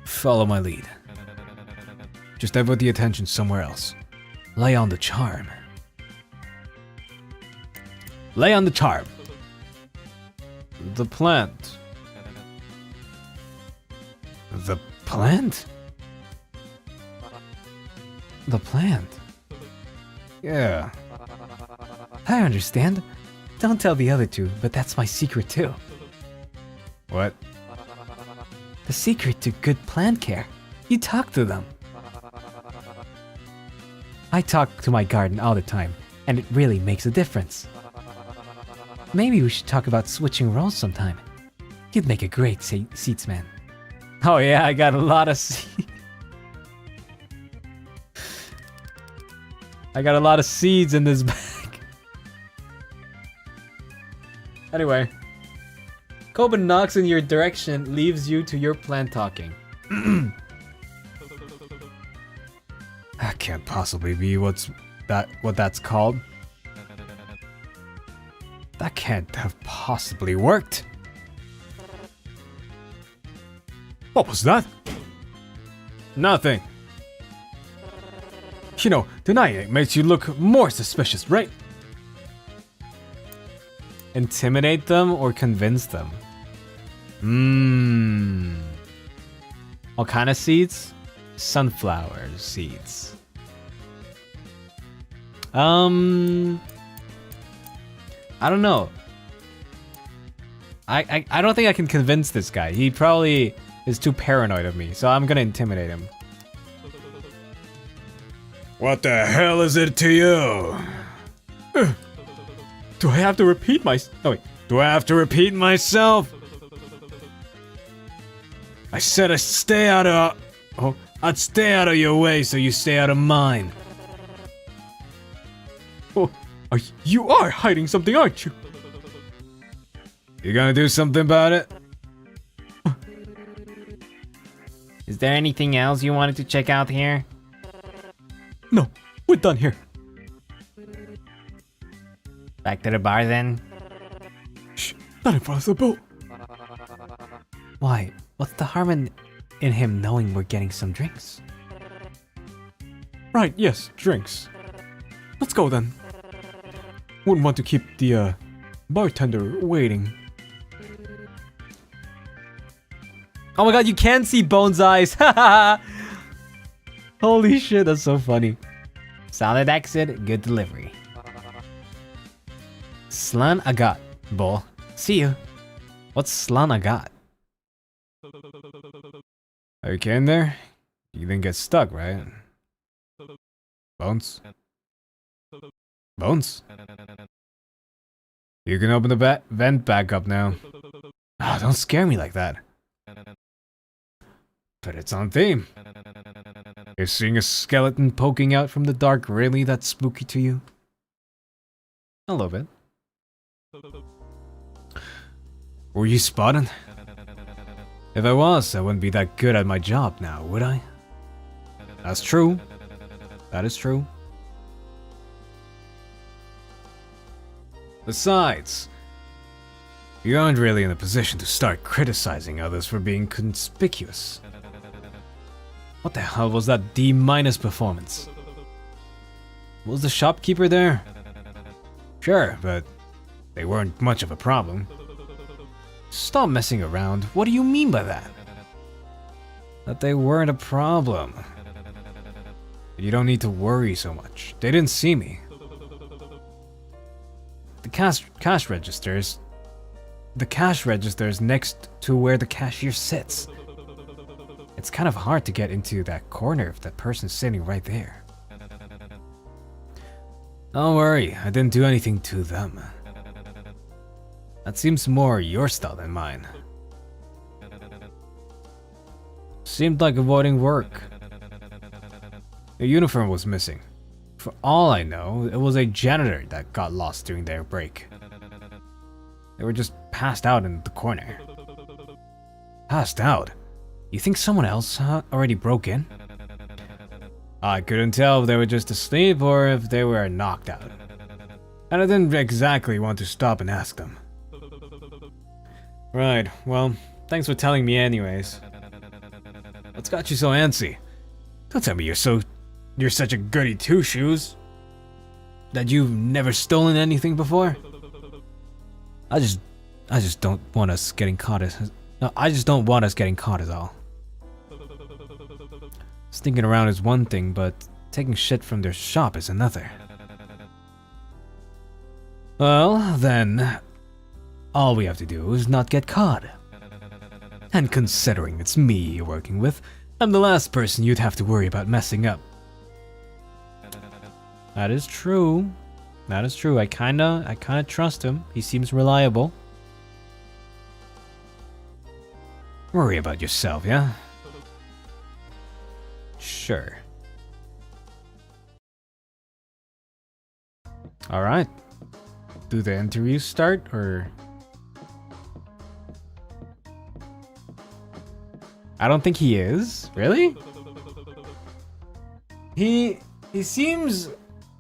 Follow my lead. Just divert the attention somewhere else. Lay on the charm. Lay on the charm. The plant. The plant? The plant. Yeah. I understand. Don't tell the other two, but that's my secret too. What? The secret to good plant care. You talk to them. I talk to my garden all the time, and it really makes a difference. Maybe we should talk about switching roles sometime. You'd make a great seatsman. Oh yeah, I got a lot of I got a lot of seeds in this bag. Anyway, Coben knocks in your direction, leaves you to your plant talking. That can't possibly be what that's called. That can't have possibly worked. What was that? Nothing. You know, denying it makes you look more suspicious, right? Intimidate them or convince them? What kind of seeds? Sunflower seeds. I don't know. I don't think I can convince this guy. He probably is too paranoid of me, so I'm gonna intimidate him. What the hell is it to you? Do I have to repeat myself? Oh wait. Do I have to repeat myself? I said I'd stay out of your way so you stay out of mine. Oh, you are hiding something, aren't you? You gonna do something about it? Is there anything else you wanted to check out here? No, we're done here. Back to the bar then? Shh, not in front of the boat. Why? What's the harm in him knowing we're getting some drinks? Right, yes, drinks. Let's go then. Wouldn't want to keep the bartender waiting. Oh my god, you can see Bones' eyes! Holy shit, that's so funny. Solid exit, good delivery. Slan Agat, bull. See you. What's Slan Agat? Are you in there? You didn't get stuck, right? Bones? Bones? You can open the vent back up now. Ah, don't scare me like that. But it's on theme. Is seeing a skeleton poking out from the dark really that spooky to you? A little bit. Were you spotted? If I was, I wouldn't be that good at my job now, would I? That's true. That is true. Besides, you aren't really in a position to start criticizing others for being conspicuous. What the hell was that D- performance? Was the shopkeeper there? Sure, but they weren't much of a problem. Stop messing around. What do you mean by that? That they weren't a problem. You don't need to worry so much. They didn't see me. The cash registers. The cash register is next to where the cashier sits. It's kind of hard to get into that corner if that person's sitting right there. Don't worry, I didn't do anything to them. That seems more your style than mine. Seemed like avoiding work. The uniform was missing. For all I know, it was a janitor that got lost during their break. They were just passed out in the corner. Passed out? You think someone else already broke in? I couldn't tell if they were just asleep or if they were knocked out. And I didn't exactly want to stop and ask them. Right, well, thanks for telling me anyways. What's got you so antsy? Don't tell me you're such a goody two-shoes. That you've never stolen anything before? I just don't want us getting caught I just don't want us getting caught is all. Sneaking around is one thing, but taking shit from their shop is another. Well, then, all we have to do is not get caught. And considering it's me you're working with, I'm the last person you'd have to worry about messing up. That is true. That is true. I kinda trust him. He seems reliable. Worry about yourself, yeah? Sure. Alright. Do the interviews start, or... I don't think he is. Really? He seems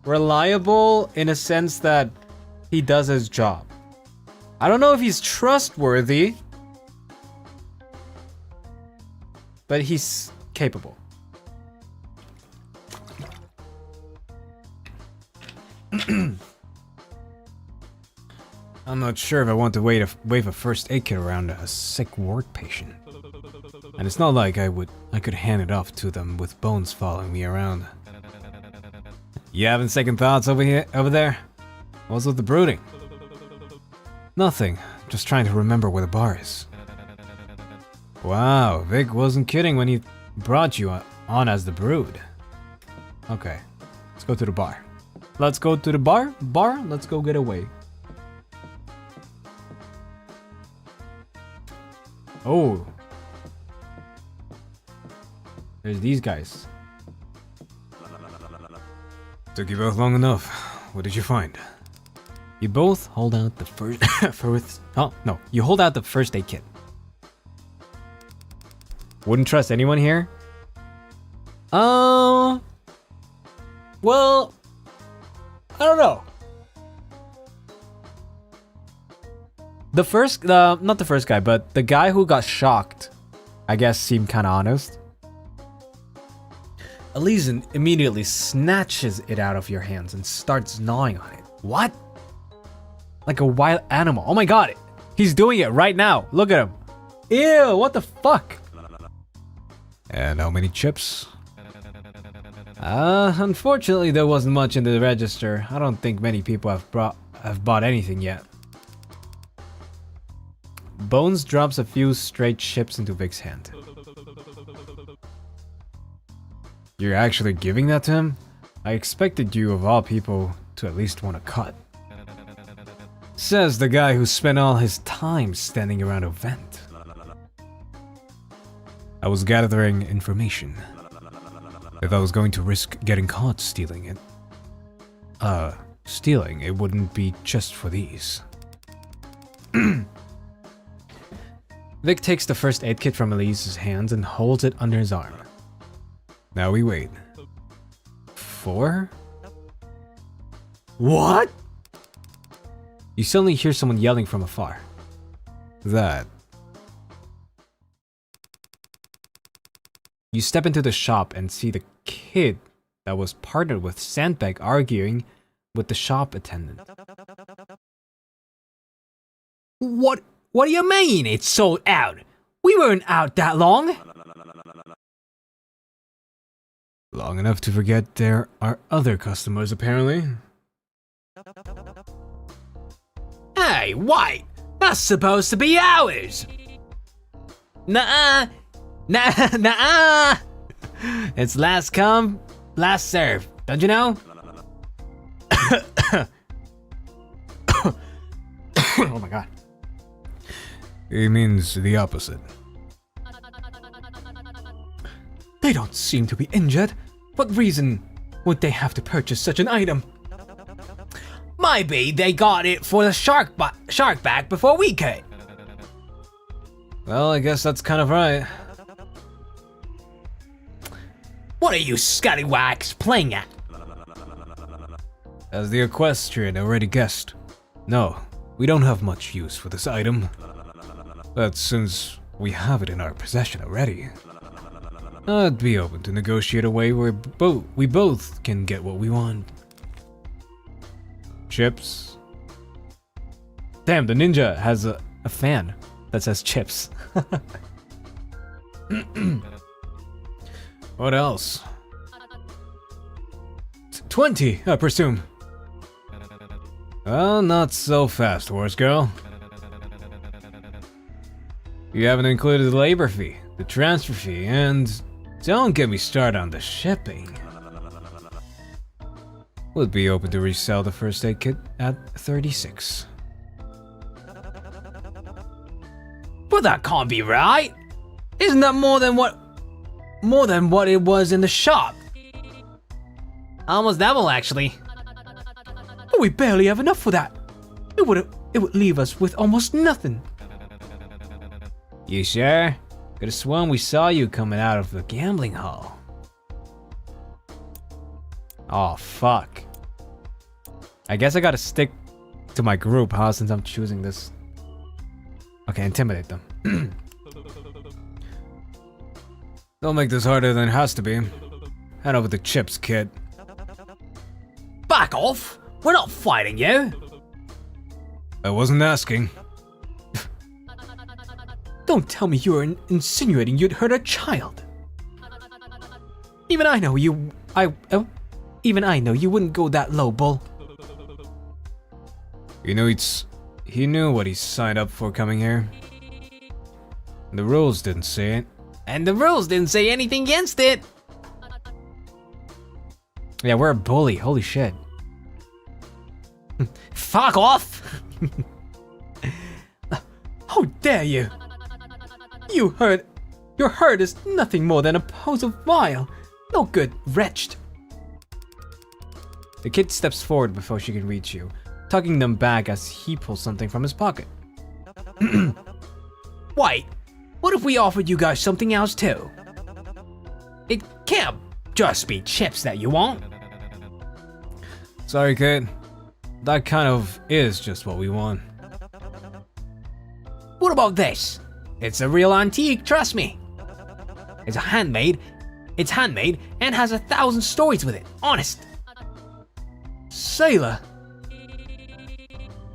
reliable in a sense that he does his job. I don't know if he's trustworthy, but he's capable. I'm not sure if I want to wave a first aid kit around a sick ward patient. And it's not like I could hand it off to them with Bones following me around. You having second thoughts over there? What's with the brooding? Nothing. Just trying to remember where the bar is. Wow, Vic wasn't kidding when he brought you on as the brood. Okay, let's go to the bar. Let's go to the bar. Let's go get away. Oh. There's these guys. Took you both long enough. What did you find? You both hold out the you hold out the first aid kit. Wouldn't trust anyone here? Well, I don't know. Not the first guy, but the guy who got shocked, I guess, seemed kind of honest. Elysian immediately snatches it out of your hands and starts gnawing on it. What? Like a wild animal. Oh my god, he's doing it right now. Look at him. Ew, what the fuck? And how many chips? Unfortunately there wasn't much in the register. I don't think many people have bought anything yet. Bones drops a few straight chips into Vic's hand. You're actually giving that to him? I expected you of all people to at least want a cut. Says the guy who spent all his time standing around a vent. I was gathering information. If I was going to risk getting caught stealing it, it wouldn't be just for these. Vic takes the first aid kit from Elise's hands and holds it under his arm. Now we wait. 4? What? You suddenly hear someone yelling from afar. That. You step into the shop and see the kid that was partnered with Sandbag arguing with the shop attendant. What do you mean it's sold out? We weren't out that long. Long enough to forget there are other customers, apparently. Hey, wait! That's supposed to be ours! Nuh-uh! Nuh-uh! It's last come, last serve, don't you know? Oh my god. He means the opposite. They don't seem to be injured. What reason would they have to purchase such an item? Maybe they got it for the shark back before we could. Well, I guess that's kind of right. What are you scallywags playing at? As the equestrian already guessed, no, we don't have much use for this item. But since we have it in our possession already, I'd be open to negotiate a way where we both can get what we want. Chips? Damn, the ninja has a fan that says chips. What else? 20, I presume. Well, not so fast, horse girl. You haven't included the labor fee, the transfer fee, and don't get me started on the shipping. Would be open to resell the first aid kit at 36. But that can't be right. Isn't that more than what it was in the shop? Almost double, actually. But we barely have enough for that. It would leave us with almost nothing. You sure? Could've sworn we saw you coming out of the gambling hall. Oh, fuck. I guess I gotta stick to my group, huh, since I'm choosing this. Okay, intimidate them. Don't make this harder than it has to be. Hand over the chips, kid. Back off! We're not fighting you! I wasn't asking. Don't tell me you were insinuating you'd hurt a child. Even I know you wouldn't go that low, Bull. You know, he knew what he signed up for coming here. The rules didn't say it. And the rules didn't say anything against it! Yeah, we're a bully, holy shit. Fuck off! How dare you! Your hurt is nothing more than a pose of vile, no good wretched. The kid steps forward before she can reach you, tugging them back as he pulls something from his pocket. Wait, what if we offered you guys something else too? It can't just be chips that you want. Sorry, kid. That kind of is just what we want. What about this? It's a real antique, trust me. It's handmade and has 1,000 stories with it, honest. Sailor.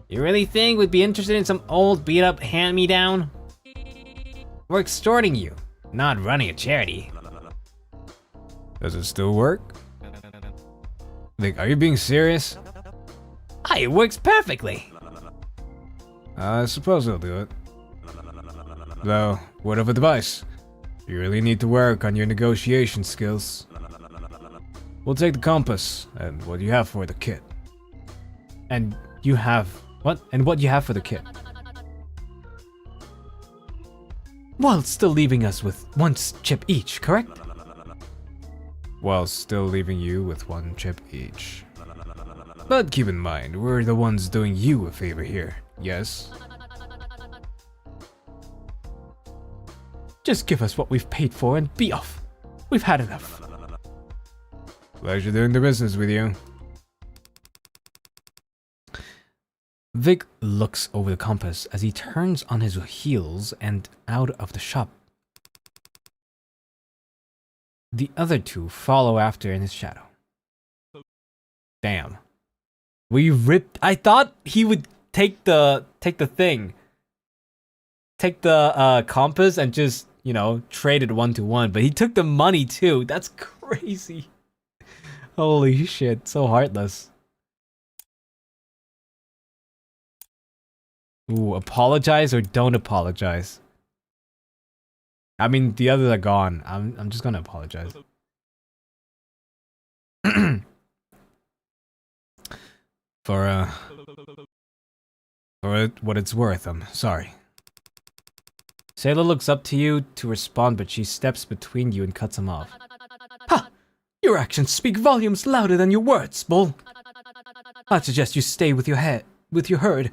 You really think we'd be interested in some old beat-up hand-me-down? We're extorting you, not running a charity. Does it still work? Like, are you being serious? It works perfectly. I suppose I'll do it. Though, word of advice. You really need to work on your negotiation skills. We'll take the compass, and what you have for the kit. And you have... What? And what you have for the kit? While still leaving us with one chip each, correct? While still leaving you with one chip each. But keep in mind, we're the ones doing you a favor here, yes? Just give us what we've paid for and be off. We've had enough. Pleasure doing the business with you. Vic looks over the compass as he turns on his heels and out of the shop. The other two follow after in his shadow. Damn. We ripped... I thought he would take the thing. Take the compass and just, you know, trade it 1-to-1. But he took the money too. That's crazy. Holy shit. So heartless. Ooh, apologize or don't apologize. I mean, the others are gone. I'm just gonna apologize. For what it's worth, I'm sorry. Sailor looks up to you to respond, but she steps between you and cuts him off. Ha! Your actions speak volumes louder than your words, Bull. I'd suggest you stay with your herd.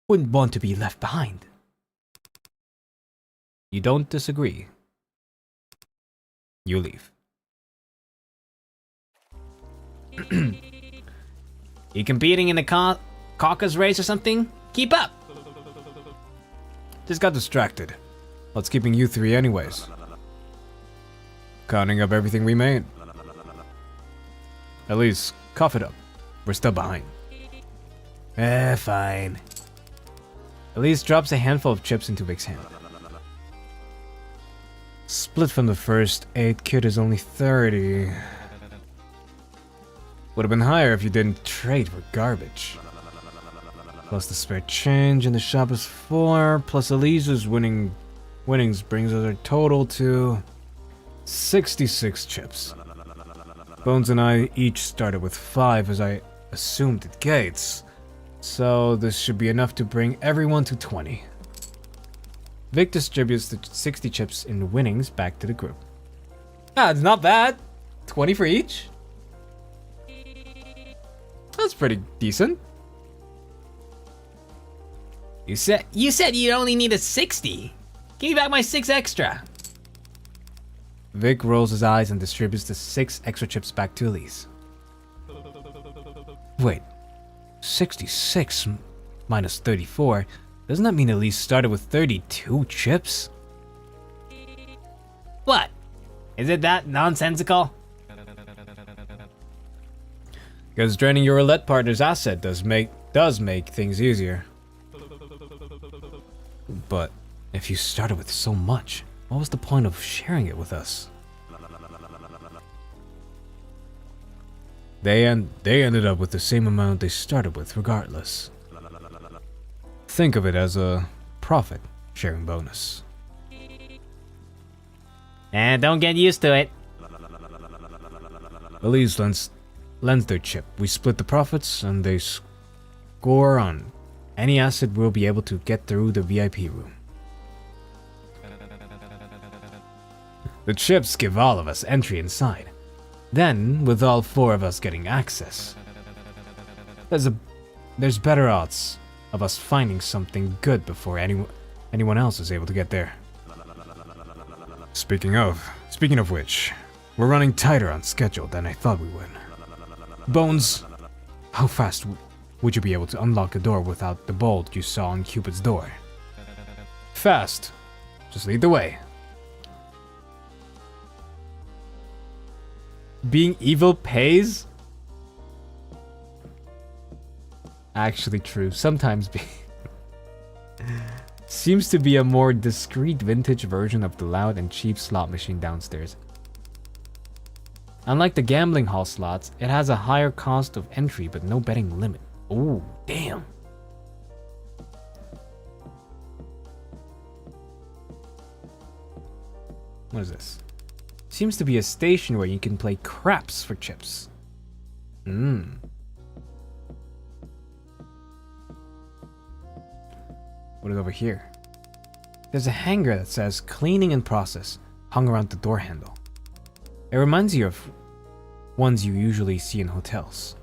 Wouldn't want to be left behind. You don't disagree. You leave. You competing in the caucus race or something? Keep up! Just got distracted. What's keeping you three anyways? Counting up everything we made. At least, cough it up. We're still behind. Fine. Elise drops a handful of chips into Vic's hand. Split from the first 8, kit is only 30. Would have been higher if you didn't trade for garbage. Plus the spare change in the shop is 4, plus Elise's winnings brings our total to 66 chips. Bones and I each started with 5 as I assumed at gates. So this should be enough to bring everyone to 20. Vic distributes the 60 chips in winnings back to the group. Ah, it's not bad. 20 for each? That's pretty decent. You said you'd only need a 60. Give me back my 6 extra. Vic rolls his eyes and distributes the 6 extra chips back to Elise. Wait, 66 minus 34? Doesn't that mean Elise started with 32 chips? What? Is it that nonsensical? Because draining your roulette partner's asset does make things easier. But if you started with so much, what was the point of sharing it with us? They ended up with the same amount they started with regardless. Think of it as a profit sharing bonus. And don't get used to it. Elise lends their chip. We split the profits and they score on any asset we'll be able to get through the VIP room. The chips give all of us entry inside. Then, with all 4 of us getting access, there's better odds of us finding something good before anyone else is able to get there. Speaking of which, we're running tighter on schedule than I thought we would. Bones, how fast would you be able to unlock the door without the bolt you saw on Cupid's door? Fast. Just lead the way. Being evil pays? Actually true. Sometimes seems to be a more discreet vintage version of the loud and cheap slot machine downstairs. Unlike the gambling hall slots, it has a higher cost of entry but no betting limit. Oh, damn. What is this? seems to be a station where you can play craps for chips. What is over here? There's a hanger that says cleaning in process hung around the door handle. It reminds you of ones you usually see in hotels.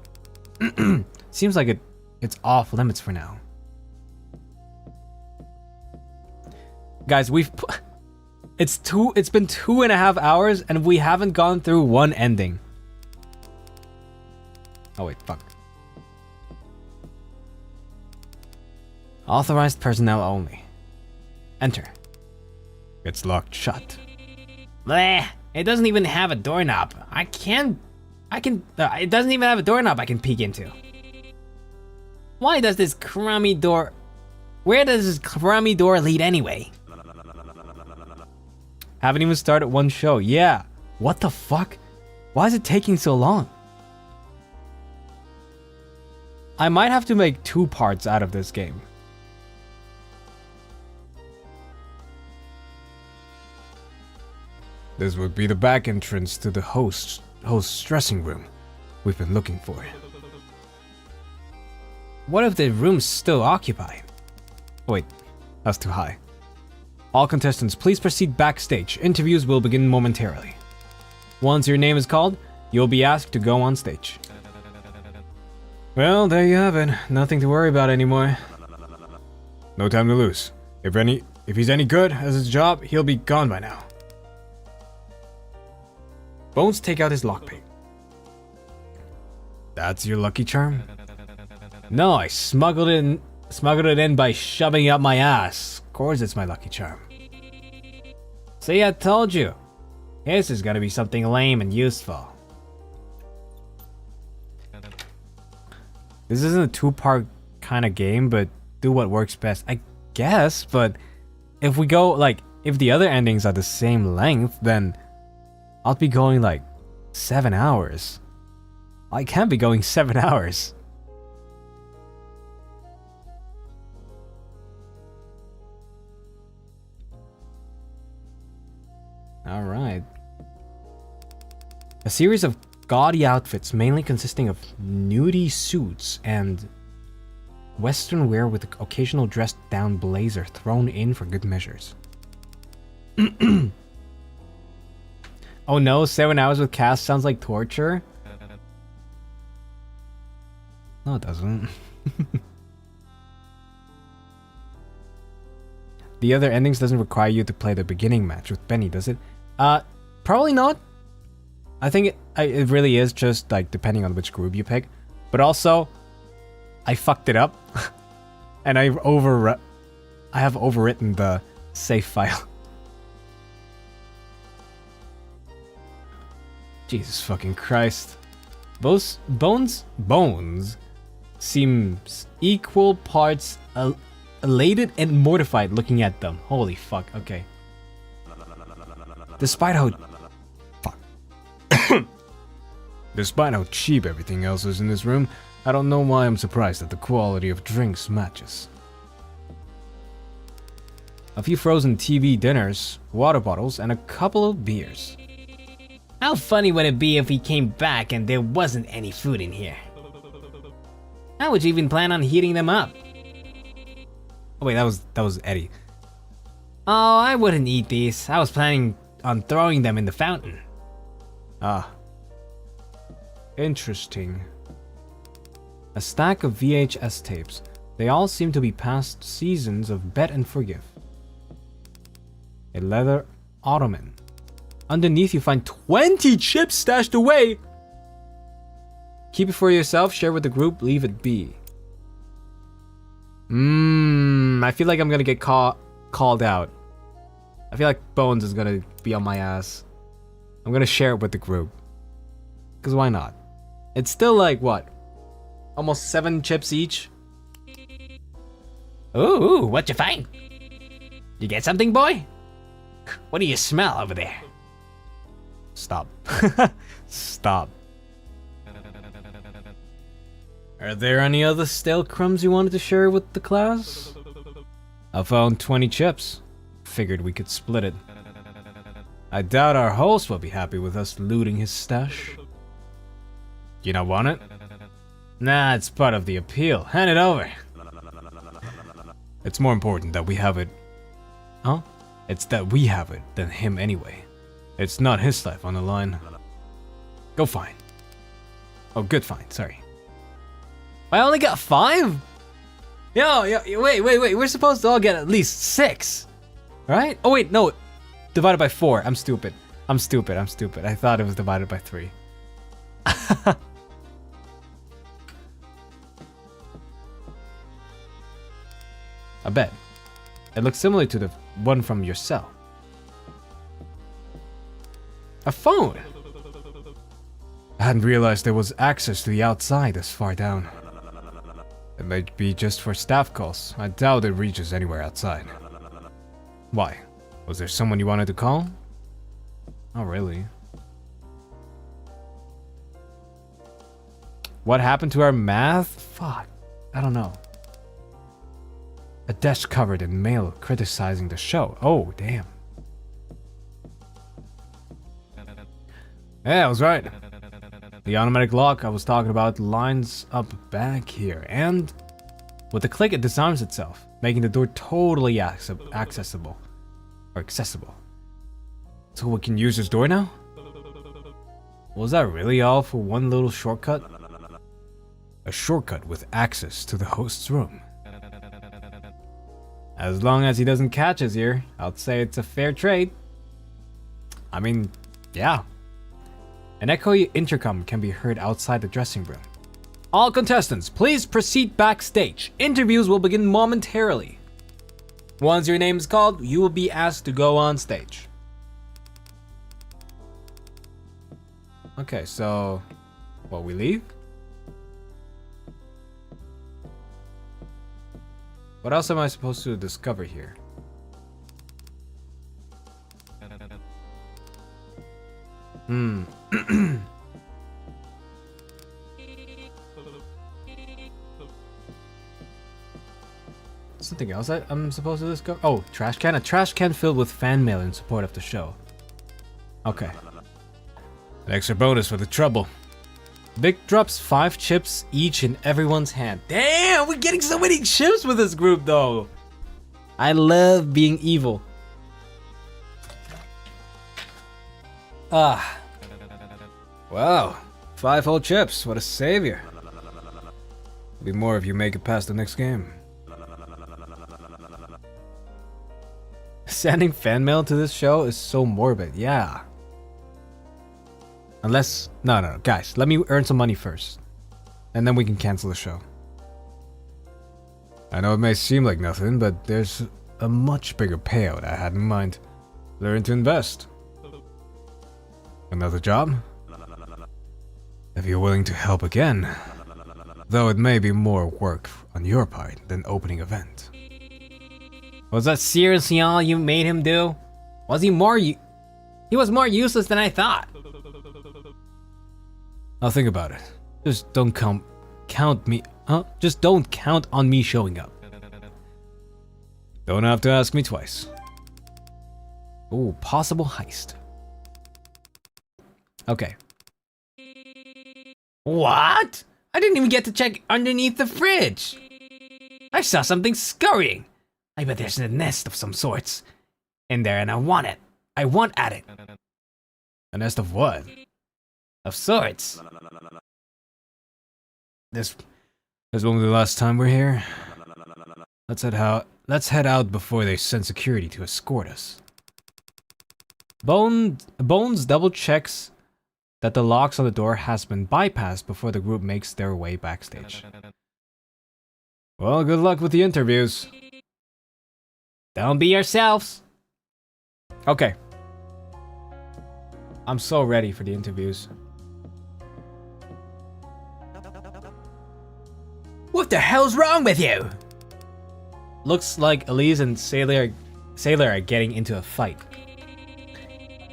Seems like it's off limits for now. Guys, it's been 2.5 hours and we haven't gone through one ending. Oh wait, fuck. Authorized personnel only. Enter. It's locked shut. Bleh, it doesn't even have a doorknob. It doesn't even have a doorknob I can peek into. Where does this crummy door lead anyway? Haven't even started one show. Yeah. What the fuck? Why is it taking so long? I might have to make 2 parts out of this game. This would be the back entrance to the host's dressing room we've been looking for. What if the room's still occupied? Wait, that's too high. All contestants, please proceed backstage. Interviews will begin momentarily. Once your name is called, you'll be asked to go on stage. Well, there you have it. Nothing to worry about anymore. No time to lose. If he's any good at his job, he'll be gone by now. Bones take out his lockpick. That's your lucky charm? No, I smuggled it in by shoving it up my ass. Of course it's my lucky charm. See, I told you. This is gonna be something lame and useful. This isn't a 2-part kind of game, but do what works best, I guess. But if we go, if the other endings are the same length, then I'll be going 7 hours. I can't be going 7 hours. Alright. A series of gaudy outfits, mainly consisting of nudie suits and Western wear with occasional dressed down blazer thrown in for good measures. Oh no, 7 hours with Cass sounds like torture? No, it doesn't. The other endings doesn't require you to play the beginning match with Benny, does it? Probably not. I think it really is just depending on which group you pick. But also, I fucked it up. And I have overwritten the save file. Jesus fucking Christ. Bones seems equal parts elated and mortified looking at them. Holy fuck, okay. Despite how cheap everything else is in this room, I don't know why I'm surprised that the quality of drinks matches. A few frozen TV dinners, water bottles, and a couple of beers. How funny would it be if we came back and there wasn't any food in here? How would you even plan on heating them up? Oh wait, that was Eddie. Oh, I wouldn't eat these. I was planning on throwing them in the fountain. Ah. Interesting. A stack of VHS tapes. They all seem to be past seasons of Bet and Forgive. A leather ottoman. Underneath you find 20 chips stashed away! Keep it for yourself, share with the group, leave it be. I feel like I'm gonna get called out. I feel like Bones is gonna be on my ass. I'm gonna share it with the group. Cause why not? It's still what? Almost 7 chips each? Ooh, what you find? You get something, boy? What do you smell over there? Stop. Stop. Are there any other stale crumbs you wanted to share with the class? I found 20 chips. Figured we could split it. I doubt our host will be happy with us looting his stash. You not want it? Nah, it's part of the appeal. Hand it over. It's more important that we have it. Huh? It's that we have it than him anyway. It's not his life on the line. Go find. Oh, good find, sorry. I only got 5? Yo, wait, we're supposed to all get at least 6. Right? Oh wait, no. Divided by 4. I'm stupid. I thought it was divided by 3. I bet. It looks similar to the one from your cell. A phone! I hadn't realized there was access to the outside this far down. It might be just for staff calls. I doubt it reaches anywhere outside. Why? Was there someone you wanted to call? Not really. What happened to our math? Fuck. I don't know. A desk covered in mail criticizing the show. Oh, damn. Yeah, I was right. The automatic lock I was talking about lines up back here, and with a click it disarms itself, making the door totally accessible. Or accessible. So we can use this door now? Was that really all for one little shortcut? A shortcut with access to the host's room. As long as he doesn't catch us here, I'd say it's a fair trade. I mean, yeah. An echoey intercom can be heard outside the dressing room. All contestants, please proceed backstage. Interviews will begin momentarily. Once your name is called, you will be asked to go on stage. Okay, so... well, we leave? What else am I supposed to discover here? Something else I'm supposed to discover? Oh, trash can. A trash can filled with fan mail in support of the show. Okay. An extra bonus for the trouble. Vic drops 5 chips each in everyone's hand. Damn, we're getting so many chips with this group though. I love being evil. Ah. Wow, 5 whole chips, what a savior. There'll be more if you make it past the next game. Sending fan mail to this show is so morbid, yeah. Unless, no, guys, let me earn some money first. And then we can cancel the show. I know it may seem like nothing, but there's a much bigger payout I had in mind. Learn to invest. Another job? If you're willing to help again. Though it may be more work on your part than opening event. Was that seriously all you made him do? Was he more he was more useless than I thought. I'll think about it. Just don't count me. Just don't count on me showing up. Don't have to ask me twice. Ooh, possible heist. Okay. What? I didn't even get to check underneath the fridge. I saw something scurrying. I bet there's a nest of some sorts in there and I want it. I want at it. A nest of what? Of sorts. This won't be the last time we're here. Let's head out before they send security to escort us. Bones double checks that the locks on the door has been bypassed before the group makes their way backstage. Well, good luck with the interviews. Don't be yourselves. Okay. I'm so ready for the interviews. What the hell's wrong with you? Looks like Elise and Sailor are getting into a fight.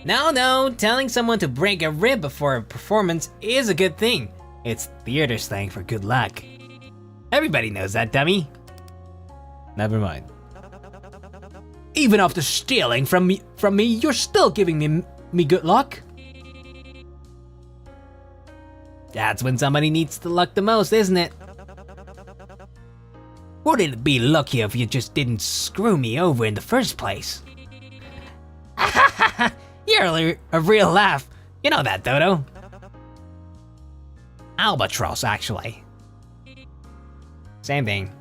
No, telling someone to break a rib before a performance is a good thing. It's theater slang for good luck. Everybody knows that, dummy. Never mind. Even after stealing from me, you're still giving me good luck. That's when somebody needs the luck the most, isn't it? Wouldn't it be luckier if you just didn't screw me over in the first place? You're a real laugh. You know that, Dodo. Albatross, actually. Same thing.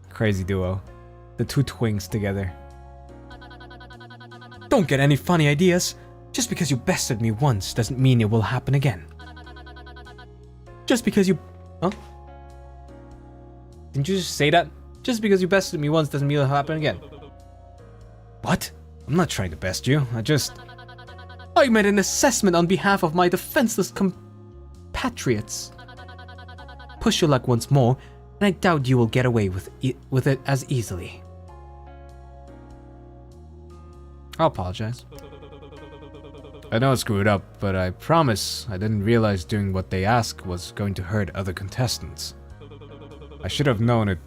Crazy duo. The two twinks together. Don't get any funny ideas. Just because you bested me once doesn't mean it will happen again. Just because you... Huh? Didn't you just say that? Just because you bested me once doesn't mean it'll happen again. What? I'm not trying to best you. I made an assessment on behalf of my defenseless compatriots. Push your luck once more, and I doubt you will get away with it as easily. I'll apologize. I know I screwed up, but I promise I didn't realize doing what they asked was going to hurt other contestants. I should have known it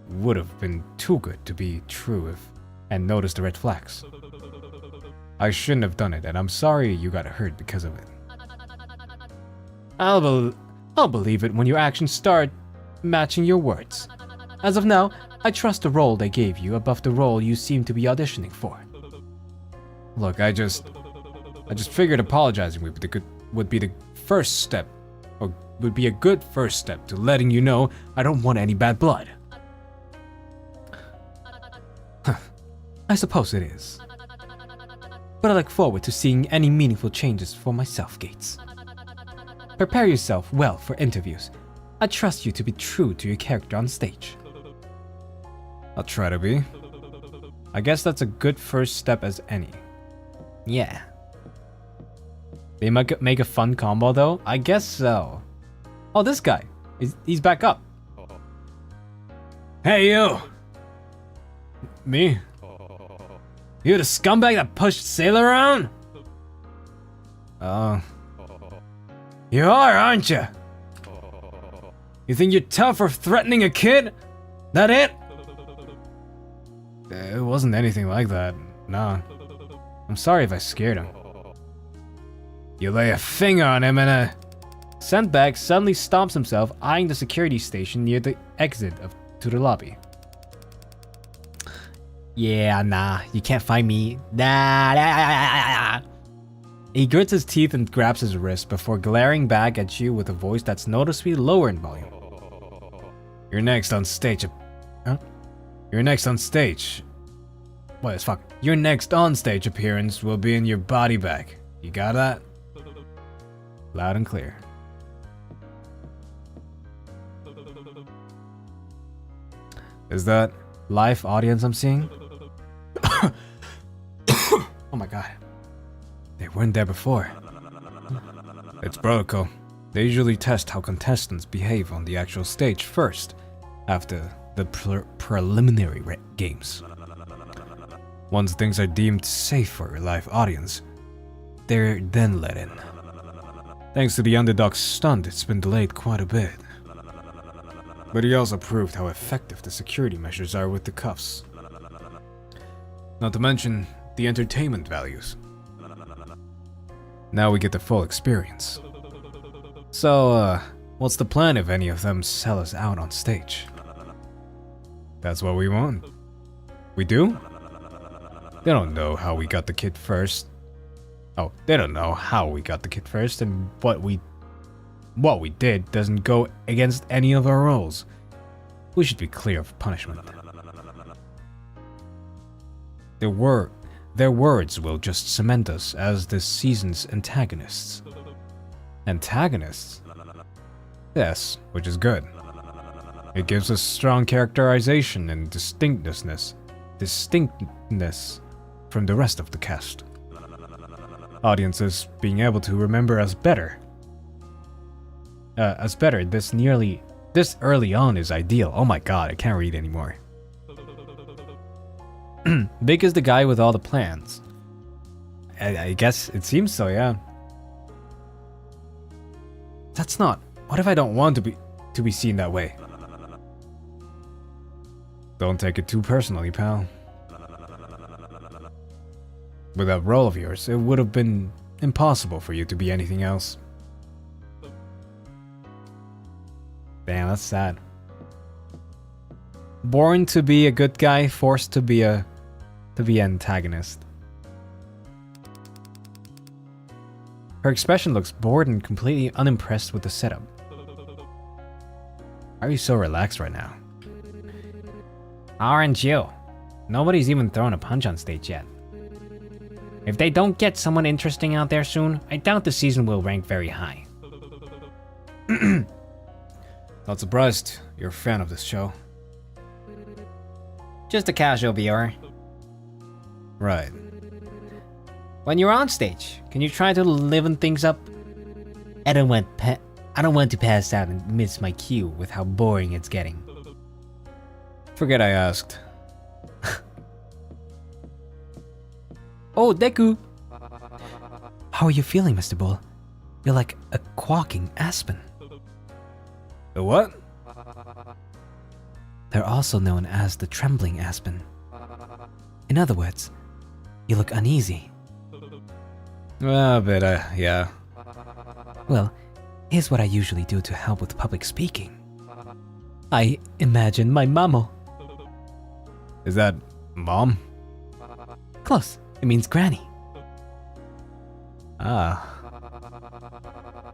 would have been too good to be true and noticed the red flags. I shouldn't have done it, and I'm sorry you got hurt because of it. I'll believe it when your actions start matching your words. As of now, I trust the role they gave you above the role you seem to be auditioning for. Look, I just figured apologizing would be the first step, or would be a good first step to letting you know I don't want any bad blood. I suppose it is. But I look forward to seeing any meaningful changes for myself, Gates. Prepare yourself well for interviews. I trust you to be true to your character on stage. I'll try to be. I guess that's a good first step as any. Yeah. They might make a fun combo though? I guess so. Oh, this guy. He's back up. Hey, you! Me? You the scumbag that pushed Sailor around? You are, aren't you? You think you're tough for threatening a kid? That it? It wasn't anything like that. Nah. I'm sorry if I scared him. You lay a finger on him and Sandbag suddenly stops himself, eyeing the security station near the exit to the lobby. Yeah, nah, you can't find me. Nah. He grits his teeth and grabs his wrist before glaring back at you with a voice that's noticeably lower in volume. You're next on stage. Huh? You're next on stage. What the fuck? Your next on-stage appearance will be in your body bag. You got that? Loud and clear. Is that live audience I'm seeing? Oh my god. They weren't there before. It's protocol. They usually test how contestants behave on the actual stage first, after the preliminary games. Once things are deemed safe for a live audience, they're then let in. Thanks to the underdog's stunt, it's been delayed quite a bit. But he also proved how effective the security measures are with the cuffs. Not to mention the entertainment values. Now we get the full experience. So, what's the plan if any of them sell us out on stage? That's what we want. We do? They don't know how we got the kid first. Oh, they don't know how we got the kid first, and what we did doesn't go against any of our roles. We should be clear of punishment. Their words will just cement us as this season's antagonists. Antagonists? Yes, which is good. It gives us strong characterization and distinctness from the rest of the cast. Audiences being able to remember us better. This early on is ideal. Oh my god, I can't read anymore. Big is the guy with all the plans. I guess it seems so, yeah. That's not. What if I don't want to be seen that way? Don't take it too personally, pal. With that role of yours, it would have been impossible for you to be anything else. Damn, that's sad. Born to be a good guy, forced to be an antagonist. Her expression looks bored and completely unimpressed with the setup. Why are you so relaxed right now? Aren't you? Nobody's even thrown a punch on stage yet. If they don't get someone interesting out there soon, I doubt the season will rank very high. Not surprised you're a fan of this show. Just a casual viewer. Right. When you're on stage, can you try to liven things up? I don't want to pass out and miss my cue with how boring it's getting. Forget I asked. Oh, Deku! How are you feeling, Mr. Bull? You're like a quaking aspen. The what? They're also known as the trembling aspen. In other words, you look uneasy. A bit, yeah. Well, here's what I usually do to help with public speaking. I imagine my mamo. Is that mom? Close. It means granny. Ah.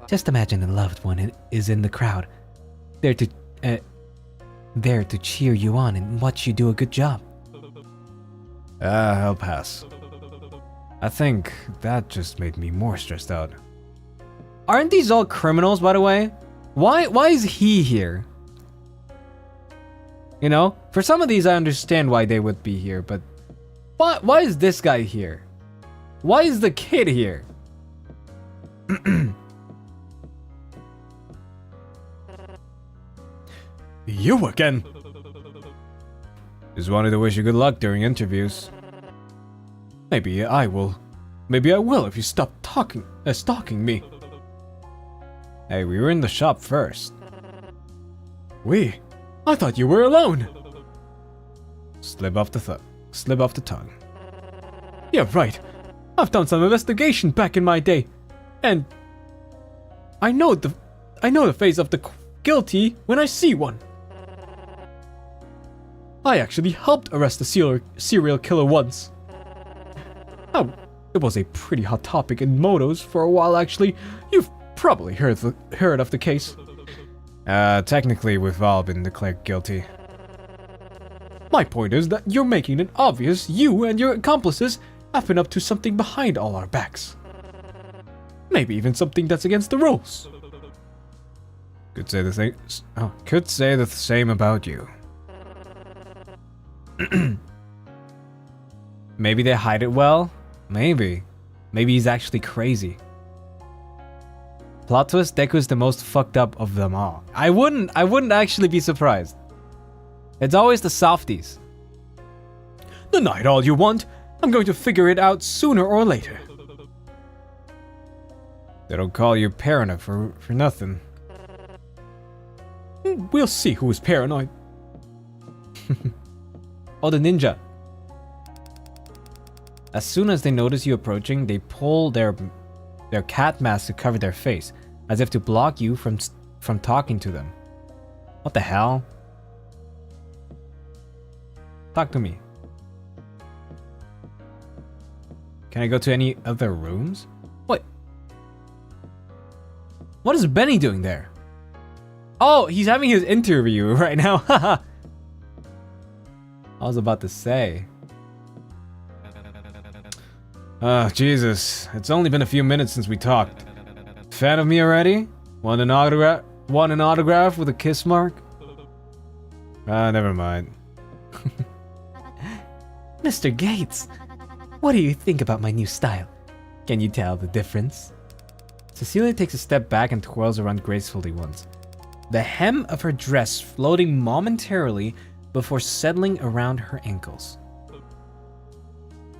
Just imagine a loved one is in the crowd, there to cheer you on and watch you do a good job. I'll pass. I think that just made me more stressed out. Aren't these all criminals, by the way? Why is he here? You know, for some of these I understand why they would be here, but why is this guy here? Why is the kid here? You again? Just wanted to wish you good luck during interviews. Maybe I will if you stop stalking me. Hey, we were in the shop first. I thought you were alone. Slip off the tongue. Yeah, right. I've done some investigation back in my day, and I know the face of the guilty when I see one. I actually helped arrest a serial killer once. Oh, it was a pretty hot topic in motos for a while actually. You've probably heard of the case. Technically we've all been declared guilty. My point is that you're making it obvious you and your accomplices have been up to something behind all our backs. Maybe even something that's against the rules. Could say the same about you. Maybe they hide it well? Maybe. Maybe he's actually crazy. Plot twist, Deku's the most fucked up of them all. I wouldn't actually be surprised. It's always the softies. Deny it all you want. I'm going to figure it out sooner or later. They don't call you paranoid for nothing. We'll see who is paranoid. Oh, the ninja. As soon as they notice you approaching, they pull their cat mask to cover their face, as if to block you from talking to them. What the hell? Talk to me. Can I go to any other rooms? What? What is Benny doing there? Oh, he's having his interview right now. Haha. I was about to say. Jesus. It's only been a few minutes since we talked. Fan of me already? Want an autograph with a kiss mark? Never mind. Mr. Gates, what do you think about my new style? Can you tell the difference? Cecilia takes a step back and twirls around gracefully once. The hem of her dress floating momentarily before settling around her ankles.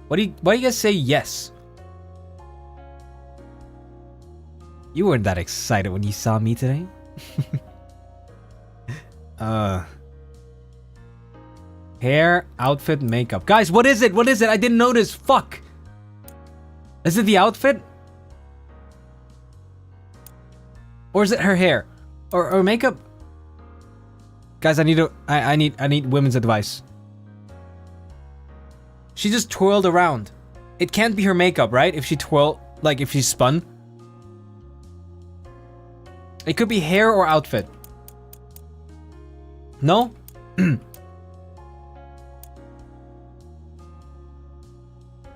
Why do you guys say yes? You weren't that excited when you saw me today? Hair, outfit, makeup. Guys, what is it? What is it? I didn't notice. Fuck. Is it the outfit? Or is it her hair? Or makeup? Guys, I need women's advice. She just twirled around. It can't be her makeup, right? If she if she spun. It could be hair or outfit. No?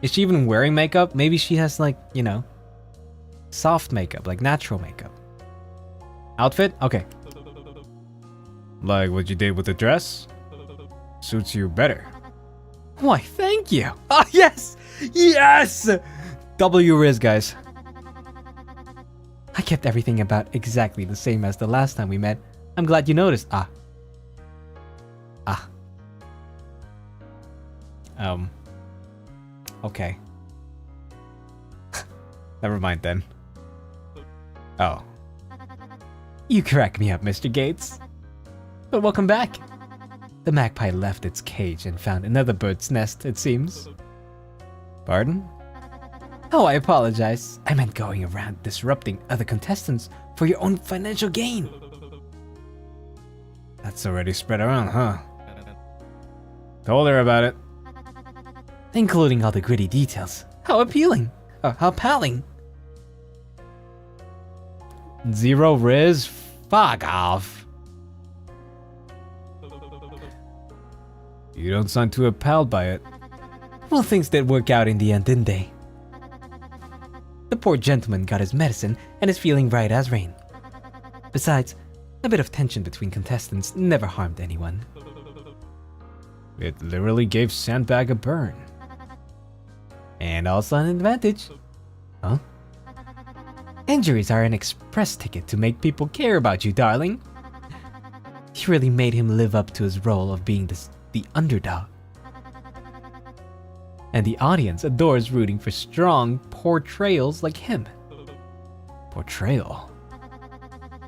Is she even wearing makeup? Maybe she has soft makeup, like natural makeup. Outfit? Okay. Like what you did with the dress? Suits you better. Why, thank you. Oh, yes! Yes! W Riz, guys. I kept everything about exactly the same as the last time we met. I'm glad you noticed. Okay. Never mind then. Oh. You crack me up, Mr. Gates. But welcome back. The magpie left its cage and found another bird's nest, it seems. Pardon? Oh, I apologize. I meant going around disrupting other contestants for your own financial gain. That's already spread around, huh? Told her about it. Including all the gritty details. How appealing. How palling. Zero Riz? Fuck off. You don't sound too appalled by it. Well, things did work out in the end, didn't they? The poor gentleman got his medicine and is feeling right as rain. Besides, a bit of tension between contestants never harmed anyone. It literally gave Sandbag a burn. And also an advantage. Huh? Injuries are an express ticket to make people care about you, darling. You really made him live up to his role of being the underdog. And the audience adores rooting for strong portrayals like him. Portrayal?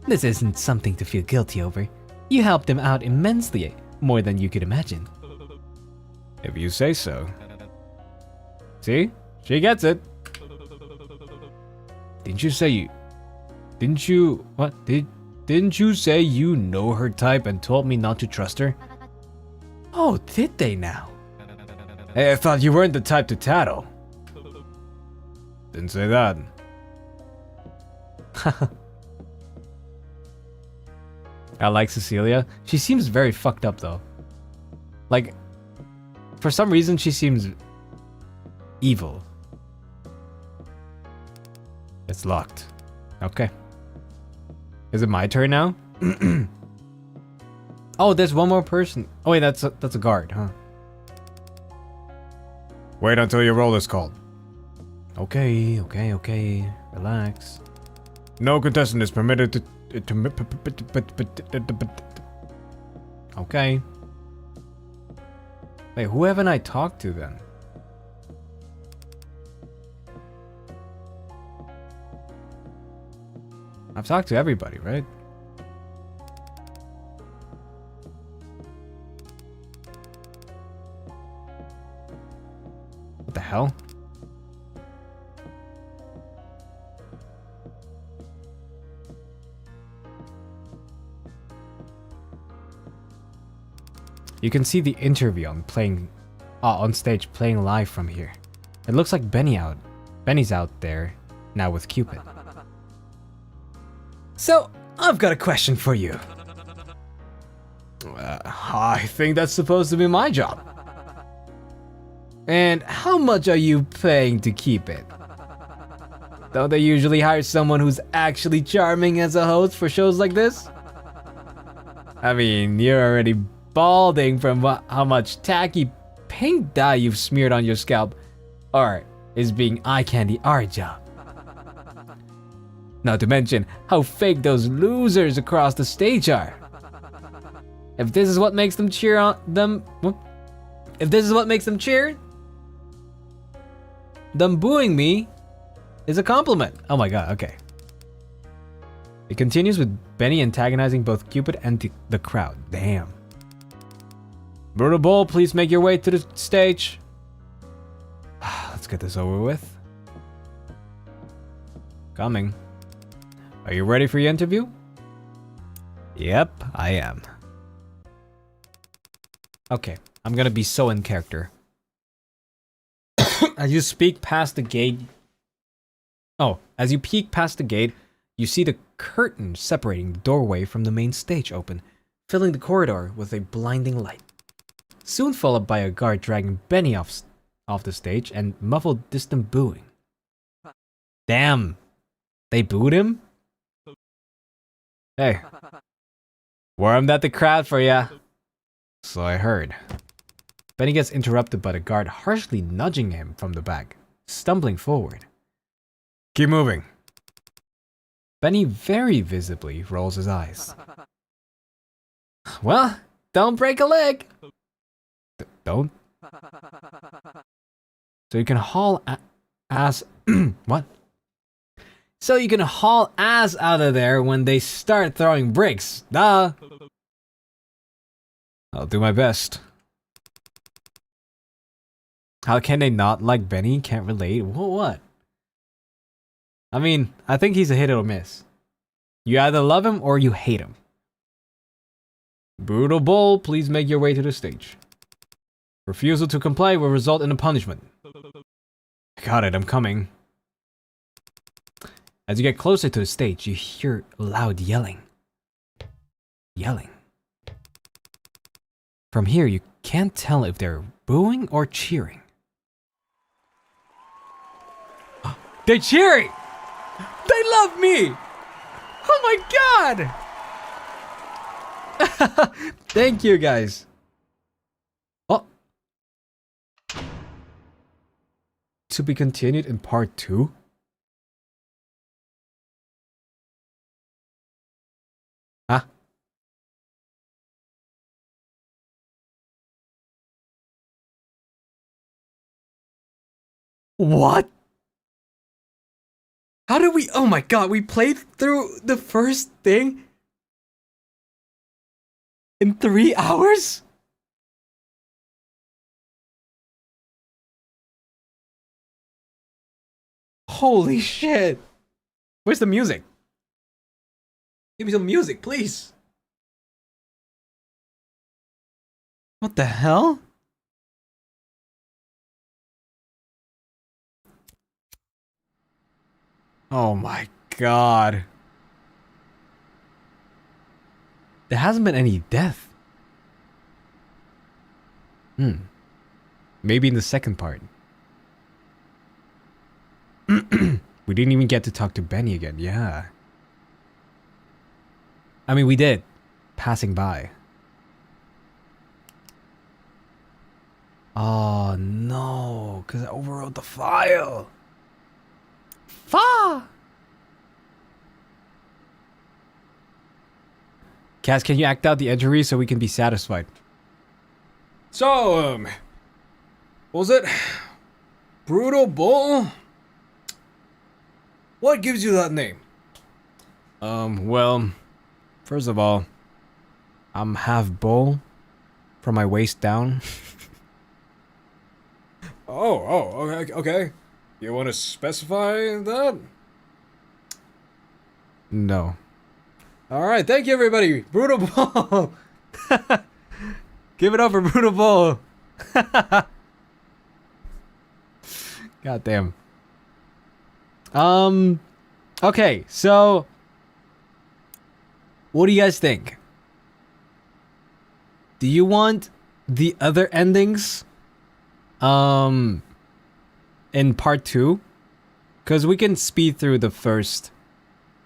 This isn't something to feel guilty over. You helped him out immensely, more than you could imagine. If you say so. See? She gets it. Didn't you say you know her type and told me not to trust her? Oh, did they now? Hey, I thought you weren't the type to tattle. Didn't say that. I like Cecilia. She seems very fucked up though. Like, for some reason she seems evil. It's locked. Okay. Is it my turn now? Oh, there's one more person. Oh wait, that's a guard, huh? Wait until your roll is called. Okay. Relax. No contestant is permitted to Okay. Wait, who haven't I talked to then? I've talked to everybody, right? What the hell? You can see the interview on stage playing live from here. It looks like Benny's out there now with Cupid. So, I've got a question for you. I think that's supposed to be my job. And how much are you paying to keep it? Don't they usually hire someone who's actually charming as a host for shows like this? I mean, you're already balding from how much tacky pink dye you've smeared on your scalp. Or is being eye candy our job? Not to mention how fake those losers across the stage are. If this is what makes them cheer, them booing me is a compliment. Oh my god, okay. It continues with Benny antagonizing both Cupid and the crowd. Damn. Brutal Bull, please make your way to the stage. Let's get this over with. Coming. Are you ready for your interview? Yep, I am. Okay, I'm gonna be so in character. As you speak past the gate... Oh, as you peek past the gate, you see the curtain separating the doorway from the main stage open, filling the corridor with a blinding light. Soon followed by a guard dragging Benny off the stage and muffled distant booing. Damn. They booed him? Hey, wormed at the crowd for ya. So I heard. Benny gets interrupted by the guard harshly nudging him from the back, stumbling forward. Keep moving. Benny very visibly rolls his eyes. Well, don't break a leg. Don't? So you can haul ass... What? So you can haul ass out of there when they start throwing bricks. Duh. I'll do my best. How can they not like Benny? Can't relate? What? I mean, I think he's a hit or miss. You either love him or you hate him. Brutal Bull, please make your way to the stage. Refusal to comply will result in a punishment. Got it, I'm coming. As you get closer to the stage, you hear loud yelling. Yelling. From here, you can't tell if they're booing or cheering. They're cheering! They love me! Oh my god! Thank you, guys. Oh. To be continued in part 2? Huh? What? How did we... Oh my god, we played through the first thing in 3 hours? Holy shit. Where's the music? Give me some music, please. What the hell? Oh my god. There hasn't been any death. Maybe in the second part. We didn't even get to talk to Benny again, yeah. I mean, we did. Passing by. Oh no, because I overwrote the file. Cass, can you act out the injury so we can be satisfied? So, what was it? Brutal Bull? What gives you that name? Well, first of all, I'm half bull from my waist down. Okay. You want to specify that? No. Alright, thank you everybody. Brutal Bull. Give it up for Brutal Bull. God damn. Okay, so what do you guys think? Do you want the other endings in part 2? Because we can speed through the first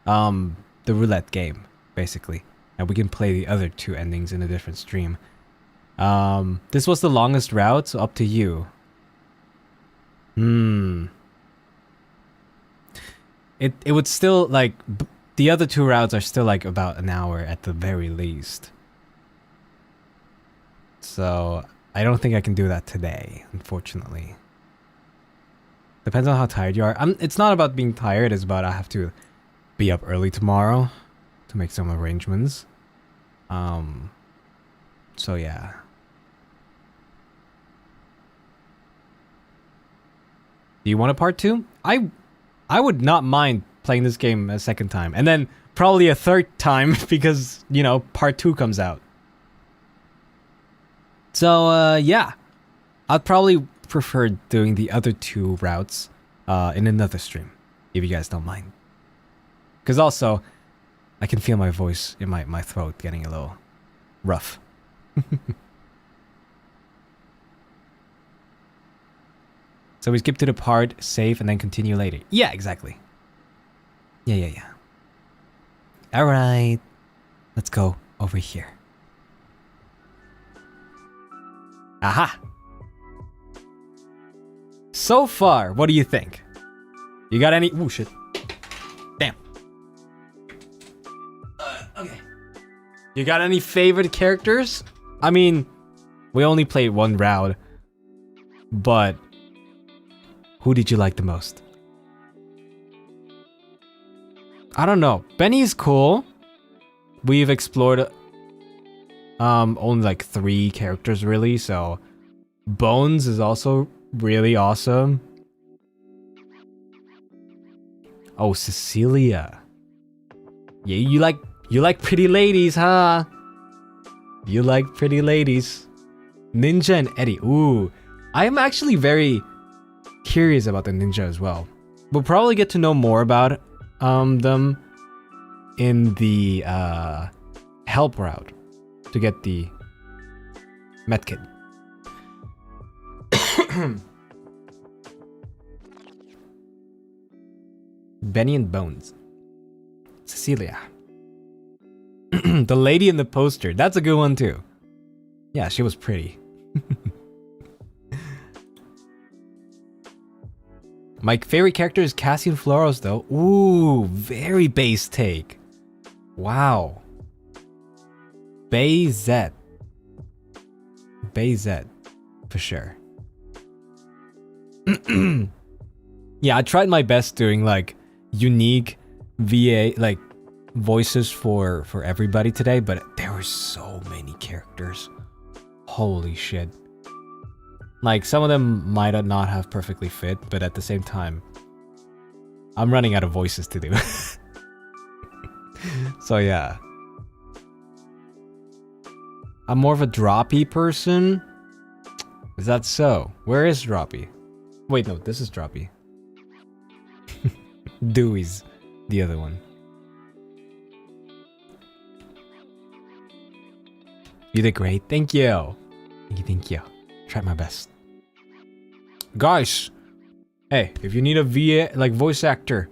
the roulette game, basically. And we can play the other 2 endings in a different stream. This was the longest route, so up to you. It would still, like, the other 2 routes are still, like, about an hour at the very least. So, I don't think I can do that today, unfortunately. Depends on how tired you are. It's not about being tired, it's about I have to be up early tomorrow to make some arrangements. So, yeah. Do you want a part 2? I would not mind playing this game a second time. And then probably a third time because, you know, part 2 comes out. So, yeah. I'd probably prefer doing the other 2 routes in another stream, if you guys don't mind. Because also, I can feel my voice in my throat getting a little rough. So we skip to the part, save, and then continue later. Yeah, exactly. Yeah. Alright. Let's go over here. Aha! So far, what do you think? You got any... Ooh, shit. Damn. Okay. You got any favorite characters? I mean, we only played one round. But... who did you like the most? I don't know. Benny's cool. We've explored only like 3 characters really, so Bones is also really awesome. Oh, Cecilia. Yeah, you like pretty ladies, huh? You like pretty ladies. Ninja and Eddie. Ooh. I am actually very curious about the ninja as well. We'll probably get to know more about them in the help route to get the medkit. Benny and Bones. Cecilia. The lady in the poster. That's a good one too. Yeah, she was pretty. My favorite character is Cassian Floros though. Ooh, very base take. Wow. Bayzet. Bayzet. For sure. Yeah, I tried my best doing like unique VA like voices for everybody today, but there were so many characters. Holy shit. Like, some of them might not have perfectly fit, but at the same time, I'm running out of voices to do. So yeah. I'm more of a droppy person. Is that so? Where is droppy? Wait, no, this is droppy. Dewey's the other one. You did great. Thank you. Thank you. Tried my best. Guys, hey, if you need a VA like voice actor,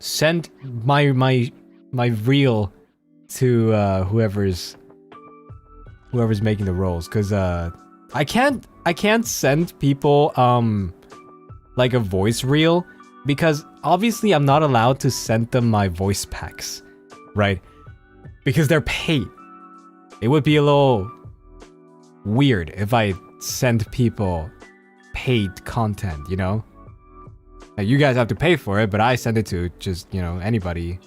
send my reel to whoever's making the roles, cause I can't send people like a voice reel because obviously I'm not allowed to send them my voice packs, right? Because they're paid. It would be a little weird if I send people paid content, you know? Like, you guys have to pay for it, but I send it to just, you know, anybody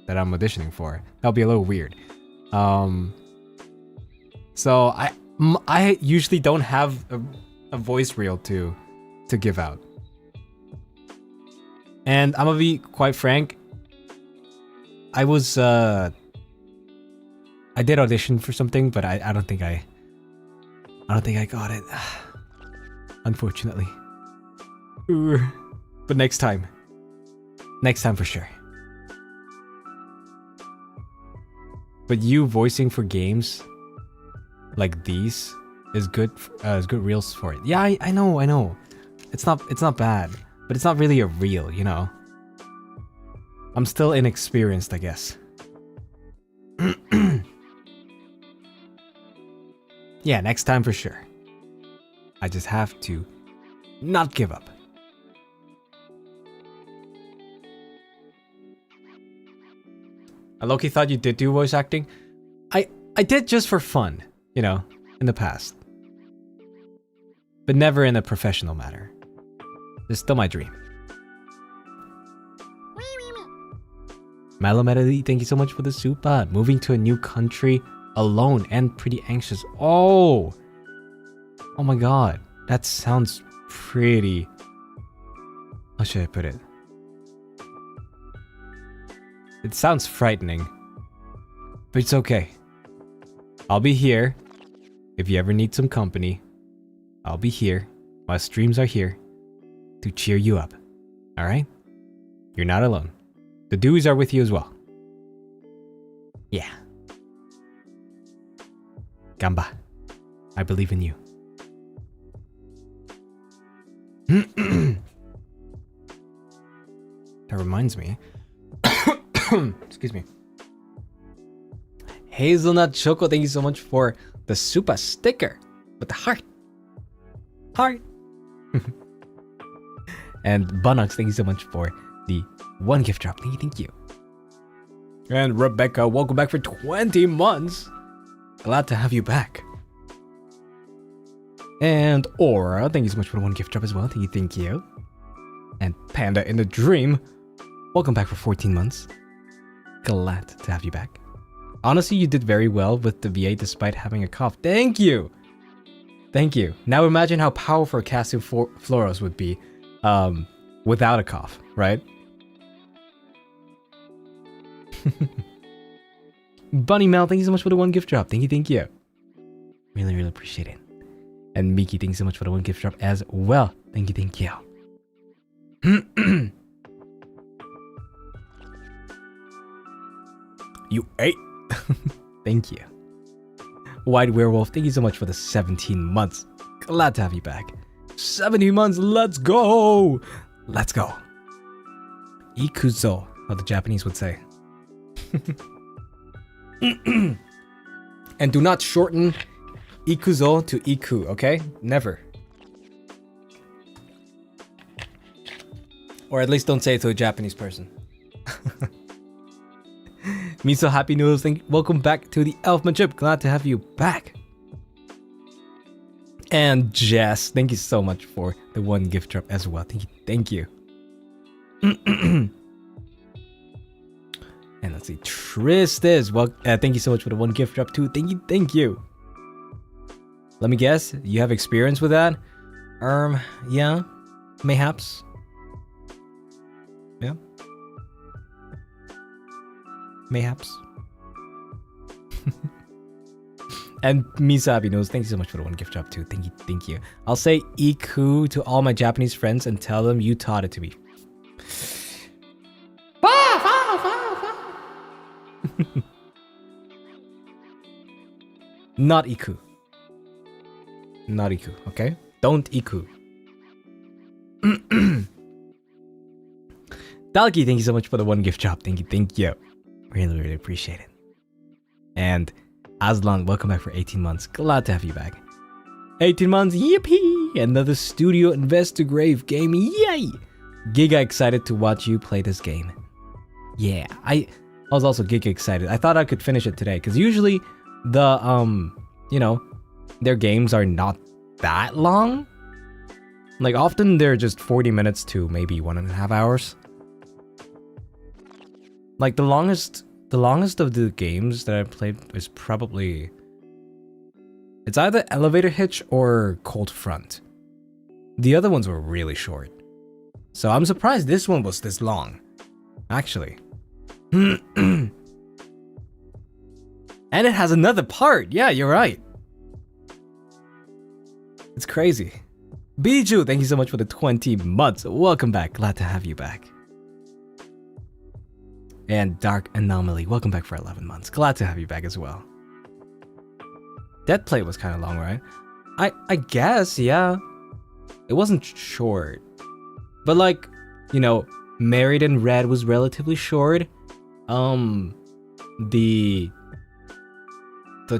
that I'm auditioning for. That'll be a little weird. So I usually don't have a voice reel to give out. And I'm gonna be quite frank. I did audition for something, but I don't think I got it. Unfortunately. But next time. Next time for sure. But you voicing for games like these is good reels for it. Yeah, I know. It's not bad, but it's not really a reel, you know. I'm still inexperienced, I guess. Yeah, next time for sure. I just have to not give up. I low-key thought you did do voice acting. I did just for fun, you know, in the past. But never in a professional manner. It's still my dream. MaleVTuber, thank you so much for the super. Moving to a new country alone and pretty anxious. Oh my god. That sounds pretty How should I put it? It sounds frightening, but it's okay. I'll be here. If you ever need some company, I'll be here. My streams are here to cheer you up. Alright? You're not alone. The Deweys are with you as well. Yeah. Gamba, I believe in you. That reminds me. Excuse me. Hazelnut Choco, thank you so much for the super sticker with the heart. Heart. And Bunox, thank you so much for the 1 gift drop. Thank you. And Rebecca, welcome back for 20 months. Glad to have you back. And Aura, thank you so much for the 1 gift drop as well. Thank you. And Panda in the Dream, welcome back for 14 months. Glad to have you back. Honestly, you did very well with the VA despite having a cough. Thank you. Thank you. Now imagine how powerful Cassian Floros would be without a cough, right? Bunny Mel, thank you so much for the 1 gift drop. Thank you. Really appreciate it. And Miki, thank you so much for the 1 gift drop as well. Thank you. You ate. Thank you. White Werewolf, thank you so much for the 17 months. Glad to have you back. 17 months, let's go! Let's go. Ikuzo, how the Japanese would say. And do not shorten Ikuzo to Iku, okay? Never. Or at least don't say it to a Japanese person. Miso Happy Noodles, welcome back to the Elfmanship. Glad to have you back. And Jess, thank you so much for the 1 gift drop as well. Thank you. And let's see, Tristis, well, thank you so much for the 1 gift drop too. Thank you. Let me guess, you have experience with that? Yeah, mayhaps. Yeah. Mayhaps. And Misabi knows, thank you so much for the 1 gift drop too. Thank you. I'll say Iku to all my Japanese friends and tell them you taught it to me. Not Iku. Not Iku, okay? Don't Iku. Dalki, thank you so much for the 1 gift drop. Thank you. Really appreciate it. And Aslan, welcome back for 18 months. Glad to have you back. 18 months, yippee! Another Studio InvestiGrave game, yay! Giga excited to watch you play this game. Yeah, I was also giga excited. I thought I could finish it today, because usually the, their games are not that long. Like, often they're just 40 minutes to maybe 1.5 hours. Like, the longest of the games that I played is probably... It's either Elevator Hitch or Cold Front. The other ones were really short. So I'm surprised this one was this long. Actually. And it has another part. Yeah, you're right. It's crazy. Bijou, thank you so much for the 20 months. Welcome back. Glad to have you back. And Dark Anomaly, welcome back for 11 months. Glad to have you back as well. Dead Play was kind of long, right? I guess, yeah. It wasn't short. But like, Married in Red was relatively short. The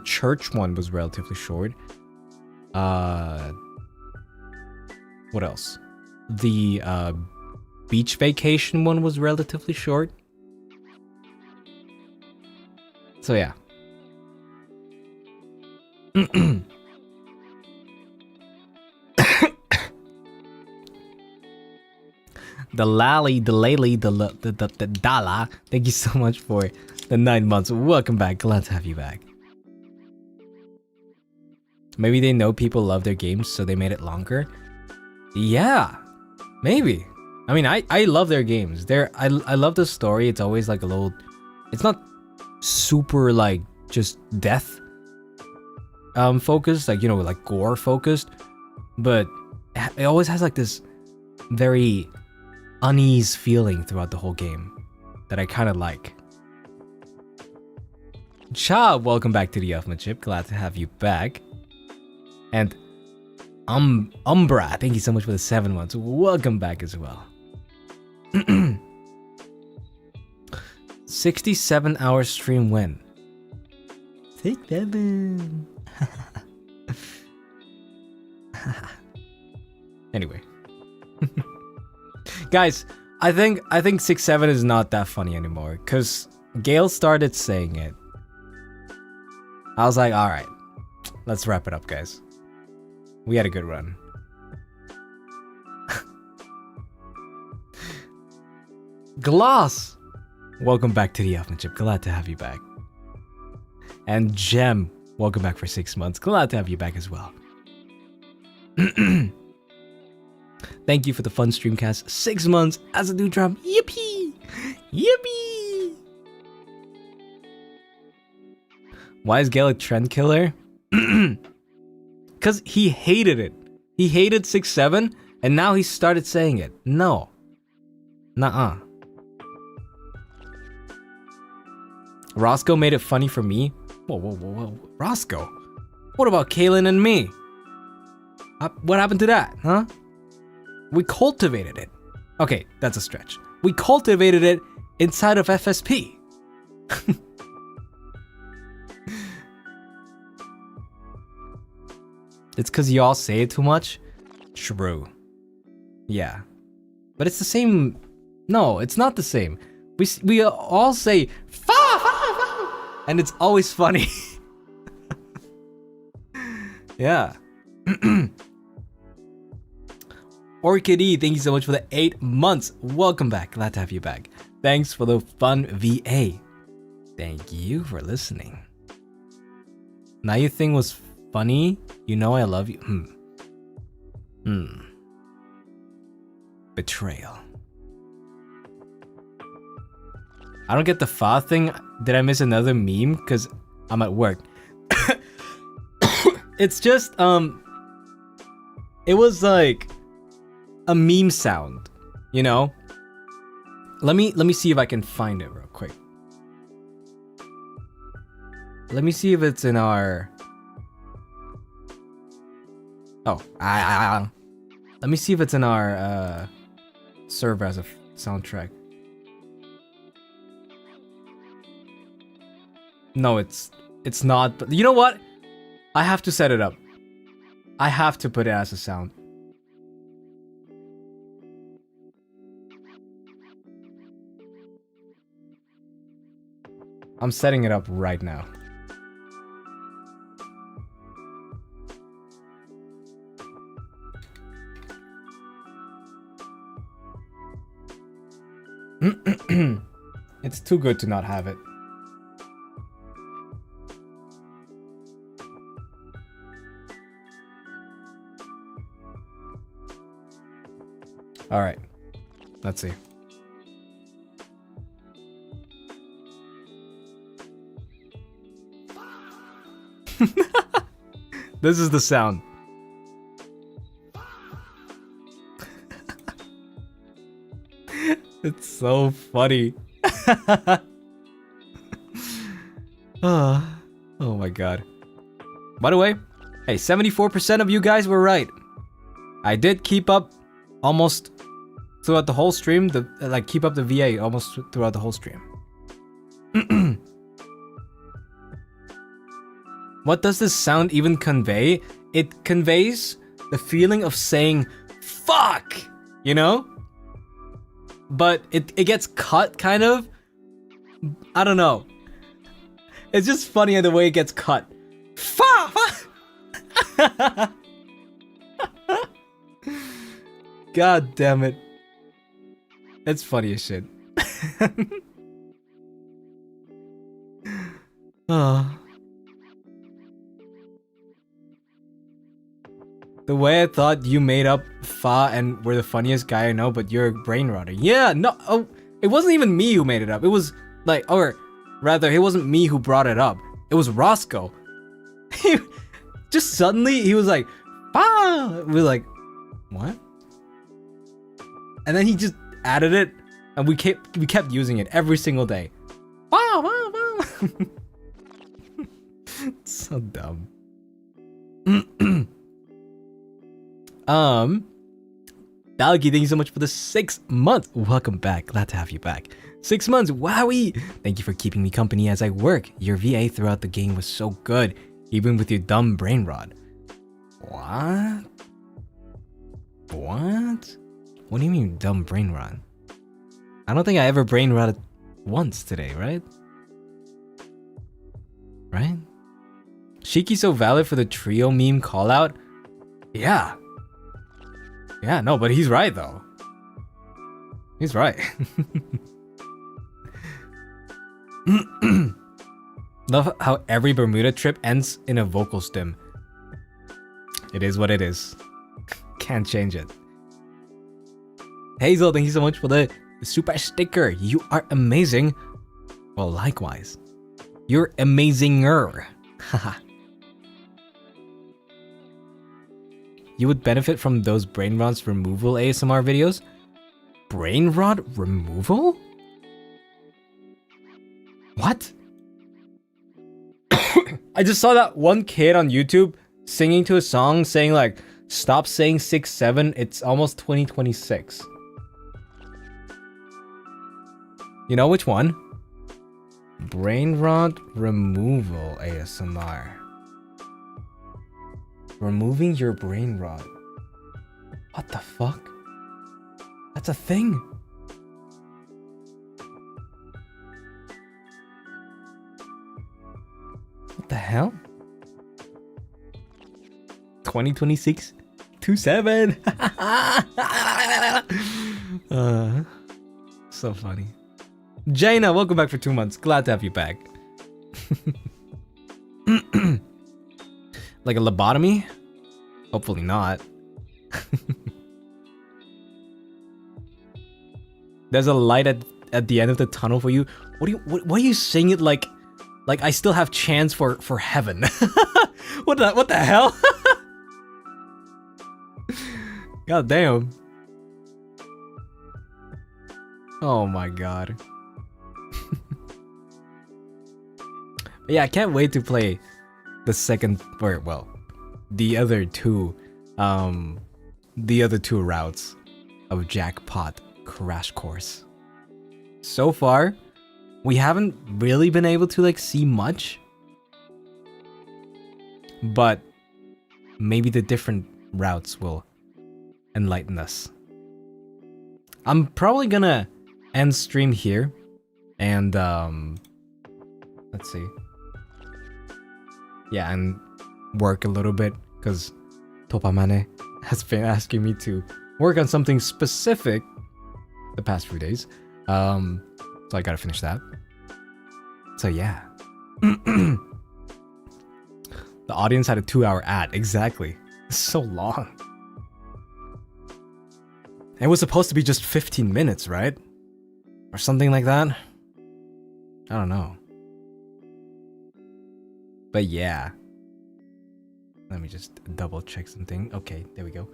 church one was relatively short. What else? The beach vacation one was relatively short. So yeah. The Lally, the Lally, the Dala. Thank you so much for the 9 months. Welcome back. Glad to have you back. Maybe they know people love their games, so they made it longer. Yeah, maybe. I mean, I love their games. I love the story. It's always like a little, it's not super like just death focused, like, you know, like gore focused, but it always has like this very unease feeling throughout the whole game that I kind of like. Cha, welcome back to the Elfmanship. Glad to have you back. And Umbra, thank you so much for the 7 months. Welcome back as well. 67-hour stream win. 6-7. Anyway. Guys, I think 6-7 is not that funny anymore, because Gale started saying it. I was like, alright, let's wrap it up, guys. We had a good run. Gloss! Welcome back to the Elfmanship. Glad to have you back. And Gem, welcome back for 6 months. Glad to have you back as well. Thank you for the fun streamcast. 6 months as a new drum. Yippee! Yippee! Why is Gale a trend killer? Because he hated it. He hated 6-7, and now he started saying it. No. Nuh-uh. Roscoe made it funny for me. Whoa. Roscoe? What about Kalen and me? What happened to that, huh? We cultivated it. Okay, that's a stretch. We cultivated it inside of FSP. It's because y'all say it too much? True. Yeah. But it's the same. No, it's not the same. We all say fa, and it's always funny. Yeah. Orchid E, thank you so much for the 8 months. Welcome back. Glad to have you back. Thanks for the fun VA. Thank you for listening. Now you think was funny? You know I love you. Betrayal. I don't get the fa thing. Did I miss another meme? Because I'm at work. It's just, it was like a meme sound, you know? Let me see if I can find it real quick. Let me see if it's in our... Oh, let me see if it's in our server as a soundtrack. No, it's not. But you know what? I have to set it up. I have to put it as a sound. I'm setting it up right now. It's too good to not have it. All right, let's see. This is the sound. It's so funny. Oh my god. By the way, hey, 74% of you guys were right. I did keep up almost throughout the whole stream. Keep up the VA almost throughout the whole stream. What does this sound even convey? It conveys the feeling of saying fuck, you know? But it gets cut, kind of. I don't know. It's just funny the way it gets cut. Fuck! God damn it. It's funny as shit. Oh. The way I thought you made up Fa and were the funniest guy I know, but you're a brain rotter. Yeah, no, oh, it wasn't even me who made it up. It was like, or rather, it wasn't me who brought it up. It was Roscoe. Just suddenly, he was like, Fa! We were like, what? And then he just added it, and we kept using it every single day. Wow, wow, wow. So dumb. Balky, thank you so much for the 6 months. Welcome back. Glad to have you back. 6 months. Wowie. Thank you for keeping me company as I work. Your VA throughout the game was so good, even with your dumb brain rot. What? What? What do you mean dumb brain rot? I don't think I ever brain rotted once today, right? Right? Shiki so valid for the trio meme call out? Yeah. Yeah, no, but he's right though. He's right. Love how every Bermuda trip ends in a vocal stim. It is what it is. Can't change it. Hazel, thank you so much for the super sticker. You are amazing. Well, likewise. You're amazinger. Haha. You would benefit from those brain rots removal ASMR videos? Brain rot removal? What? I just saw that one kid on YouTube singing to a song saying like, stop saying 6-7, it's almost 2026. You know which one? Brain rot removal ASMR. Removing your brain rot. What the fuck? That's a thing. What the hell? 2026 27. So funny. Jaina, welcome back for 2 months. Glad to have you back. Like a lobotomy? Hopefully not. There's a light at the end of the tunnel for you. What are you saying it like I still have chance for heaven? What the hell? God damn. Oh my god. Yeah, I can't wait to play the second, or well, the other two routes of Jackpot Crash Course. So far, we haven't really been able to like see much, but maybe the different routes will enlighten us. I'm probably gonna end stream here and let's see. Yeah, and work a little bit because Topamane has been asking me to work on something specific the past few days. So I gotta finish that. So yeah. The audience had a 2-hour ad. Exactly. It's so long. It was supposed to be just 15 minutes, right? Or something like that. I don't know. But yeah. Let me just double check something. Okay, there we go.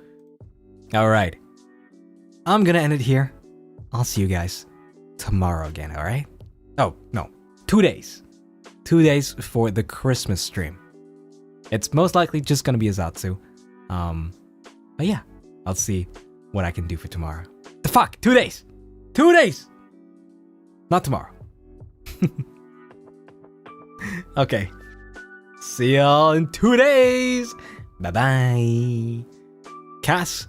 Alright. I'm gonna end it here. I'll see you guys tomorrow again, alright? Oh, no. 2 days. 2 days for the Christmas stream. It's most likely just gonna be a Zatsu. But yeah. I'll see what I can do for tomorrow. The fuck? 2 days! 2 days! Not tomorrow. Okay. See y'all in 2 days. Bye bye. Cass,